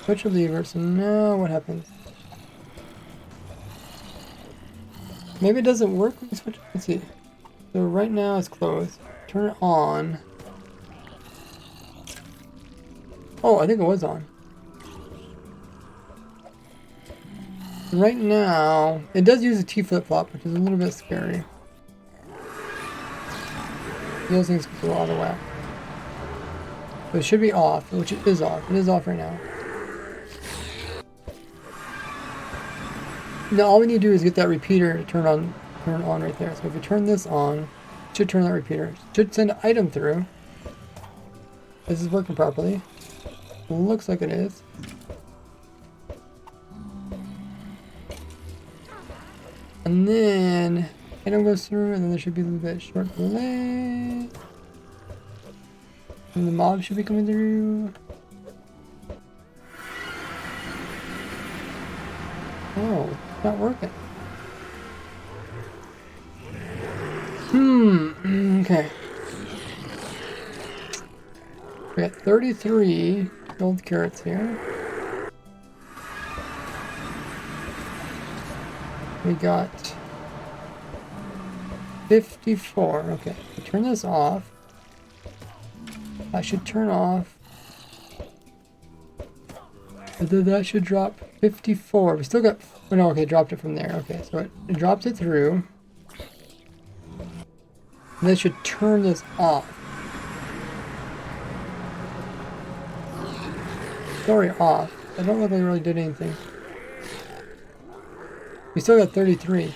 Switch the lever, so now what happens? Maybe it doesn't work. Let's see. So right now it's closed. Turn it on. Oh, I think it was on. Right now, it does use a T flip-flop, which is a little bit scary. Those things can go out of whack. But it should be off, which it is off. It is off right now. Now all we need to do is get that repeater to turn on right there. So if we turn this on, it should turn that repeater. It should send an item through. This is working properly. Looks like it is. And then item goes through, and then there should be a little bit of short delay. And the mob should be coming through. Oh, it's not working. Okay. We got 33 gold carrots here. We got 54. Okay, turn this off. I should turn off. And then that should drop 54. We still got. Oh no, okay, dropped it from there. Okay, so it dropped it through. And that should turn this off. Sorry, off. I don't look like I really did anything. We still got 33.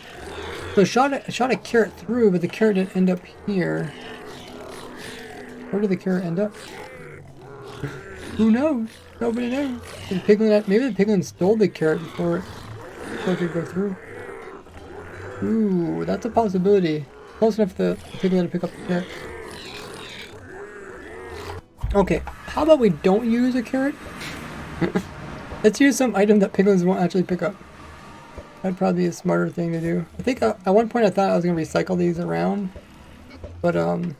So I shot a carrot through, but the carrot didn't end up here. Where did the carrot end up? Who knows? Nobody knows. Maybe the piglin stole the carrot before it could go through. Ooh, that's a possibility. Close enough for the piglin to pick up the carrot. Okay, how about we don't use a carrot? Let's use some item that piglins won't actually pick up. That'd probably be a smarter thing to do. I think at one point I thought I was going to recycle these around. But I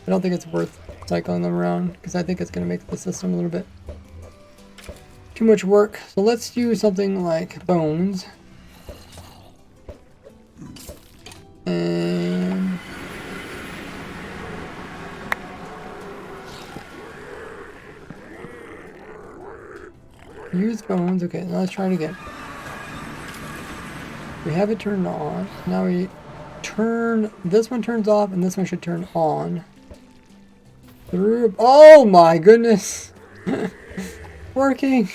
don't think it's worth cycling them around, because I think it's going to make the system a little bit too much work. So let's do something like bones. And use bones. Okay, now let's try it again. We have it turned on. Now we turn, this one turns off and this one should turn on. Through, oh my goodness. Working.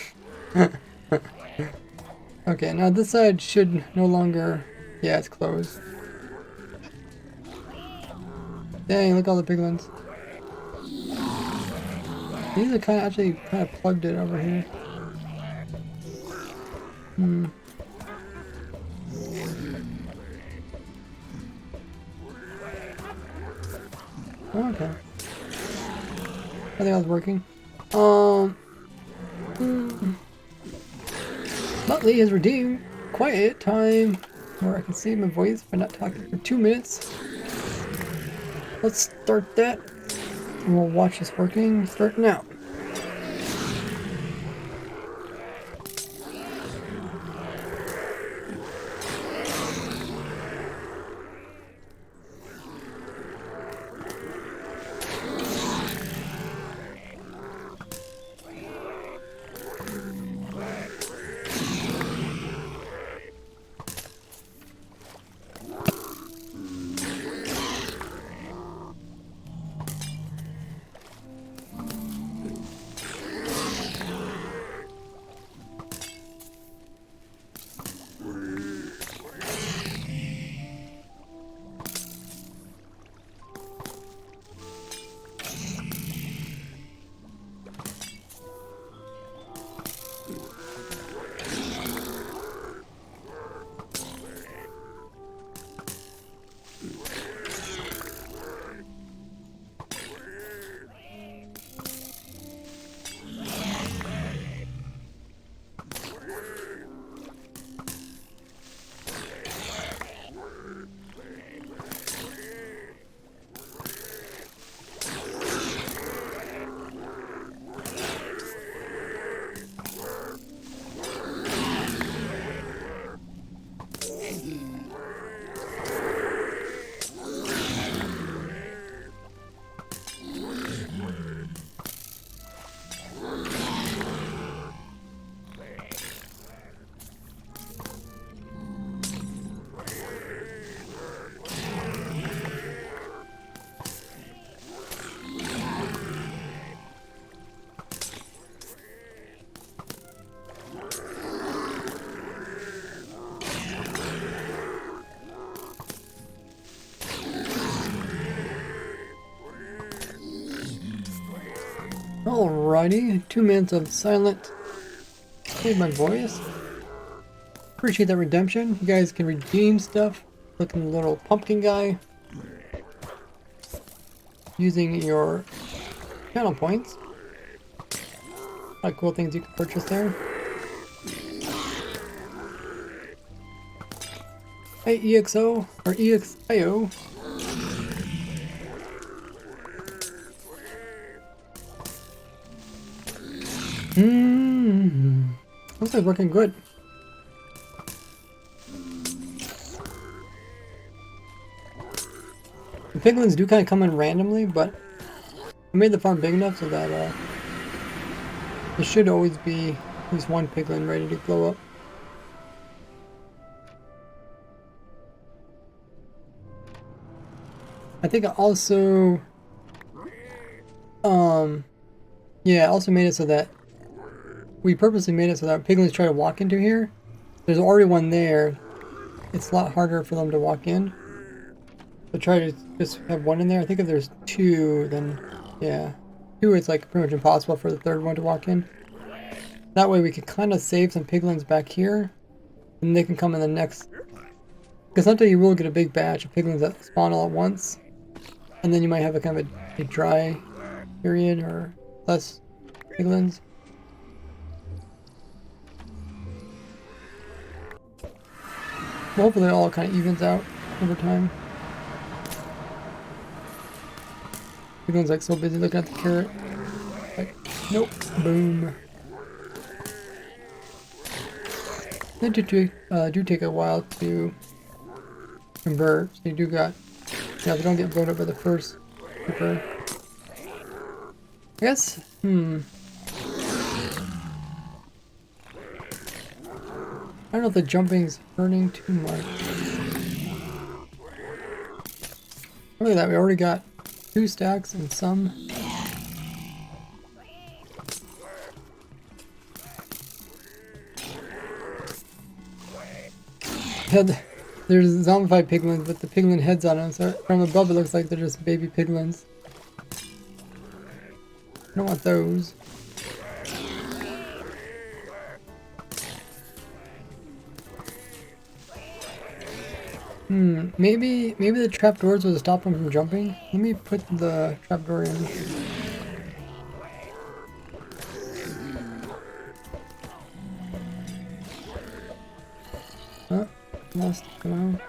Okay, now this side should no longer, yeah, it's closed. Dang, look at all the piglins. These are actually kind of plugged it over here. Okay. I think I was working. Muttley has redeemed quiet time where I can save my voice by not talking for 2 minutes. Let's start that. And we'll watch this working. Start now. Friday. 2 minutes of silent. Save my voice. Appreciate that redemption. You guys can redeem stuff. Look at the little pumpkin guy. Using your channel points. A lot of cool things you can purchase there. Hey, EXO, or EXIO. Looks like working good. The piglins do kind of come in randomly, but I made the farm big enough so that there should always be at least one piglin ready to glow up. I think I also, yeah, I also made it so that we purposely made it so that piglins try to walk into here. There's already one there. It's a lot harder for them to walk in. So try to just have one in there. I think if there's two, then yeah, two it's like pretty much impossible for the third one to walk in. That way we can kind of save some piglins back here, and they can come in the next. Because sometimes you will get a big batch of piglins that spawn all at once, and then you might have a kind of a dry period or less piglins. But hopefully it all kind of evens out over time. Piglins like so busy looking at the carrot. Like, nope, boom. They do take a while to convert, so you do got, yeah, they don't get blown up by the first convert. I guess, I don't know if the jumping's hurting too much. Look at that, we already got 2 stacks and some. Yeah, there's zombified piglins with the piglin heads on them, so from above it looks like they're just baby piglins. I don't want those. Maybe the trapdoors will stop them from jumping. Let me put the trapdoor in. Oh, lost. Come on.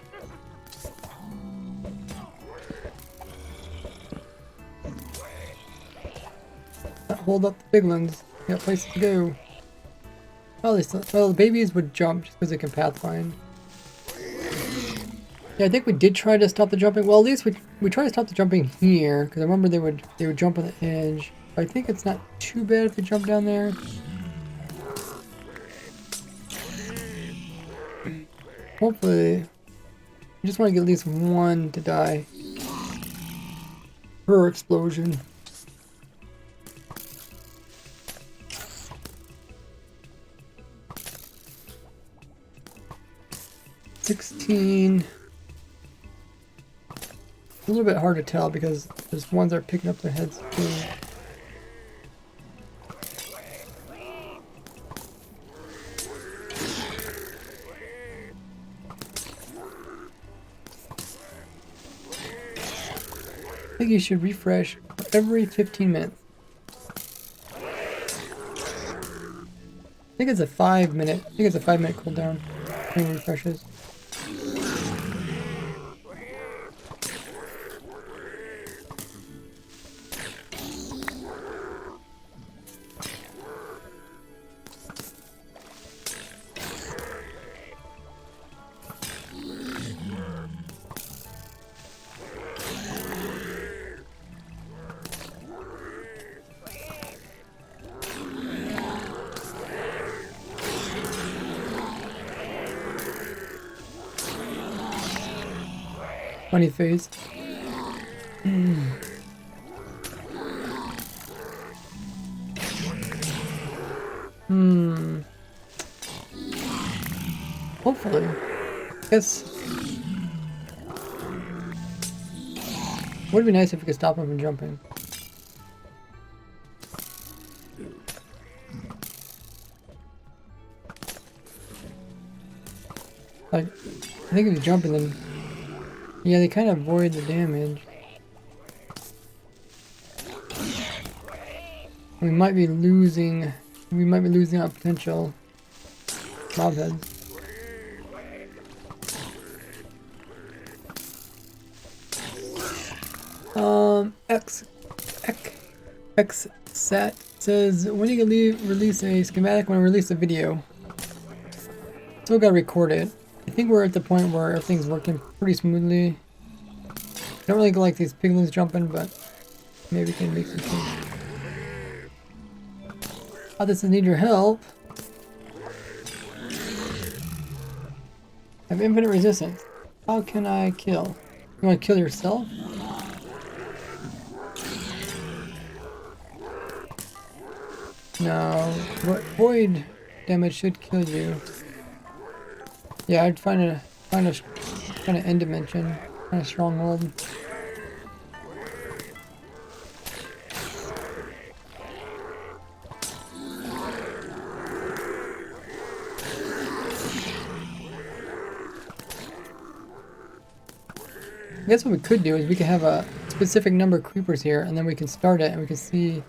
Hold up the piglins. Got places to go. Oh, well, the babies would jump just because they can pathfind. Yeah, I think we did try to stop the jumping. Well, at least we tried to stop the jumping here, because I remember they would jump on the edge. But I think it's not too bad if they jump down there. Hopefully, I just want to get at least one to die per explosion. $16. A little bit hard to tell because there's ones that are picking up their heads too. I think you should refresh every 15 minutes. I think it's a 5-minute. I think it's a 5-minute cooldown when it refreshes. Funny face. Hopefully. I guess. Would be nice if we could stop him from jumping. Like, I think if you jump and then... Yeah, they kind of avoid the damage. We might be losing our potential mob heads. Xsat says, when you can release a schematic when I release a video. Still gotta record it. I think we're at the point where everything's working pretty smoothly. Don't really like these piglins jumping, but maybe we can make some change. Oh, this is need your help. I have infinite resistance. How can I kill? You want to kill yourself? No, void damage should kill you. Yeah, I'd find a kind of end dimension, kind of stronghold. I guess what we could do is we could have a specific number of creepers here, and then we can start it, and we can see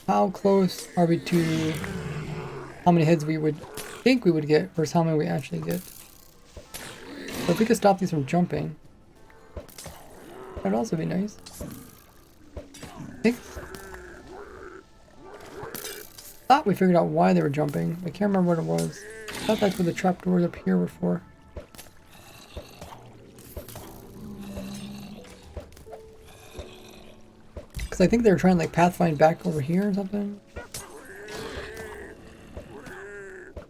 how close are we to how many heads we would think we would get versus how many we actually get. So if we could stop these from jumping, that'd also be nice. I thought we figured out why they were jumping. I can't remember what it was. I thought that's what the trapdoors up here were for. Because I think they were trying to like pathfind back over here or something.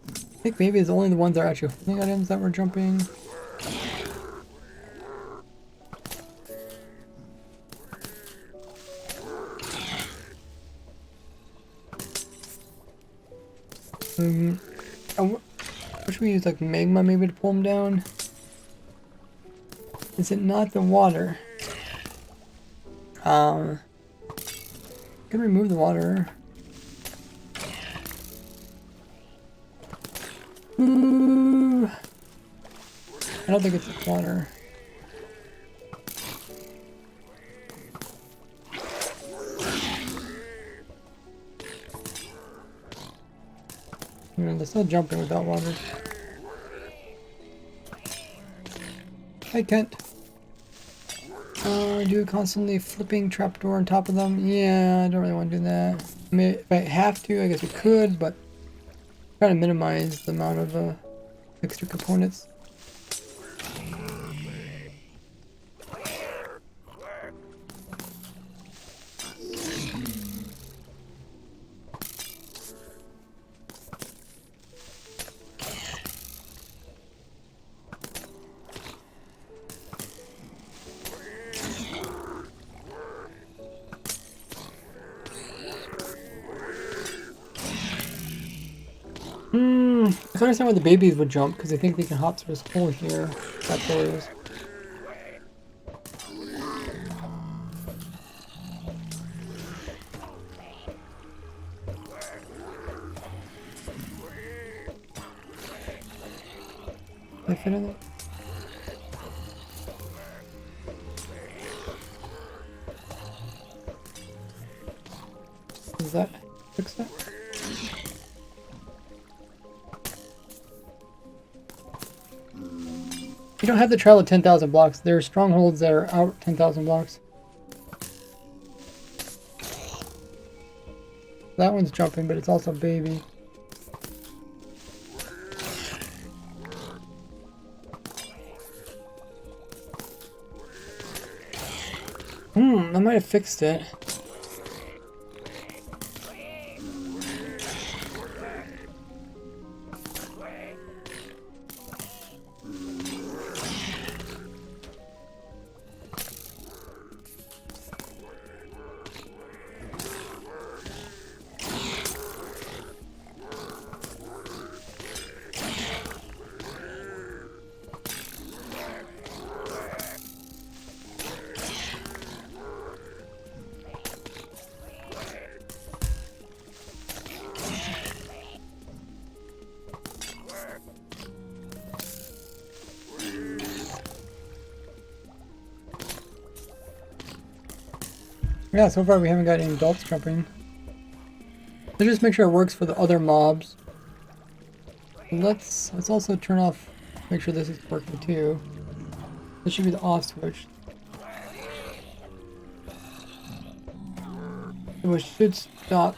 I think maybe it's only the ones that are actually holding items that were jumping. I wish we used like magma maybe to pull them down. Is it not the water? Can remove the water. Ooh. I don't think it's the water. They're still jumping without water. Hi, Kent. Do constantly flipping trapdoor on top of them? Yeah, I don't really want to do that. I mean, if I have to, I guess we could, but try to minimize the amount of extra components. I can understand why the babies would jump, because they think they can hop through this hole here. That door is. Can I fit in there? Does that fix that? You don't have to travel 10,000 blocks. There are strongholds that are out 10,000 blocks. That one's jumping, but it's also baby. I might have fixed it. Yeah, so far we haven't got any adults jumping. Let's just make sure it works for the other mobs. Let's also turn off, make sure this is working too. This should be the off switch. Which should stop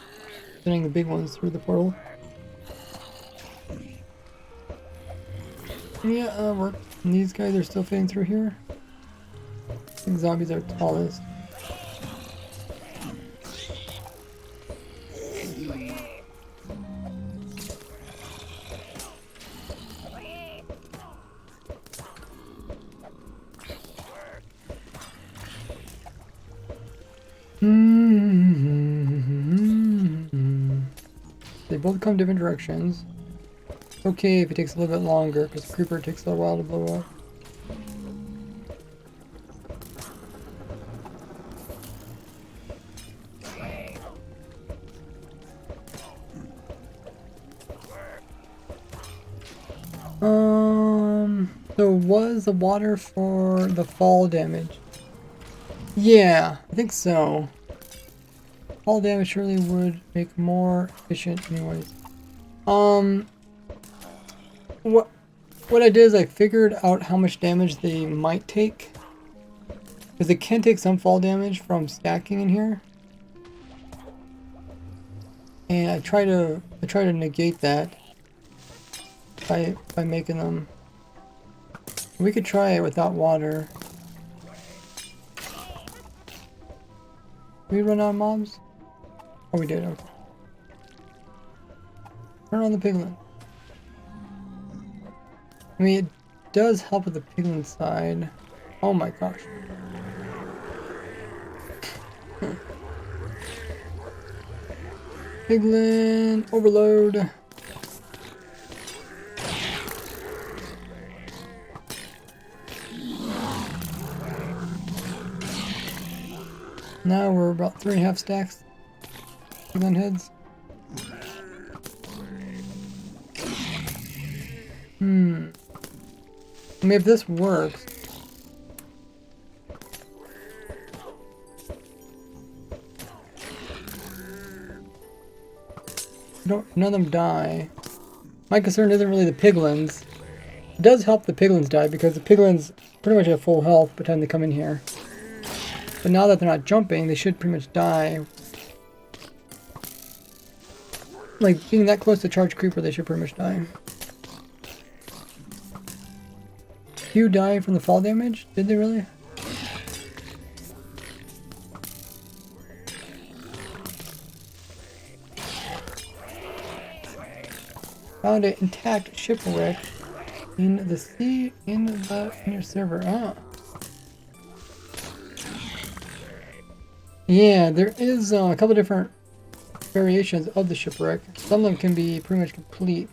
sending the big ones through the portal. Yeah, work. And these guys are still fitting through here. I think zombies are tallest. They both come different directions. It's okay if it takes a little bit longer, because creeper takes a while to blow up. So was the water for the fall damage? Yeah, I think so. Fall damage surely would make more efficient anyways. What I did is I figured out how much damage they might take. Because they can take some fall damage from stacking in here. And I try to negate that by making them. We could try it without water. Did we run out of mobs? Oh, we did. Okay. Turn on the piglin. I mean, it does help with the piglin side. Oh my gosh. Piglin overload. Now we're about 3.5 stacks. Piglin heads. I mean, if this works. None of them die. My concern isn't really the piglins. It does help the piglins die because the piglins pretty much have full health by the time they come in here. But now that they're not jumping, they should pretty much die. Like, being that close to charge creeper, they should pretty much die. Few die from the fall damage? Did they really? Found an intact shipwreck in the sea in your server. Ah. Yeah, there is a couple different variations of the shipwreck. Some of them can be pretty much complete.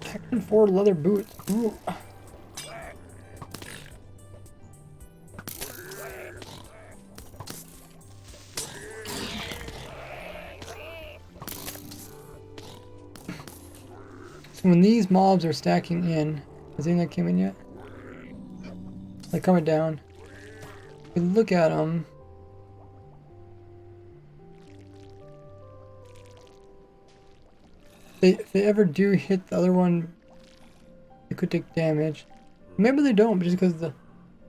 Section 4 leather boots. Ooh. So when these mobs are stacking in, has anything came in yet? They're coming down. If you look at them, if they ever do hit the other one, it could take damage. Maybe they don't, just because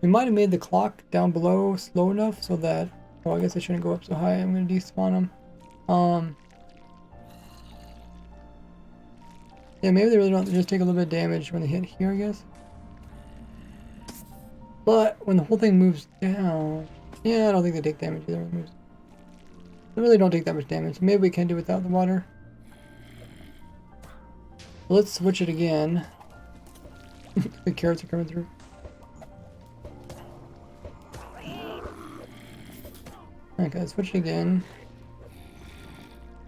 we might have made the clock down below slow enough so that. Oh, I guess I shouldn't go up so high. I'm gonna despawn them. Yeah, maybe they really don't. They just take a little bit of damage when they hit here, I guess. But when the whole thing moves down, yeah, I don't think they take damage either. They really don't take that much damage. Maybe we can do without the water. Let's switch it again. The carrots are coming through. Okay, switch it again.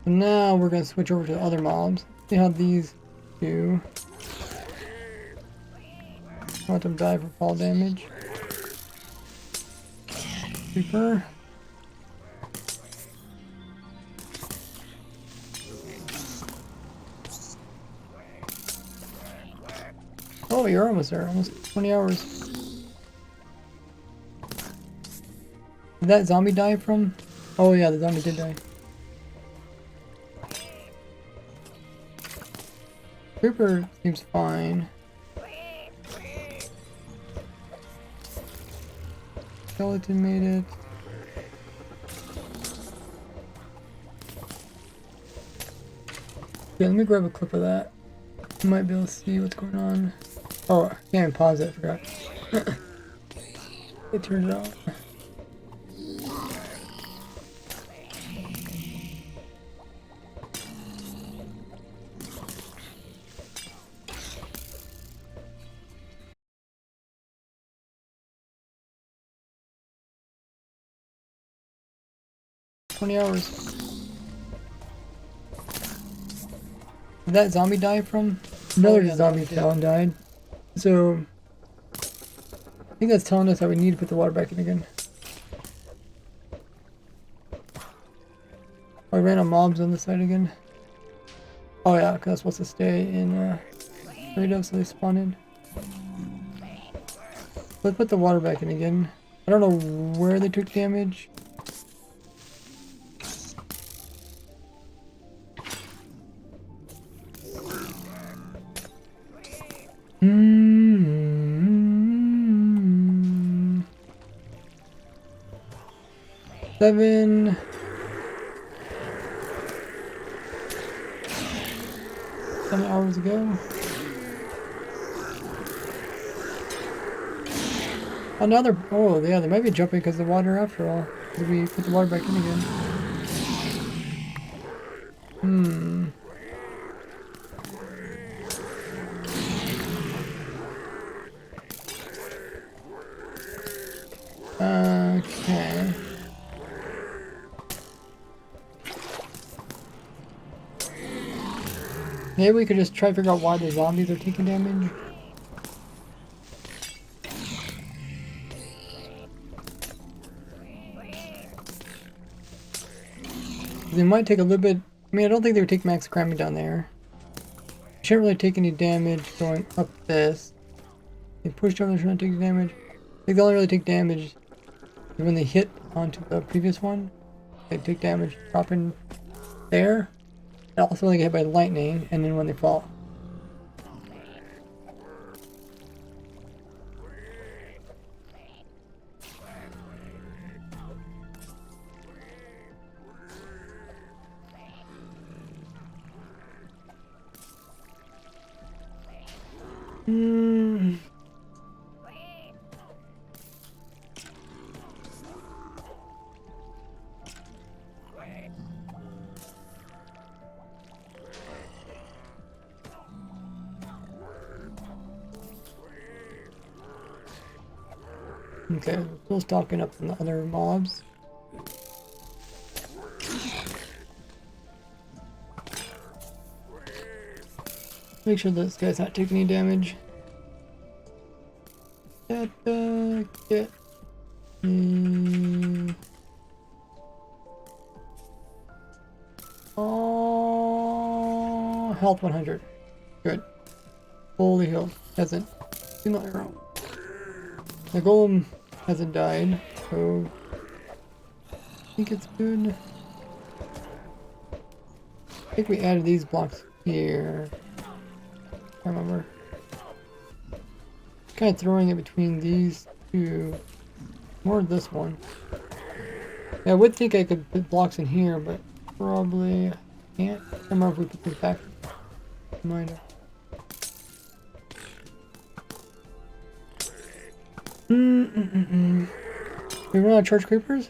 So now we're gonna switch over to the other mobs. See how these do. I want them to die for fall damage. Creeper. Oh, Oh, you're almost there. Almost 20 hours. Did that zombie die from? Oh yeah, the zombie did die. Creeper seems fine. Skeleton made it. Yeah, let me grab a clip of that. You might be able to see what's going on. Oh, I can't even pause it, I forgot. It turned it off. $20 hours. Did that zombie die from? Another zombie fell and died. So I think that's telling us that we need to put the water back in again. Oh, I ran on mobs on the side again. Oh yeah, because I'm supposed to stay in radar, so they spawn in. Let's put the water back in again. I don't know where they took damage. Seven hours ago. Oh, now they're. Oh, yeah, they might be jumping because of the water after all. Because we put the water back in again. Okay. Maybe we could just try to figure out why the zombies are taking damage. They might take a little bit. I mean, I don't think they would take max cramming down there. Shouldn't really take any damage going up this. They push down, they shouldn't take damage. I think they only really take damage when they hit onto the previous one. They take damage dropping there. And also when they get hit by lightning, and then when they fall. Okay, still stocking up on the other mobs. Make sure this guy's not taking any damage. Get oh, health 100. Good. Fully healed. Hasn't. Single arrow. The golem hasn't died, so I think it's good. I think we added these blocks here. I remember. Kind of throwing it between these two. More this one. Yeah, I would think I could put blocks in here, but probably can't. I don't remember if we put these back. Might have. We run out of charge creepers?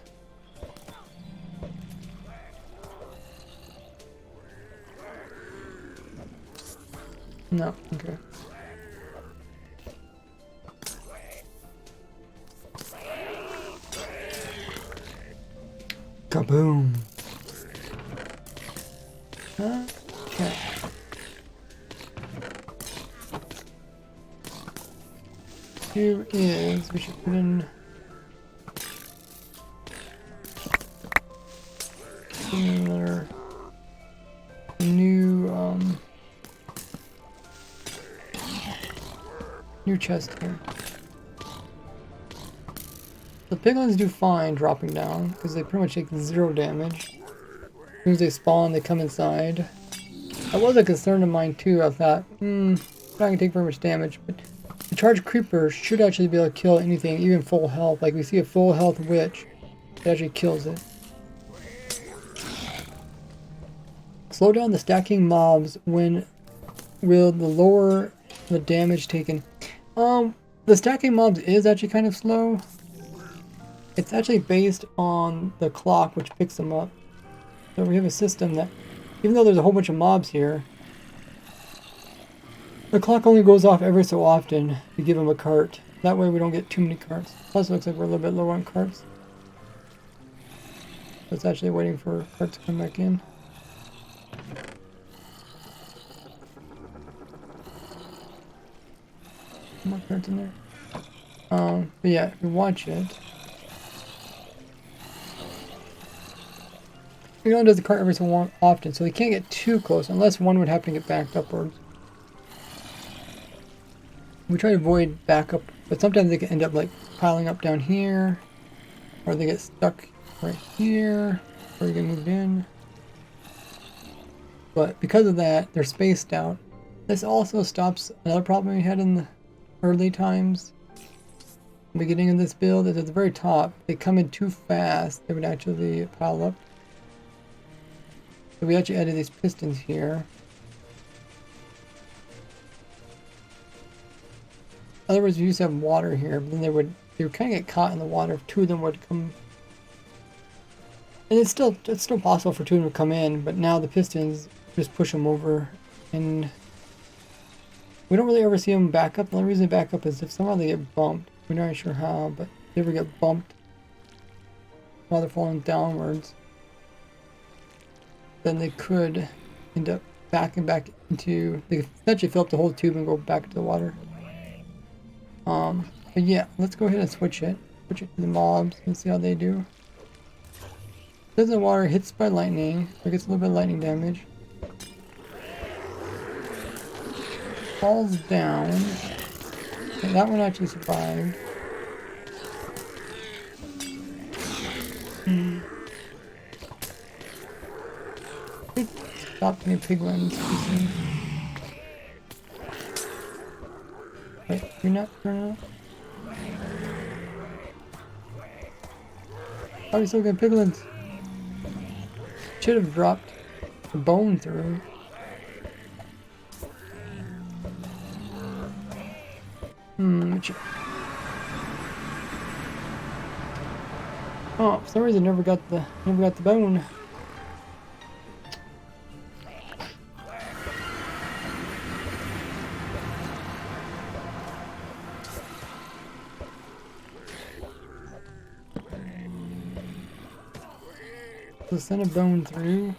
No, okay. Kaboom. Okay. Here is, we should put in another new your chest here. The piglins do fine dropping down because they pretty much take 0 damage. As soon as they spawn, they come inside. That was a concern of mine too. I thought, not gonna take very much damage, but the charged creeper should actually be able to kill anything, even full health. Like we see a full health witch, it actually kills it. Slow down the stacking mobs when will the lower the damage taken. The stacking mobs is actually kind of slow. It's actually based on the clock which picks them up. So we have a system that, even though there's a whole bunch of mobs here, the clock only goes off every so often to give them a cart. That way we don't get too many carts. Plus it looks like we're a little bit low on carts. So it's actually waiting for carts to come back in. More cards in there. But yeah, if you watch it, it only does the cart every so often, so they can't get too close unless one would happen to get backed upwards. We try to avoid backup, but sometimes they can end up like piling up down here, or they get stuck right here, or you get moved in. But because of that, they're spaced out. This also stops another problem we had in the early times. The beginning of this build is at the very top. They come in too fast, they would actually pile up. So we actually added these pistons here. Otherwise, we used to have water here, but then they would kind of get caught in the water if 2 of them would come. And it's still possible for 2 of them to come in, but now the pistons just push them over, and we don't really ever see them back up. The only reason they back up is if somehow they get bumped. We're not sure how, but if they ever get bumped while they're falling downwards, then they could end up backing back into, they could essentially fill up the whole tube and go back into the water. But yeah, let's go ahead and switch it to the mobs and see how they do. Does the water hits by lightning, so it gets a little bit of lightning damage. Falls down. Okay, that one actually survived. Stop any piglins. Wait, you're not turning up? How are you still getting piglins? Should have dropped the bone through. Oh, for some reason never got the bone. So send a bone through,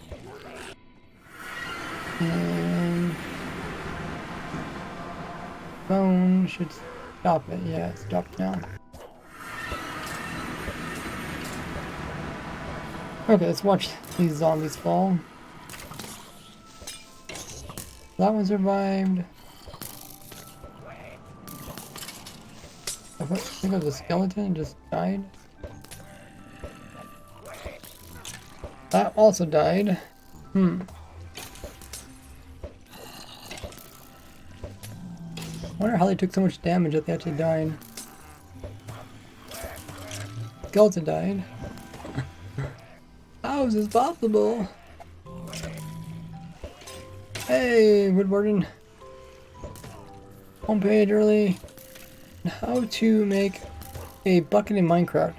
and bone should stop it. Yeah, it stopped now. Okay, let's watch these zombies fall. That one survived. I think it was a skeleton and just died. That also died. I wonder how they took so much damage that they actually died. Skeleton died. How is this possible? Hey, Woodwarden. Homepage early. How to make a bucket in Minecraft.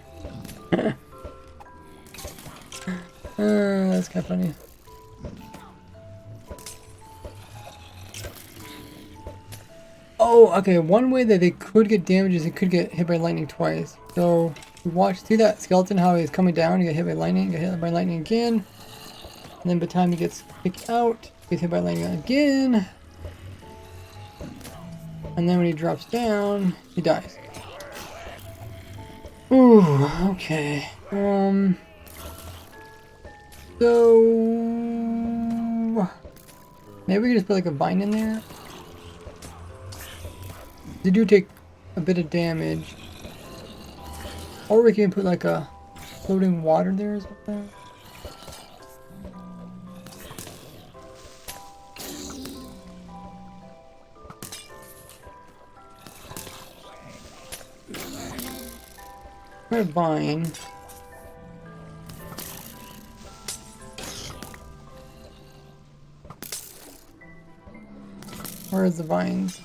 That's kind of funny. Oh, okay. One way that they could get damaged is they could get hit by lightning twice. So see that skeleton, how he's coming down, he got hit by lightning, get hit by lightning again. And then by the time he gets kicked out, he gets hit by lightning again. And then when he drops down, he dies. Ooh, okay. So maybe we can just put like a vine in there. They do take a bit of damage. Or we can put like a floating water there or something. Try a vine. Where are the vines?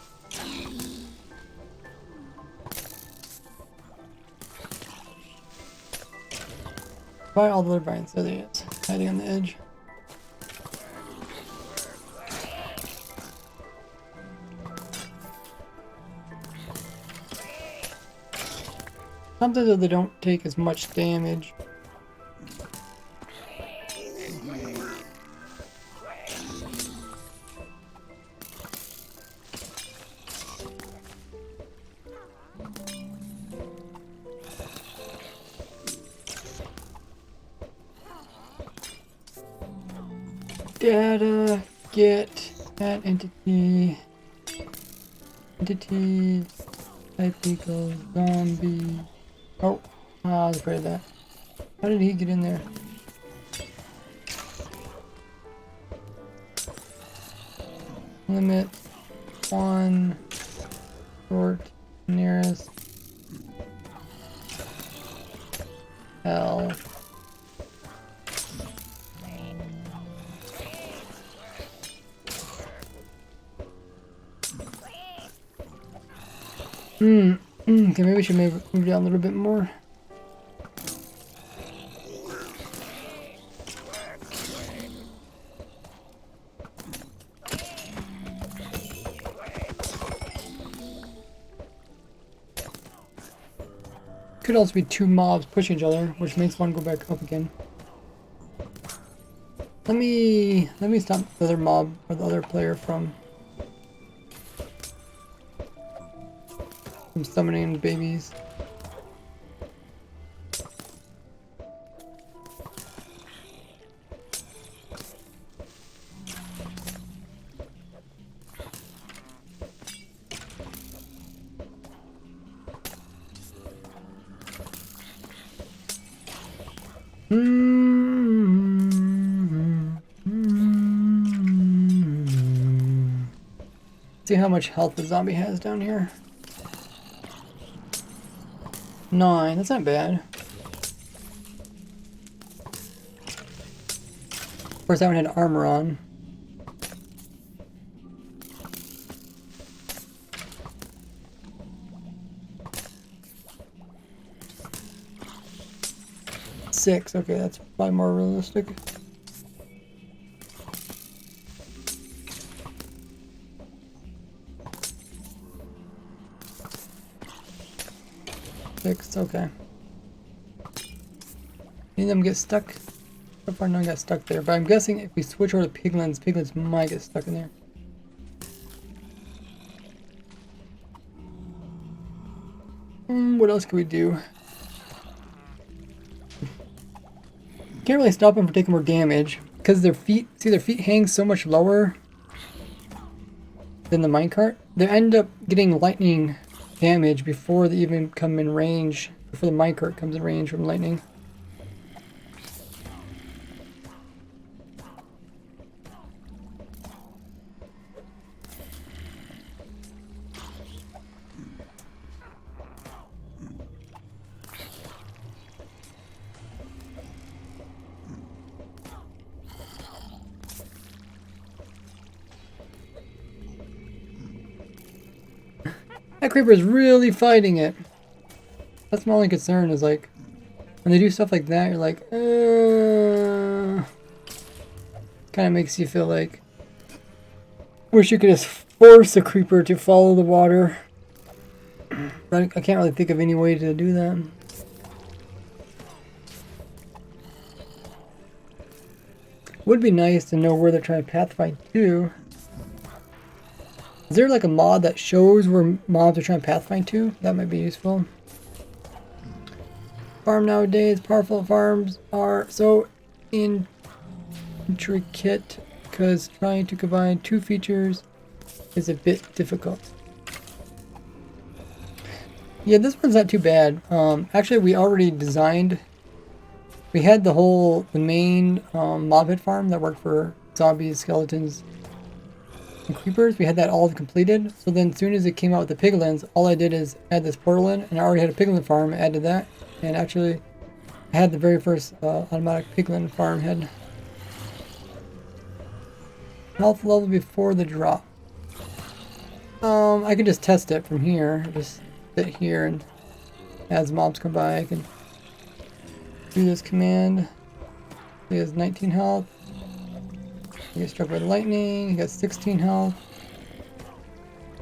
Buy all the other vines. There they is. Hiding on the edge. Sometimes they don't take as much damage. Data, get, add entity, type equals zombie. Oh, I was afraid of that. How did he get in there? Limit 1 short nearest L. Okay, maybe we should move down a little bit more. Could also be two mobs pushing each other, which makes one go back up again. Let me stop the other mob or the other player from summoning babies. See how much health the zombie has down here. 9, that's not bad. Of course, I haven't had armor on. Six, okay, that's probably more realistic. Six, okay. Any of them get stuck? So far none got stuck there, but I'm guessing if we switch over to piglins, piglins might get stuck in there. What else can we do? Can't really stop them from taking more damage because their feet, see their feet hang so much lower than the minecart. They end up getting lightning damage before they even come in range, before the minecart comes in range from lightning. That creeper is really fighting it. That's my only concern is like, when they do stuff like that, you're like, kind of makes you feel like, wish you could just force a creeper to follow the water. But I can't really think of any way to do that. Would be nice to know where they're trying to pathfind to. Is there like a mod that shows where mobs are trying to pathfind to? That might be useful. Farm nowadays, powerful farms are so intricate because trying to combine two features is a bit difficult. Yeah, this one's not too bad. Actually, we already designed. We had the main mob hit farm that worked for zombies, skeletons, and creepers. We had that all completed. So then, as soon as it came out with the piglins, all I did is add this portal in, and I already had a piglin farm. I added that, and actually, I had the very first automatic piglin farm head. Health level before the drop. I can just test it from here. Just sit here, and as mobs come by, I can do this command. He has 19 health. He gets struck by lightning. He got 16 health.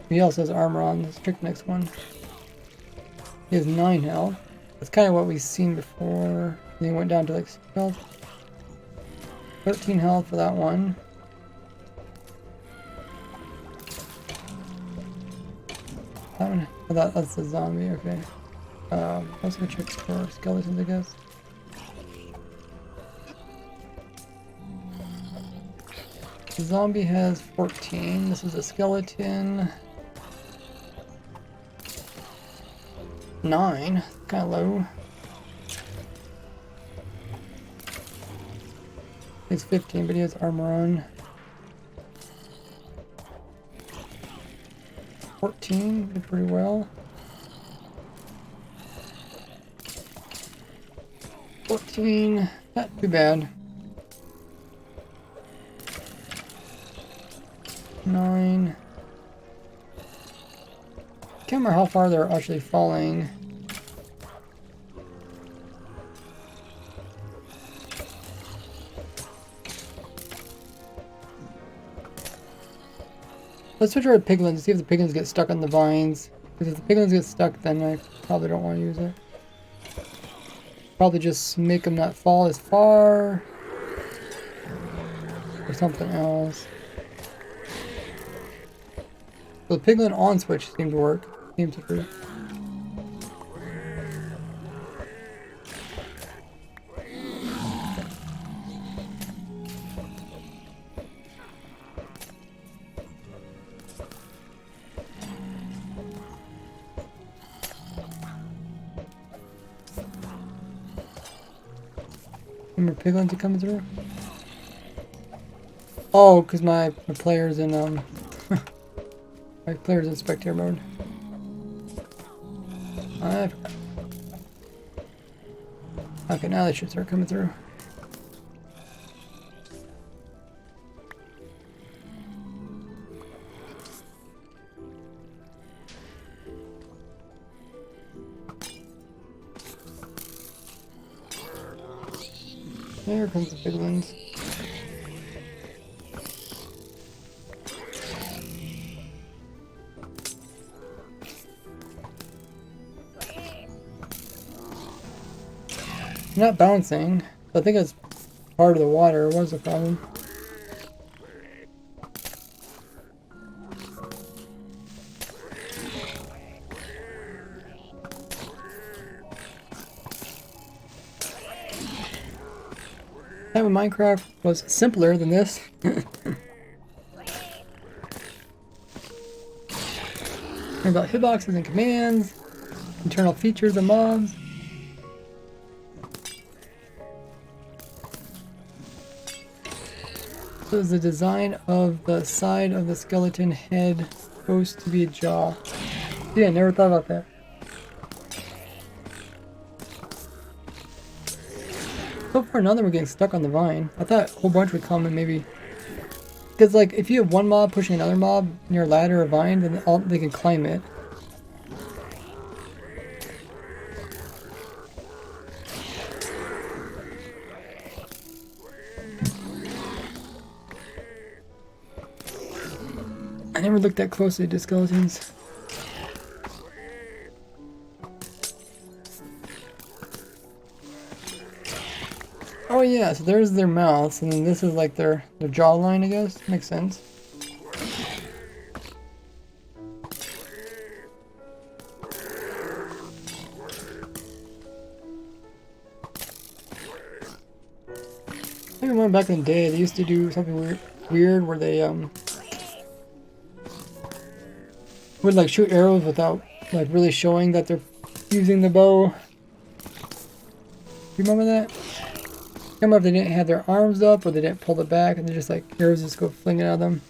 He also has armor on. Let's check the next one. He has 9 health. That's kind of what we've seen before. Then he went down to like 6 health. 13 health for that one. That one, oh, that's the zombie, okay. Let's go check for skeletons, I guess. The zombie has 14. This is a skeleton. 9. Kind of low. He's 15, but he has armor on. 14, did pretty well. 14, not too bad. 9. Can't remember how far they're actually falling. Let's switch over to piglins to see if the piglins get stuck on the vines. Because if the piglins get stuck, then I probably don't want to use it. Probably just make them not fall as far. Or something else. So the piglin on switch seemed to work. Seems to be. More piglins are coming through. Oh, because my player's in my player's in spectator mode. I forgot. Okay, now they should start coming through. There comes the piglins. Not bouncing. I think it's part of the water was the problem. That when Minecraft was simpler than this. About hitboxes and commands, internal features of mobs. So is the design of the side of the skeleton head supposed to be a jaw? Yeah, I never thought about that. So far, none of them are getting stuck on the vine. I thought a whole bunch would come and maybe... Because, like, if you have one mob pushing another mob near a ladder or vine, then they can climb it. I never looked that closely at the skeletons. Oh yeah, so there's their mouths, and then this is like their jawline, I guess. Makes sense. I remember back in the day, they used to do something weird where they would like shoot arrows without like really showing that they're using the bow. You remember that? I remember if they didn't have their arms up or they didn't pull it back and they're just like arrows just go flinging at them.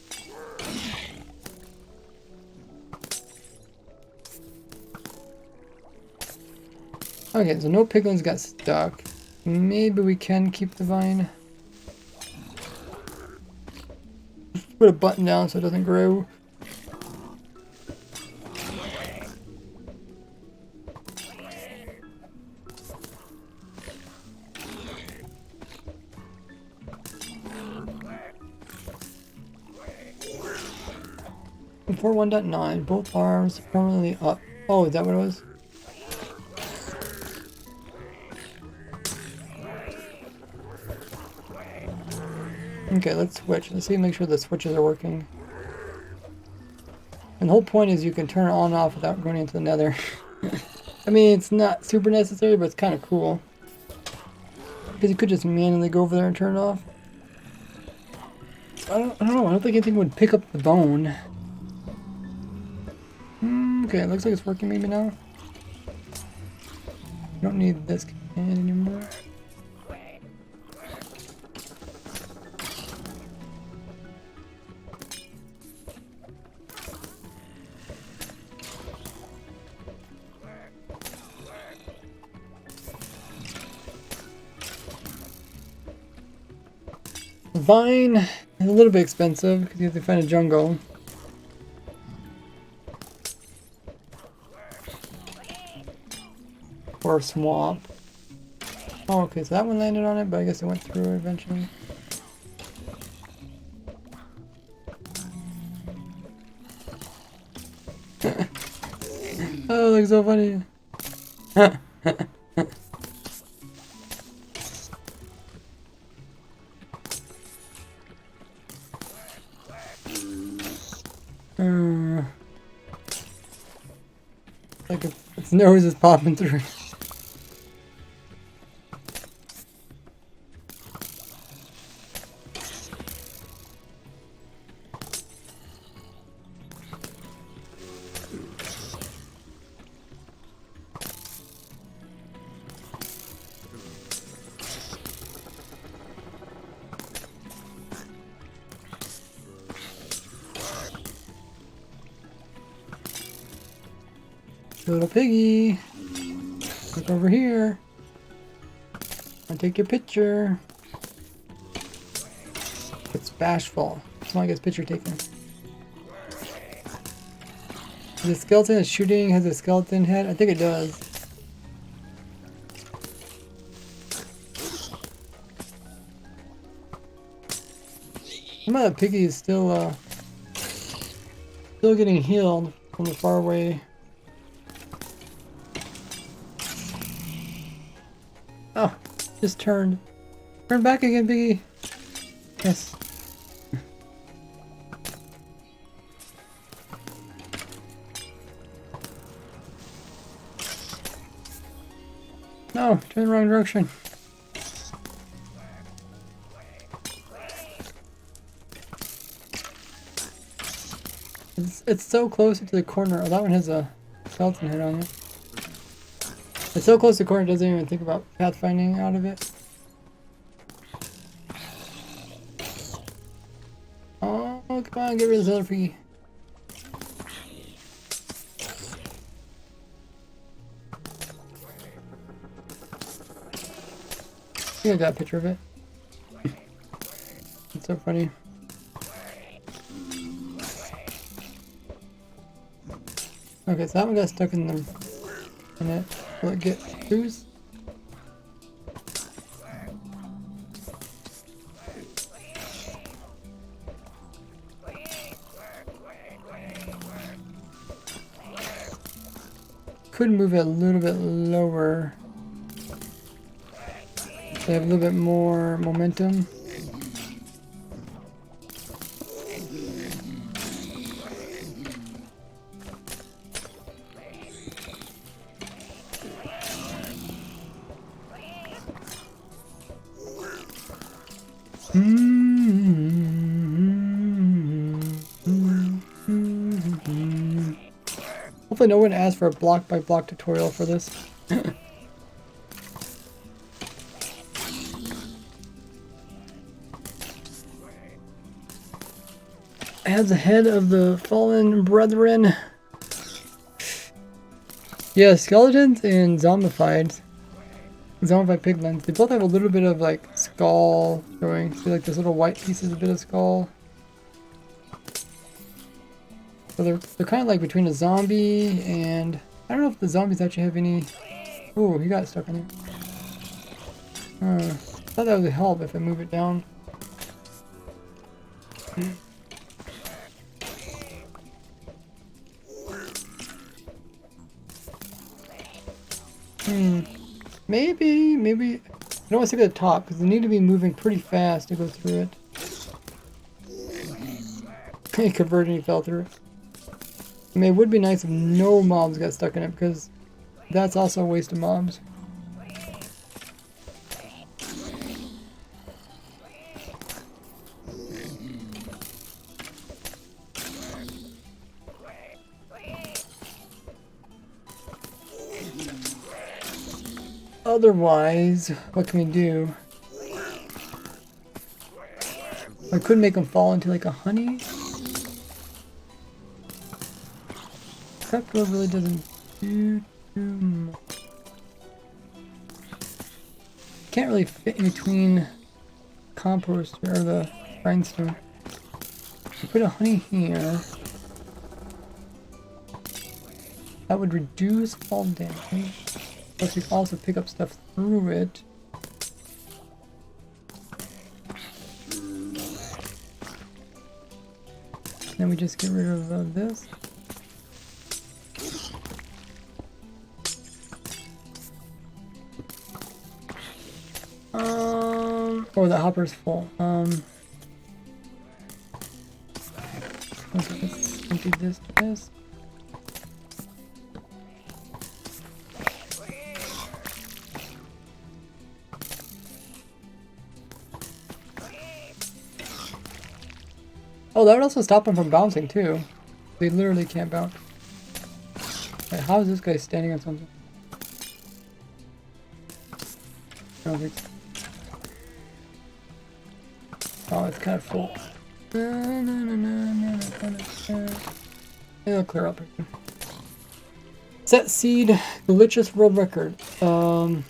Okay, so no piglins got stuck. Maybe we can keep the vine. Put a button down so it doesn't grow. Before 1.9, both arms permanently up. Oh, is that what it was? Okay, let's switch. Let's see, make sure the switches are working. And the whole point is you can turn it on and off without going into the nether. I mean, it's not super necessary, but it's kind of cool. Because you could just manually go over there and turn it off. I don't know. I don't think anything would pick up the bone. Okay, it looks like it's working maybe now. I don't need this can anymore. Vine is a little bit expensive because you have to find a jungle. Or a swamp. Oh, okay, so that one landed on it, but I guess it went through it eventually. Oh, it looks so funny. Like its nose is popping through. Little piggy, look over here. I'll take your picture. It's bashful. It's not like his picture taken. The skeleton is shooting. Has a skeleton head? I think it does. Some of that piggy is still getting healed from the far away. Oh, just turned. Turn back again, Biggie. Yes. No, turn the wrong direction. It's so close to the corner. Oh, that one has a skeleton head on it. It's so close to the corner, it doesn't even think about pathfinding out of it. Oh, come on, get rid of this other piggy. I think I got a picture of it. It's so funny. Okay, so that one got stuck in it. Will it get loose? Could move it a little bit lower. So I have a little bit more momentum. Hopefully no one asked for a block by block tutorial for this. As the head of the fallen brethren. Yeah, skeletons and zombified piglins. They both have a little bit of like skull showing. See, like this little white piece is a bit of skull. So they're kind of like between a zombie and I don't know if the zombies actually have any. Oh, he got stuck in there. I thought that would help if I move it down. Maybe. I don't want to stick at the top because they need to be moving pretty fast to go through it. He converted and he fell through it. I mean, it would be nice if no mobs got stuck in it because that's also a waste of mobs. Otherwise, what can we do? I could make them fall into like a honey. Trapdoor really doesn't do too much. Can't really fit in between compost or the grindstone. Put a honey here. That would reduce fall damage. Plus we can also pick up stuff through it. Then we just get rid of this. Oh, the hopper's full. Let's empty this to this. Oh, that would also stop them from bouncing too. They literally can't bounce. Wait, how is this guy standing on something? I don't think so. Oh, it's kind of full. It'll clear up again. Set seed, glitchless world record. I've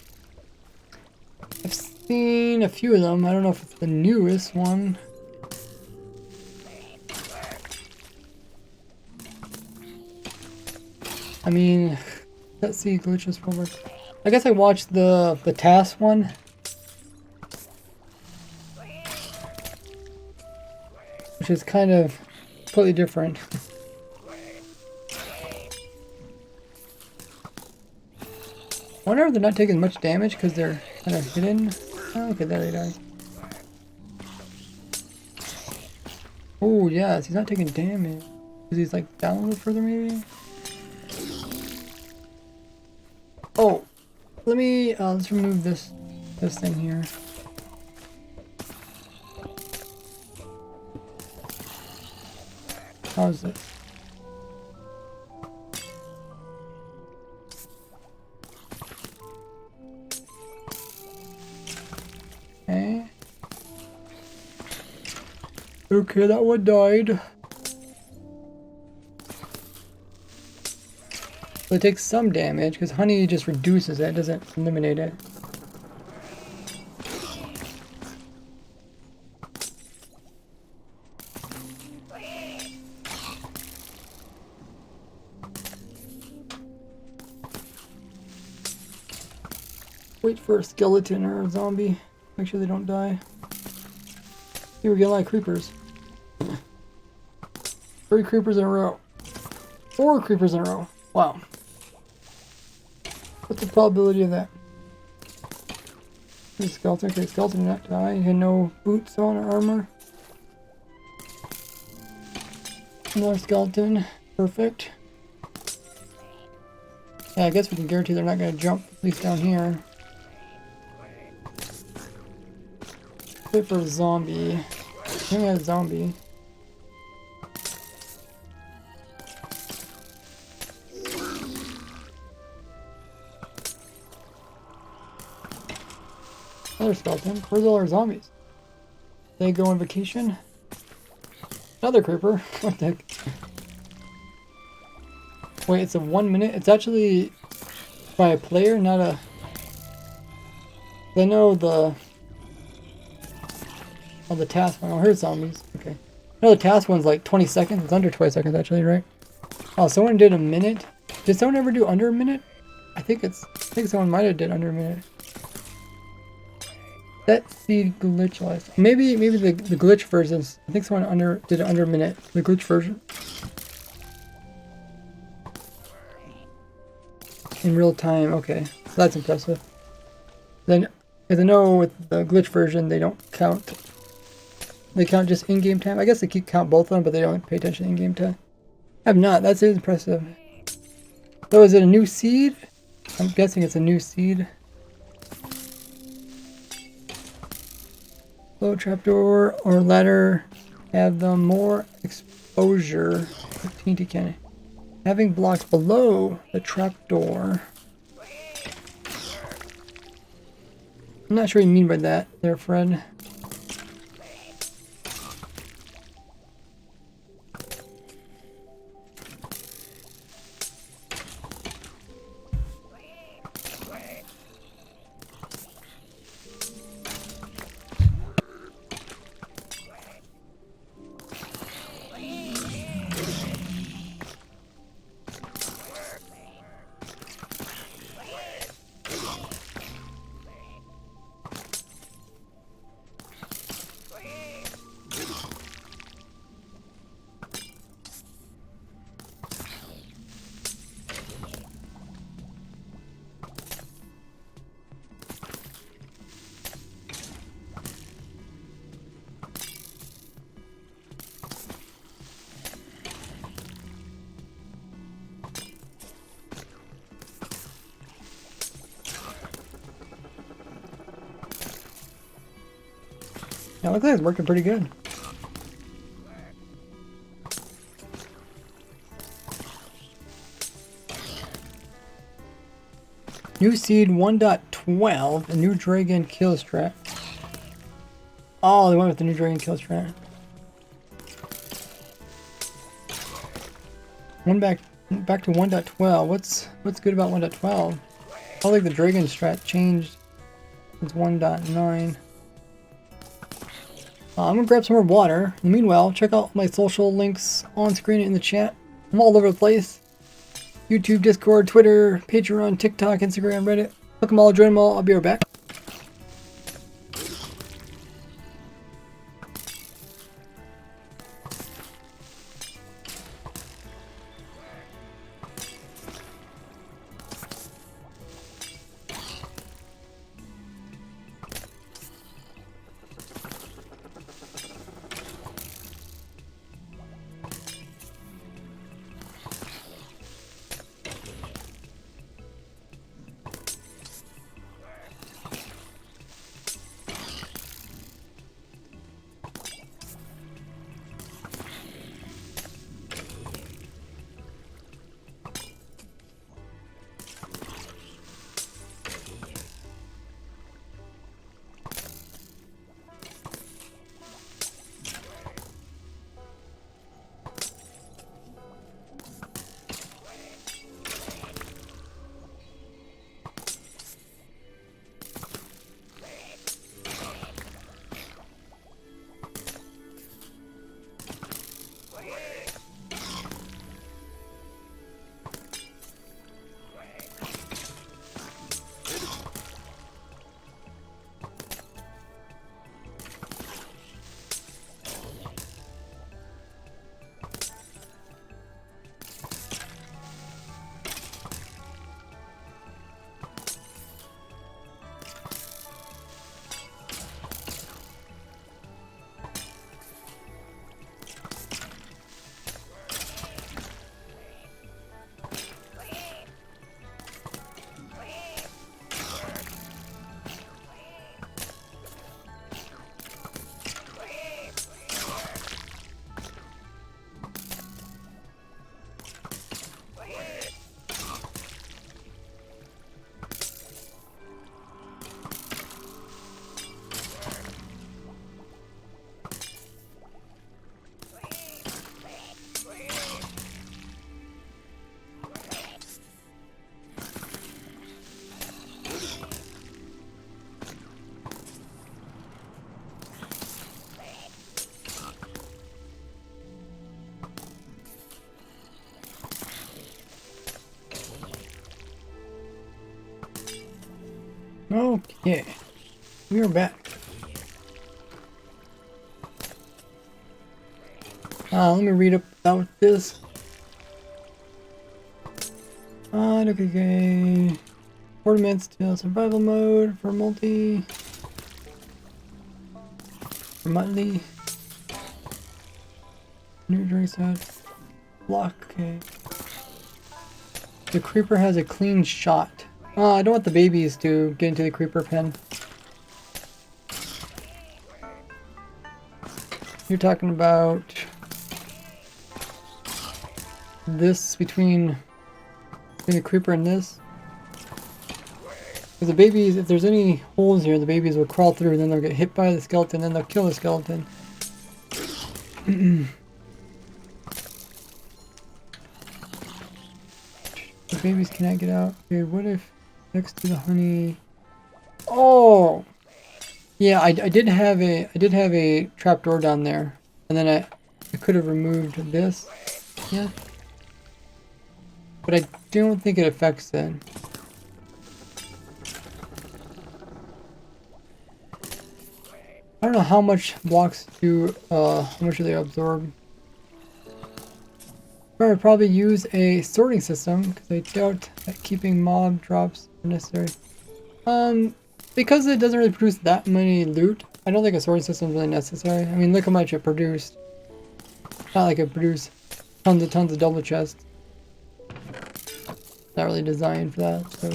seen a few of them. I don't know if it's the newest one. I mean, let's see, glitches from work. I guess I watched the task one. Which is kind of completely different. I wonder if they're not taking much damage because they're kind of hidden. Oh, okay, there they die. Oh, yes, he's not taking damage. Because he's like down a little further maybe? Oh, let me, let's remove this thing here. How's it? Okay. Okay, that one died. So it takes some damage, because honey just reduces it, doesn't eliminate it. Wait for a skeleton or a zombie. Make sure they don't die. Here we get a lot of creepers. 3 creepers in a row. 4 creepers in a row. Wow. What's the probability of that? Skeleton. Okay, skeleton did not die. He had no boots on or armor. Another skeleton. Perfect. Yeah, I guess we can guarantee they're not going to jump, at least down here. Wait for a zombie. I think we have a zombie. another skeleton. Where's all our zombies? They go on vacation. Another creeper. What the heck? Wait, it's a 1 minute. It's actually by a player, not a. I know the. Oh, the task one. I heard zombies. Okay. No, the task one's like 20 seconds. It's under 20 seconds actually, right? Oh, someone did a minute. Did someone ever do under a minute? I think someone might have did under a minute. That seed glitchless. Maybe the glitch versions. I think someone did it under a minute. The glitch version. In real time. Okay, so that's impressive. Then, as I know with the glitch version, they don't count. They count just in-game time. I guess they count both of them, but they don't pay attention to in-game time. I have not. That's impressive. So is it a new seed? I'm guessing it's a new seed. Low trapdoor or ladder have the more exposure. 15 to cannon. Having blocks below the trapdoor. I'm not sure what you mean by that there, Fred. Yeah, it looks like it's working pretty good. New seed 1.12, a new dragon kill strat. Oh, they went with the new dragon kill strat. Back to 1.12. What's good about 1.12? I like the dragon strat changed since 1.9. I'm gonna grab some more water. Meanwhile, check out my social links on screen in the chat. I'm all over the place. YouTube, Discord, Twitter, Patreon, TikTok, Instagram, Reddit. Click them all, join them all. I'll be right back. Okay, we are back. Let me read about this. Okay. Ornaments to survival mode for multi. Remotely. New drink set. Block. Okay. The creeper has a clean shot. I don't want the babies to get into the creeper pen. You're talking about this between the creeper and this? Because the babies, if there's any holes here, the babies will crawl through and then they'll get hit by the skeleton and they'll kill the skeleton. The babies cannot get out. Okay, what if next to the honey... Oh! Yeah, I did have a trapdoor down there. And then I could have removed this. Yeah. But I don't think it affects it. I don't know how much blocks do, how much do they absorb. I would probably use a sorting system, because I doubt that keeping mob drops are necessary. Because it doesn't really produce that many loot, I don't think a sorting system is really necessary. I mean, look how much it produced. It's not like it produced tons of double chests. Not really designed for that, so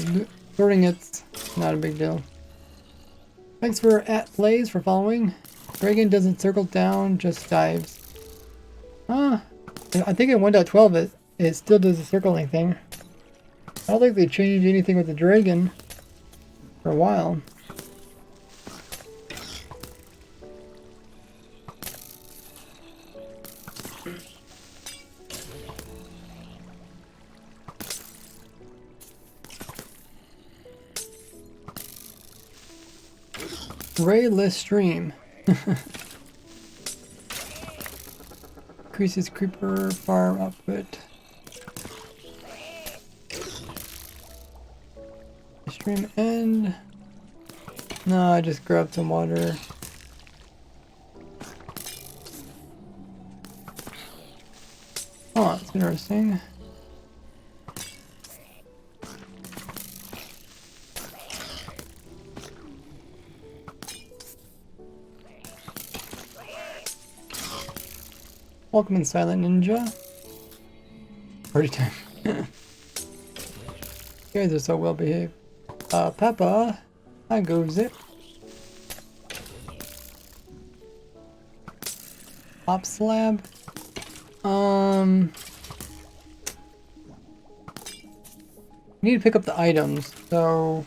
sorting it's not a big deal. Thanks for @plays for following. Dragon doesn't circle down, just dives. I think in 1.12 it still does the circling thing. I don't think they changed anything with the dragon for a while. Rayless stream. Increases creeper farm output. Stream end. No, I just grabbed some water. Oh, that's interesting. Welcome in, Silent Ninja. Party time. You guys are so well behaved. Peppa, how goes it? Pop slab. Need to pick up the items, so.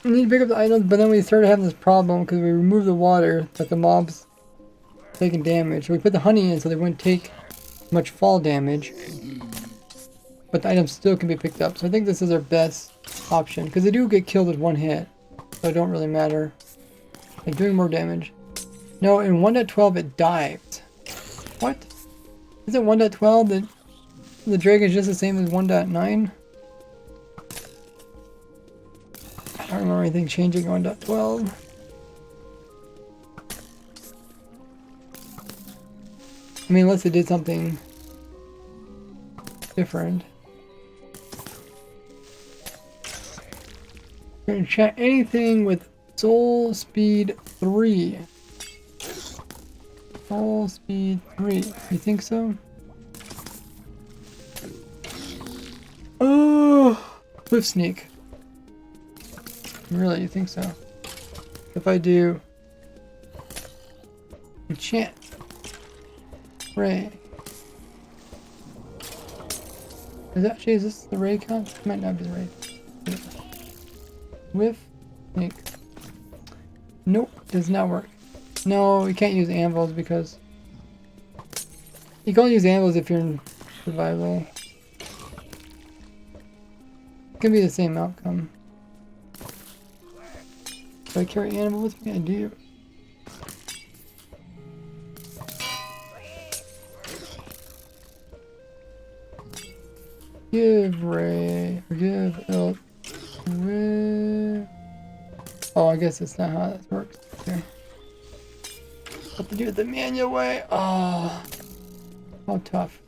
We need to pick up the items, but then we started having this problem because we removed the water that the mobs taking damage. So we put the honey in so they wouldn't take much fall damage, but the items still can be picked up. So I think this is our best option because they do get killed with one hit, so it don't really matter. Like doing more damage. No, in 1.12 it dived. What? Is it 1.12 that the dragon is just the same as 1.9? I don't remember anything changing on 1.12. I mean, unless they did something different. We're gonna chat anything with Soul Speed 3. Soul Speed 3. You think so? Oh! Cliff Sneak. Really, you think so? If I do enchant ray, is this the ray count? It might not be the ray. Whiff, snake. Nope, does not work. No, you can't use anvils because you can only use anvils if you're in survival. It can be the same outcome. Do I carry animal with me? I do. Give Ray, or give Ilk. Oh, I guess that's not how that works. Okay. Have to do it the manual way. Oh, how tough.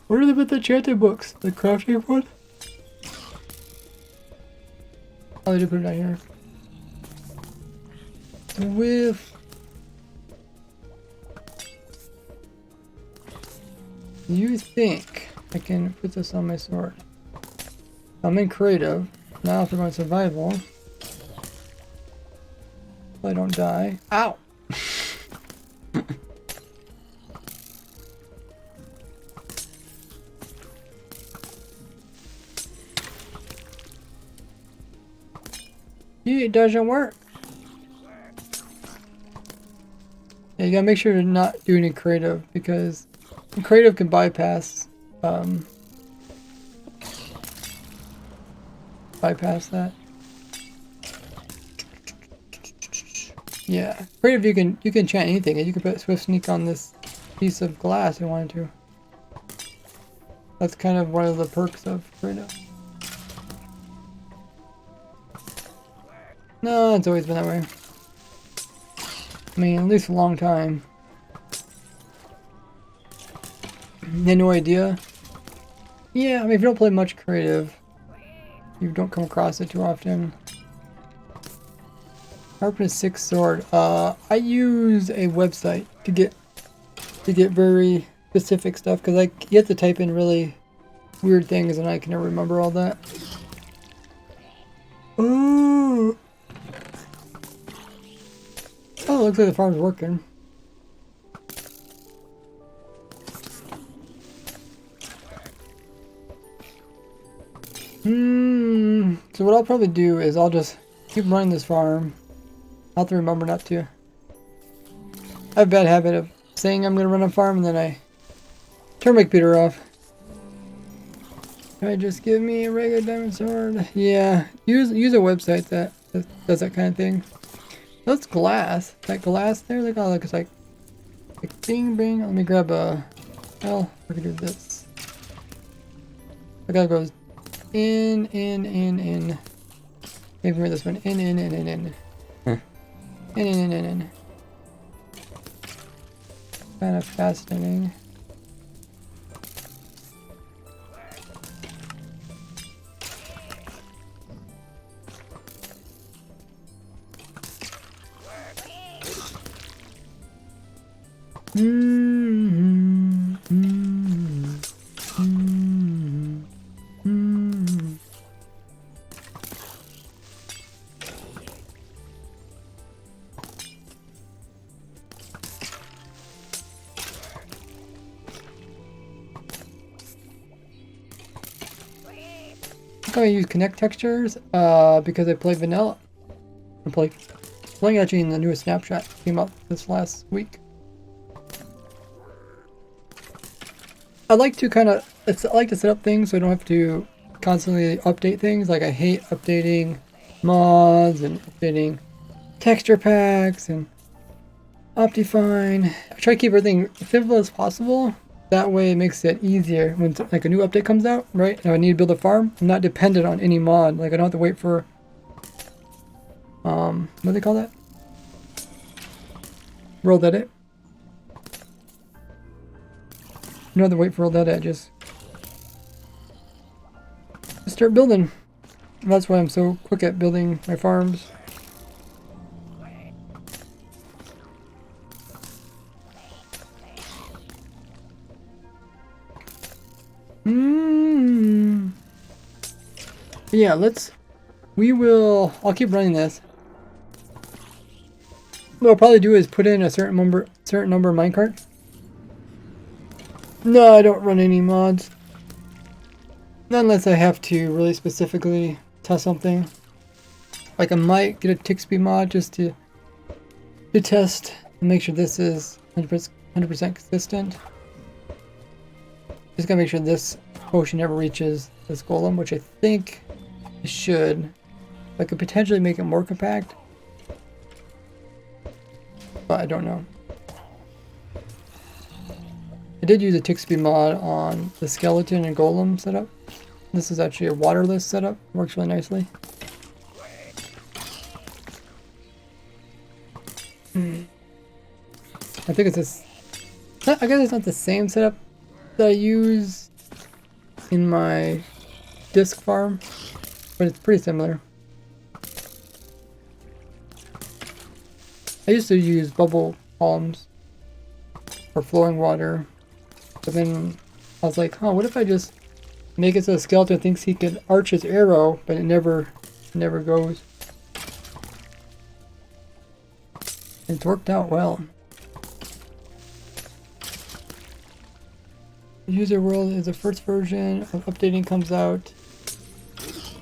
Where do they put the enchanted books? The crafting one? Oh, they did put it out here. With... You think I can put this on my sword? I'm in creative. Now if we're going survival. So I don't die. Ow! It doesn't work. Yeah, you gotta make sure to not do any creative because creative can bypass that. Yeah, creative you can enchant anything, and you can put Swift Sneak on this piece of glass if you wanted to. That's kind of one of the perks of creative. No, it's always been that way. I mean, at least a long time. Had no idea. Yeah, I mean, if you don't play much creative, you don't come across it too often. Harpen a 6 sword. I use a website to get very specific stuff because you have to type in really weird things, and I can never remember all that. Ooh. Oh, it looks like the farm's working. So what I'll probably do is I'll just keep running this farm. I'll have to remember not to. I have a bad habit of saying I'm going to run a farm and then I turn my computer off. Can I just give me a regular diamond sword? Yeah, use a website that does that kind of thing. That's glass. That glass there, look how it looks like bing bing. Let me grab a... Well, we can do this. I gotta go in. Maybe for this one. In. In. Kind of fascinating. I use connect textures because I play vanilla. I'm playing actually in the newest snapshot came out this last week. I like to set up things so I don't have to constantly update things. Like I hate updating mods and updating texture packs and Optifine. I try to keep everything as simple as possible. That way it makes it easier when like a new update comes out, right? And I need to build a farm. I'm not dependent on any mod. Like I don't have to wait for what do they call that? World edit. You don't have to wait for world edit, just start building. And that's why I'm so quick at building my farms. Yeah, I'll keep running this. What I'll probably do is put in a certain number of minecarts. No, I don't run any mods. Not unless I have to really specifically test something. Like I might get a tick speed mod just to test and make sure this is 100% consistent. Just gotta make sure this potion never reaches this golem, which I think it should. I could potentially make it more compact, but I don't know. I did use a tick speed mod on the skeleton and golem setup. This is actually a waterless setup. Works really nicely. I think it's this. I guess it's not the same setup that I use in my disc farm, but it's pretty similar. I used to use bubble columns for flowing water, but then I was like, huh, what if I just make it so the skeleton thinks he can arch his arrow, but it never goes. It's worked out well. The user world is the first version of updating comes out.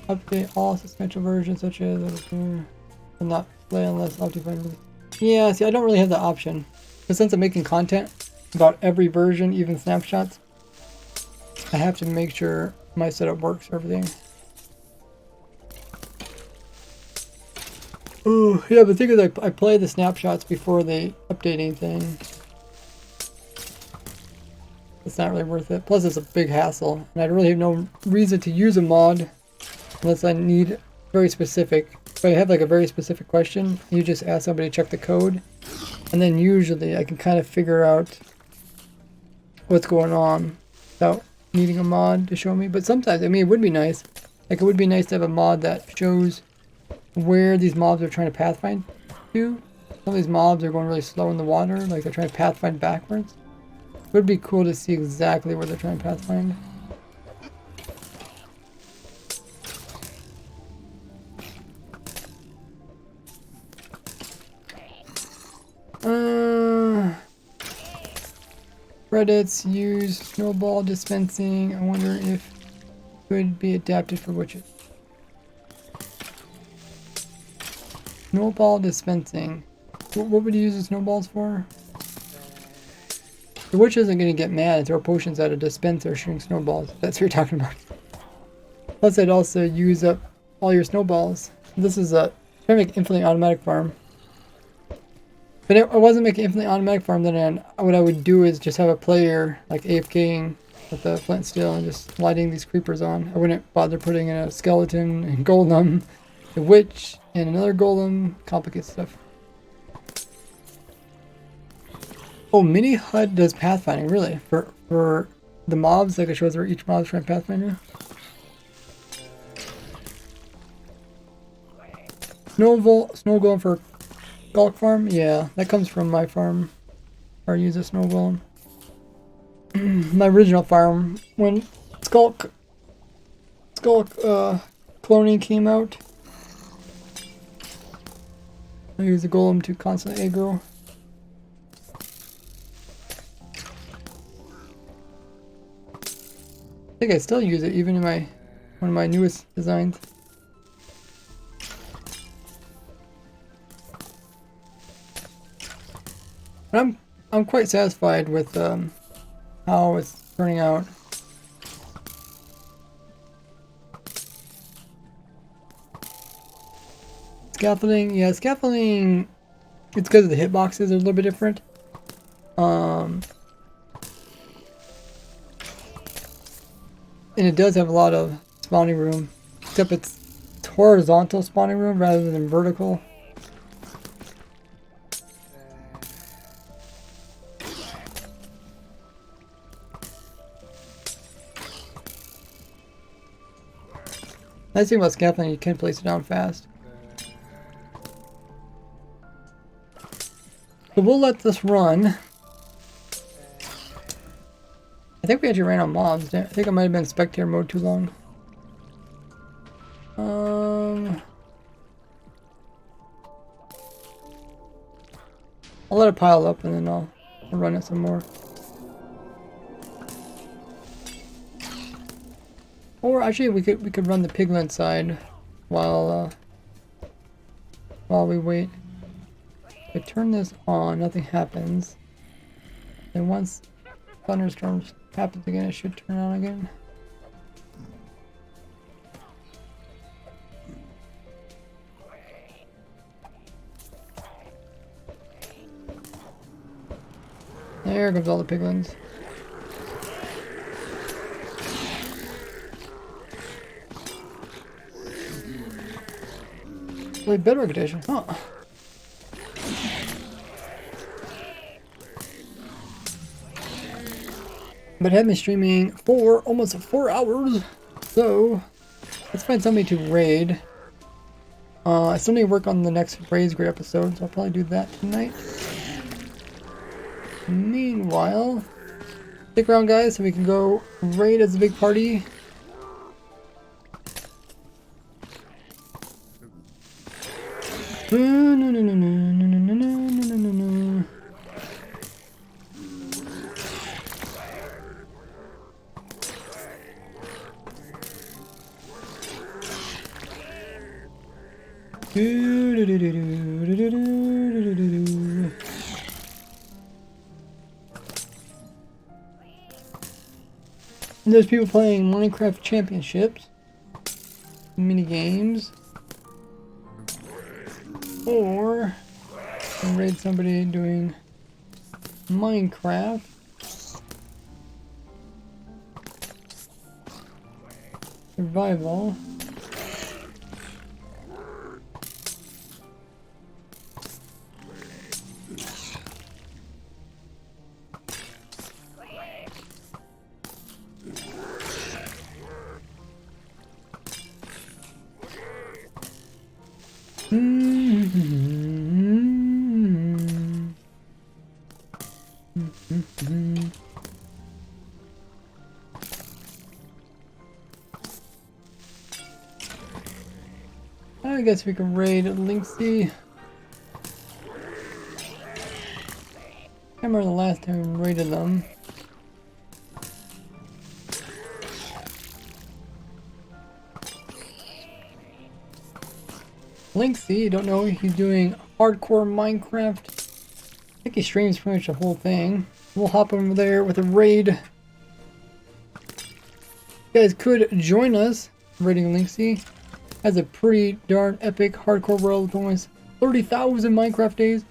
Update all substantial versions such as will not play unless optified. Yeah, see, I don't really have the option. But since I'm making content about every version, even snapshots, I have to make sure my setup works for everything. Oh, yeah, but the thing is, I play the snapshots before they update anything. It's not really worth it. Plus, it's a big hassle, and I really have no reason to use a mod unless I need very specific. If I have like a very specific question, you just ask somebody to check the code, and then usually I can kind of figure out what's going on without needing a mod to show me. But sometimes, I mean, it would be nice. Like, it would be nice to have a mod that shows where these mobs are trying to pathfind to. Some of these mobs are going really slow in the water, like they're trying to pathfind backwards. It would be cool to see exactly where they're trying to pathfind. Credits use snowball dispensing. I wonder if it could be adapted for witches. Snowball dispensing. What would you use the snowballs for? The witch isn't going to get mad and throw potions at a dispenser shooting snowballs. That's what you're talking about. Plus, I'd also use up all your snowballs. This is a trying to make infinitely automatic farm. But I wasn't making infinitely automatic farm, then what I would do is just have a player like AFKing with the flint steel and just lighting these creepers on. I wouldn't bother putting in a skeleton and golem, the witch, and another golem. Complicated stuff. Oh, mini HUD does pathfinding, really? For the mobs, like it shows where each mob is trying to pathfind you? Snow golem for Skulk farm? Yeah, that comes from my farm. Or use a snow golem. My original farm, when Skulk cloning came out, I used a golem to constantly aggro. I think I still use it even in one of my newest designs. But I'm quite satisfied with how it's turning out. Scaffolding, yeah, scaffolding. It's because the hitboxes are a little bit different. And it does have a lot of spawning room, except it's horizontal spawning room rather than vertical. Nice thing about scaffolding, you can place it down fast. So we'll let this run. I think we actually ran out of mobs. I think I might have been spectator mode too long. I'll let it pile up and then I'll run it some more. Or actually, we could run the piglin side while we wait. If I turn this on, nothing happens. And once thunderstorms happens again, it should turn on again. There comes all the piglins. Play Bedrock Edition, huh? But I have been streaming for almost 4 hours, so let's find somebody to raid. I still need to work on the next Raise Grid episode, so I'll probably do that tonight. Meanwhile, stick around guys so we can go raid as a big party. And there's people playing Minecraft Championships, mini games, or raid somebody doing Minecraft survival. I guess we can raid Linksy. I remember the last time we raided them. Linksy, don't know, he's doing hardcore Minecraft. I think he streams pretty much the whole thing. We'll hop over there with a raid. You guys could join us raiding Linksy. Has a pretty darn epic hardcore world with almost 30,000 Minecraft days.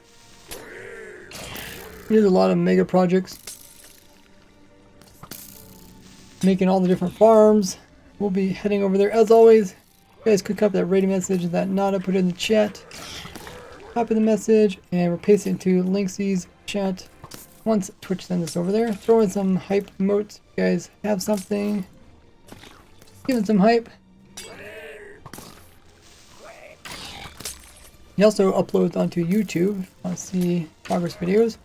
He does a lot of mega projects. Making all the different farms. We'll be heading over there as always. You guys could copy that rating message that Nada put in the chat. Copy the message and we'll paste it into Linksy's chat once Twitch sends us over there. Throw in some hype emotes. You guys have something. Give it some hype. He also uploads onto YouTube. I see progress videos.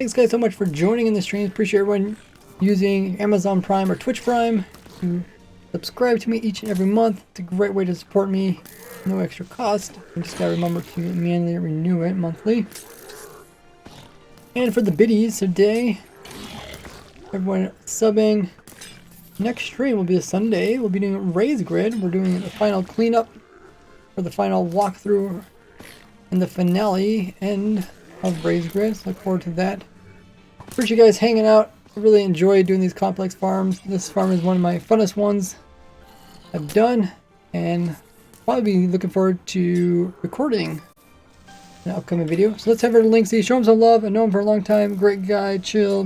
Thanks guys so much for joining in the streams. Appreciate everyone using Amazon Prime or Twitch Prime to subscribe to me each and every month. It's a great way to support me. No extra cost. You just gotta remember to manually renew it monthly. And for the biddies today, everyone subbing. Next stream will be a Sunday. We'll be doing Raise Grid. We're doing the final cleanup for the final walkthrough and the finale end of Raise Grid. So look forward to that. Appreciate you guys hanging out. I really enjoy doing these complex farms. This farm is one of my funnest ones I've done, and probably be looking forward to recording an upcoming video. So let's have our Linksy, show him some love. I know him for a long time. Great guy, chill.